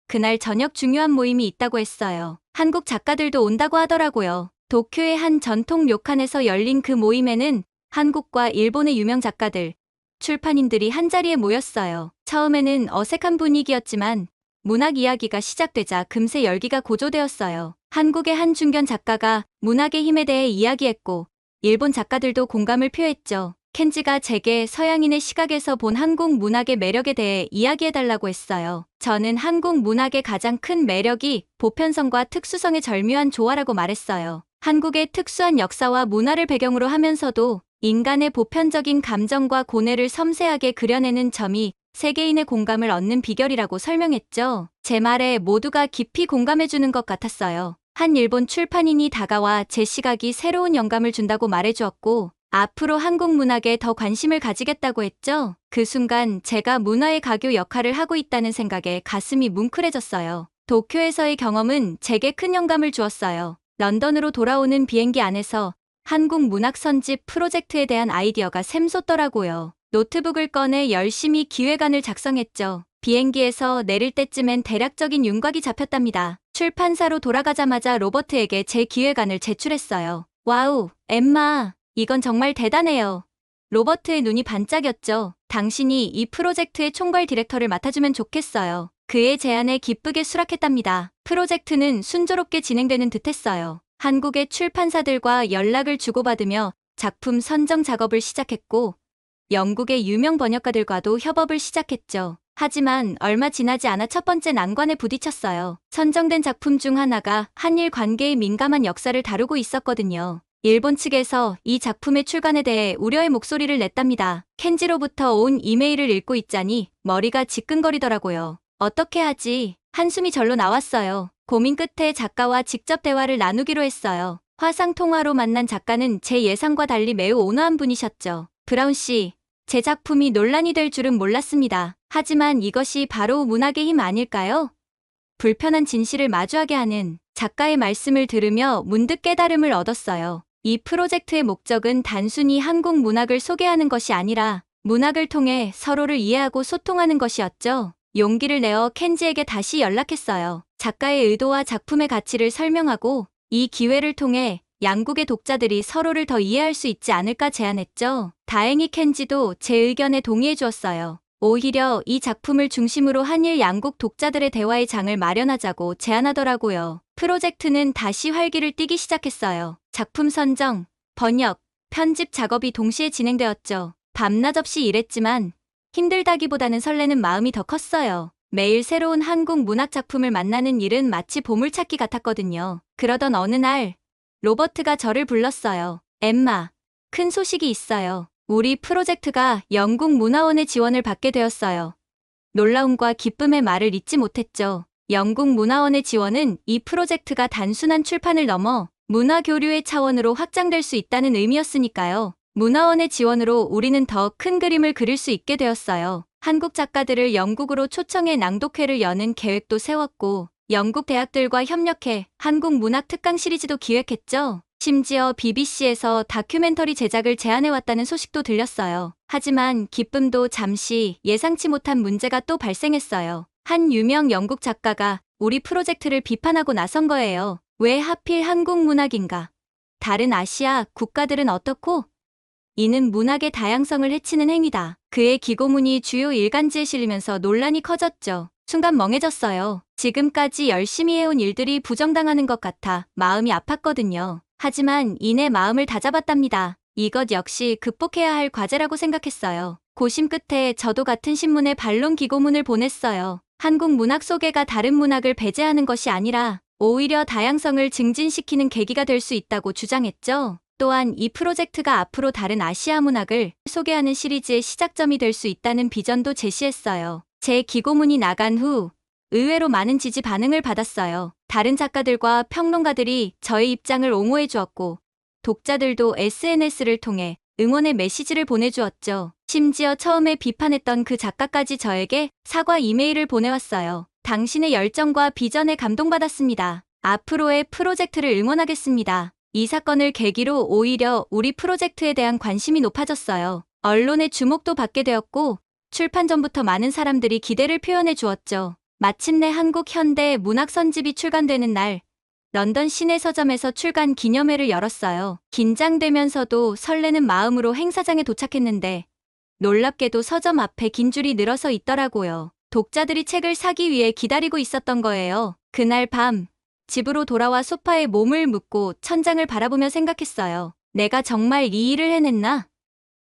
그날 저녁 중요한 모임이 있다고 했어요. 한국 작가들도 온다고 하더라고요. 도쿄의 한 전통 료칸에서 열린 그 모임에는 한국과 일본의 유명 작가들, 출판인들이 한자리에 모였어요. 처음에는 어색한 분위기였지만 문학 이야기가 시작되자 금세 열기가 고조되었어요. 한국의 한 중견 작가가 문학의 힘에 대해 이야기했고 일본 작가들도 공감을 표했죠. 켄지가 제게 서양인의 시각에서 본 한국 문학의 매력에 대해 이야기해달라고 했어요. 저는 한국 문학의 가장 큰 매력이 보편성과 특수성의 절묘한 조화라고 말했어요. 한국의 특수한 역사와 문화를 배경으로 하면서도 인간의 보편적인 감정과 고뇌를 섬세하게 그려내는 점이 세계인의 공감을 얻는 비결이라고 설명했죠. 제 말에 모두가 깊이 공감해주는 것 같았어요. 한 일본 출판인이 다가와 제 시각이 새로운 영감을 준다고 말해주었고 앞으로 한국 문학에 더 관심을 가지겠다고 했죠. 그 순간 제가 문화의 가교 역할을 하고 있다는 생각에 가슴이 뭉클해졌어요. 도쿄에서의 경험은 제게 큰 영감을 주었어요. 런던으로 돌아오는 비행기 안에서 한국 문학 선집 프로젝트에 대한 아이디어가 샘솟더라고요. 노트북을 꺼내 열심히 기획안을 작성했죠. 비행기에서 내릴 때쯤엔 대략적인 윤곽이 잡혔답니다. 출판사로 돌아가자마자 로버트에게 제 기획안을 제출했어요. 와우, 엠마, 이건 정말 대단해요. 로버트의 눈이 반짝였죠. 당신이 이 프로젝트의 총괄 디렉터를 맡아주면 좋겠어요. 그의 제안에 기쁘게 수락했답니다. 프로젝트는 순조롭게 진행되는 듯했어요. 한국의 출판사들과 연락을 주고받으며 작품 선정 작업을 시작했고 영국의 유명 번역가들과도 협업을 시작했죠. 하지만 얼마 지나지 않아 첫 번째 난관에 부딪혔어요. 선정된 작품 중 하나가 한일 관계의 민감한 역사를 다루고 있었거든요. 일본 측에서 이 작품의 출간에 대해 우려의 목소리를 냈답니다. 켄지로부터 온 이메일을 읽고 있자니 머리가 지끈거리더라고요. 어떻게 하지? 한숨이 절로 나왔어요. 고민 끝에 작가와 직접 대화를 나누기로 했어요. 화상 통화로 만난 작가는 제 예상과 달리 매우 온화한 분이셨죠. 브라운 씨, 제 작품이 논란이 될 줄은 몰랐습니다. 하지만 이것이 바로 문학의 힘 아닐까요? 불편한 진실을 마주하게 하는 작가의 말씀을 들으며 문득 깨달음을 얻었어요. 이 프로젝트의 목적은 단순히 한국 문학을 소개하는 것이 아니라 문학을 통해 서로를 이해하고 소통하는 것이었죠. 용기를 내어 켄지에게 다시 연락했어요. 작가의 의도와 작품의 가치를 설명하고 이 기회를 통해 양국의 독자들이 서로를 더 이해할 수 있지 않을까 제안했죠. 다행히 켄지도 제 의견에 동의해 주었어요. 오히려 이 작품을 중심으로 한일 양국 독자들의 대화의 장을 마련하자고 제안하더라고요. 프로젝트는 다시 활기를 띠기 시작했어요. 작품 선정, 번역, 편집 작업이 동시에 진행되었죠. 밤낮 없이 일했지만 힘들다기보다는 설레는 마음이 더 컸어요. 매일 새로운 한국 문학 작품을 만나는 일은 마치 보물찾기 같았거든요. 그러던 어느 날 로버트가 저를 불렀어요. 엠마, 큰 소식이 있어요. 우리 프로젝트가 영국 문화원의 지원을 받게 되었어요. 놀라움과 기쁨의 말을 잇지 못했죠. 영국 문화원의 지원은 이 프로젝트가 단순한 출판을 넘어 문화교류의 차원으로 확장될 수 있다는 의미였으니까요. 문화원의 지원으로 우리는 더 큰 그림을 그릴 수 있게 되었어요. 한국 작가들을 영국으로 초청해 낭독회를 여는 계획도 세웠고 영국 대학들과 협력해 한국 문학 특강 시리즈도 기획했죠. 심지어 BBC에서 다큐멘터리 제작을 제안해왔다는 소식도 들렸어요. 하지만 기쁨도 잠시 예상치 못한 문제가 또 발생했어요. 한 유명 영국 작가가 우리 프로젝트를 비판하고 나선 거예요. 왜 하필 한국 문학인가? 다른 아시아 국가들은 어떻고? 이는 문학의 다양성을 해치는 행위다. 그의 기고문이 주요 일간지에 실리면서 논란이 커졌죠. 순간 멍해졌어요. 지금까지 열심히 해온 일들이 부정당하는 것 같아 마음이 아팠거든요. 하지만 이내 마음을 다잡았답니다. 이것 역시 극복해야 할 과제라고 생각했어요. 고심 끝에 저도 같은 신문에 반론 기고문을 보냈어요. 한국 문학 소개가 다른 문학을 배제하는 것이 아니라 오히려 다양성을 증진시키는 계기가 될 수 있다고 주장했죠. 또한 이 프로젝트가 앞으로 다른 아시아 문학을 소개하는 시리즈의 시작점이 될 수 있다는 비전도 제시했어요. 제 기고문이 나간 후 의외로 많은 지지 반응을 받았어요. 다른 작가들과 평론가들이 저의 입장을 옹호해 주었고 독자들도 SNS를 통해 응원의 메시지를 보내주었죠. 심지어 처음에 비판했던 그 작가까지 저에게 사과 이메일을 보내왔어요. 당신의 열정과 비전에 감동받았습니다. 앞으로의 프로젝트를 응원하겠습니다. 이 사건을 계기로 오히려 우리 프로젝트에 대한 관심이 높아졌어요. 언론의 주목도 받게 되었고 출판 전부터 많은 사람들이 기대를 표현해 주었죠. 마침내 한국 현대 문학 선집이 출간되는 날 런던 시내 서점에서 출간 기념회를 열었어요. 긴장되면서도 설레는 마음으로 행사장에 도착했는데 놀랍게도 서점 앞에 긴 줄이 늘어서 있더라고요. 독자들이 책을 사기 위해 기다리고 있었던 거예요. 그날 밤 집으로 돌아와 소파에 몸을 묻고 천장을 바라보며 생각했어요. 내가 정말 이 일을 해냈나?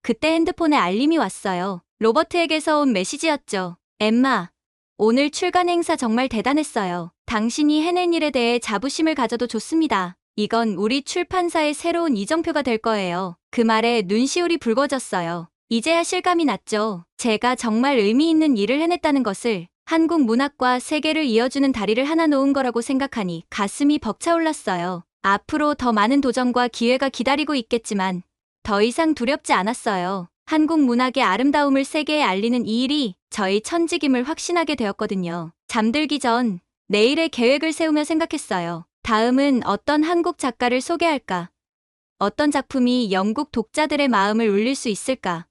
그때 핸드폰에 알림이 왔어요. 로버트에게서 온 메시지였죠. 엠마, 오늘 출간 행사 정말 대단했어요. 당신이 해낸 일에 대해 자부심을 가져도 좋습니다. 이건 우리 출판사의 새로운 이정표가 될 거예요. 그 말에 눈시울이 붉어졌어요. 이제야 실감이 났죠. 제가 정말 의미 있는 일을 해냈다는 것을, 한국 문학과 세계를 이어주는 다리를 하나 놓은 거라고 생각하니 가슴이 벅차올랐어요. 앞으로 더 많은 도전과 기회가 기다리고 있겠지만 더 이상 두렵지 않았어요. 한국 문학의 아름다움을 세계에 알리는 이 일이 저희 천직임을 확신하게 되었거든요. 잠들기 전 내일의 계획을 세우며 생각했어요. 다음은 어떤 한국 작가를 소개할까? 어떤 작품이 영국 독자들의 마음을 울릴 수 있을까?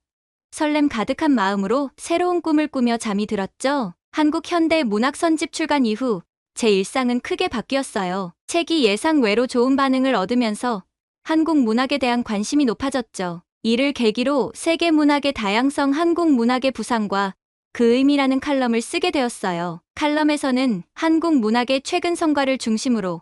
설렘 가득한 마음으로 새로운 꿈을 꾸며 잠이 들었죠. 한국 현대 문학 선집 출간 이후 제 일상은 크게 바뀌었어요. 책이 예상 외로 좋은 반응을 얻으면서 한국 문학에 대한 관심이 높아졌죠. 이를 계기로 세계 문학의 다양성, 한국 문학의 부상과 그 의미라는 칼럼을 쓰게 되었어요. 칼럼에서는 한국 문학의 최근 성과를 중심으로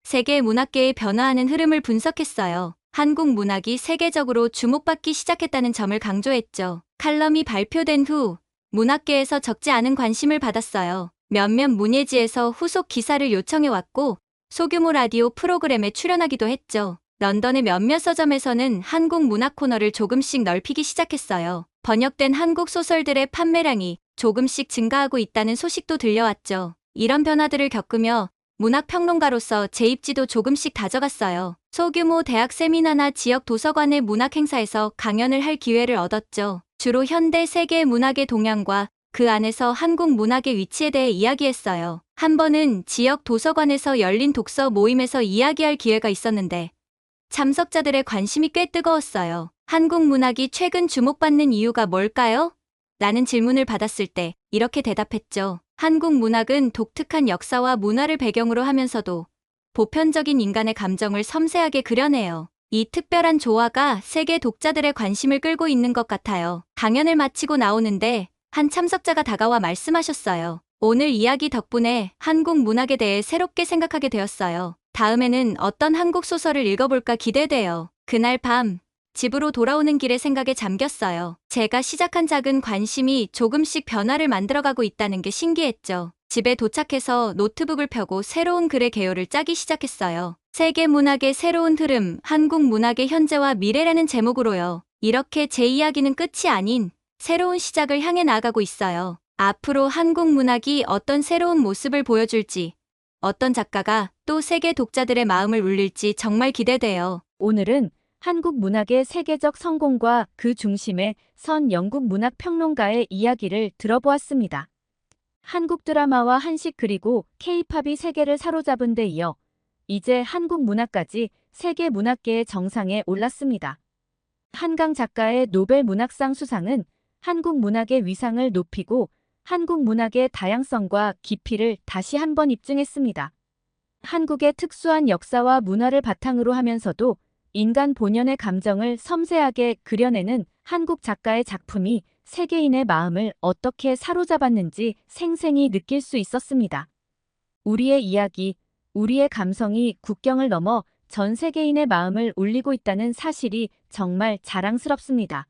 세계 문학계의 변화하는 흐름을 분석했어요. 한국 문학이 세계적으로 주목받기 시작했다는 점을 강조했죠. 칼럼이 발표된 후 문학계에서 적지 않은 관심을 받았어요. 몇몇 문예지에서 후속 기사를 요청해왔고 소규모 라디오 프로그램에 출연하기도 했죠. 런던의 몇몇 서점에서는 한국 문학 코너를 조금씩 넓히기 시작했어요. 번역된 한국 소설들의 판매량이 조금씩 증가하고 있다는 소식도 들려왔죠. 이런 변화들을 겪으며 문학평론가로서 제 입지도 조금씩 다져갔어요. 소규모 대학 세미나나 지역 도서관의 문학 행사에서 강연을 할 기회를 얻었죠. 주로 현대 세계 문학의 동향과 그 안에서 한국 문학의 위치에 대해 이야기했어요. 한 번은 지역 도서관에서 열린 독서 모임에서 이야기할 기회가 있었는데 참석자들의 관심이 꽤 뜨거웠어요. 한국 문학이 최근 주목받는 이유가 뭘까요? 라는 질문을 받았을 때 이렇게 대답했죠. 한국 문학은 독특한 역사와 문화를 배경으로 하면서도 보편적인 인간의 감정을 섬세하게 그려내요. 이 특별한 조화가 세계 독자들의 관심을 끌고 있는 것 같아요. 강연을 마치고 나오는데 한 참석자가 다가와 말씀하셨어요. 오늘 이야기 덕분에 한국 문학에 대해 새롭게 생각하게 되었어요. 다음에는 어떤 한국 소설을 읽어볼까 기대돼요. 그날 밤 집으로 돌아오는 길에 생각에 잠겼어요. 제가 시작한 작은 관심이 조금씩 변화를 만들어가고 있다는 게 신기했죠. 집에 도착해서 노트북을 펴고 새로운 글의 개요를 짜기 시작했어요. 세계 문학의 새로운 흐름, 한국 문학의 현재와 미래라는 제목으로요. 이렇게 제 이야기는 끝이 아닌 새로운 시작을 향해 나아가고 있어요. 앞으로 한국 문학이 어떤 새로운 모습을 보여줄지, 어떤 작가가 또 세계 독자들의 마음을 울릴지 정말 기대돼요. 오늘은 한국 문학의 세계적 성공과 그 중심에 선 영국 문학 평론가의 이야기를 들어보았습니다. 한국 드라마와 한식 그리고 K-팝이 세계를 사로잡은 데 이어 이제 한국 문학까지 세계 문학계의 정상에 올랐습니다. 한강 작가의 노벨 문학상 수상은 한국 문학의 위상을 높이고 한국 문학의 다양성과 깊이를 다시 한번 입증했습니다. 한국의 특수한 역사와 문화를 바탕으로 하면서도 인간 본연의 감정을 섬세하게 그려내는 한국 작가의 작품이 세계인의 마음을 어떻게 사로잡았는지 생생히 느낄 수 있었습니다. 우리의 이야기, 우리의 감성이 국경을 넘어 전 세계인의 마음을 울리고 있다는 사실이 정말 자랑스럽습니다.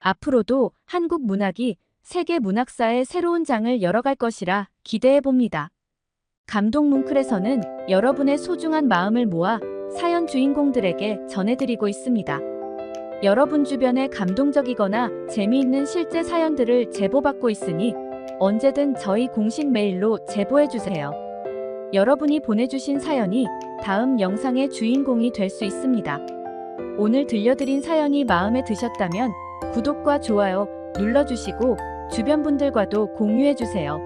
앞으로도 한국 문학이 세계 문학사의 새로운 장을 열어갈 것이라 기대해 봅니다. 감동 뭉클에서는 여러분의 소중한 마음을 모아 사연 주인공들에게 전해드리고 있습니다. 여러분 주변에 감동적이거나 재미있는 실제 사연들을 제보받고 있으니 언제든 저희 공식 메일로 제보해주세요. 여러분이 보내주신 사연이 다음 영상의 주인공이 될 수 있습니다. 오늘 들려드린 사연이 마음에 드셨다면 구독과 좋아요 눌러주시고 주변 분들과도 공유해주세요.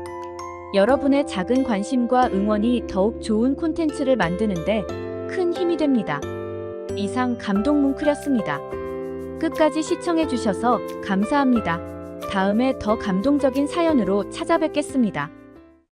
여러분의 작은 관심과 응원이 더욱 좋은 콘텐츠를 만드는데 큰 힘이 됩니다. 이상 감동 뭉클이었습니다. 끝까지 시청해주셔서 감사합니다. 다음에 더 감동적인 사연으로 찾아뵙겠습니다.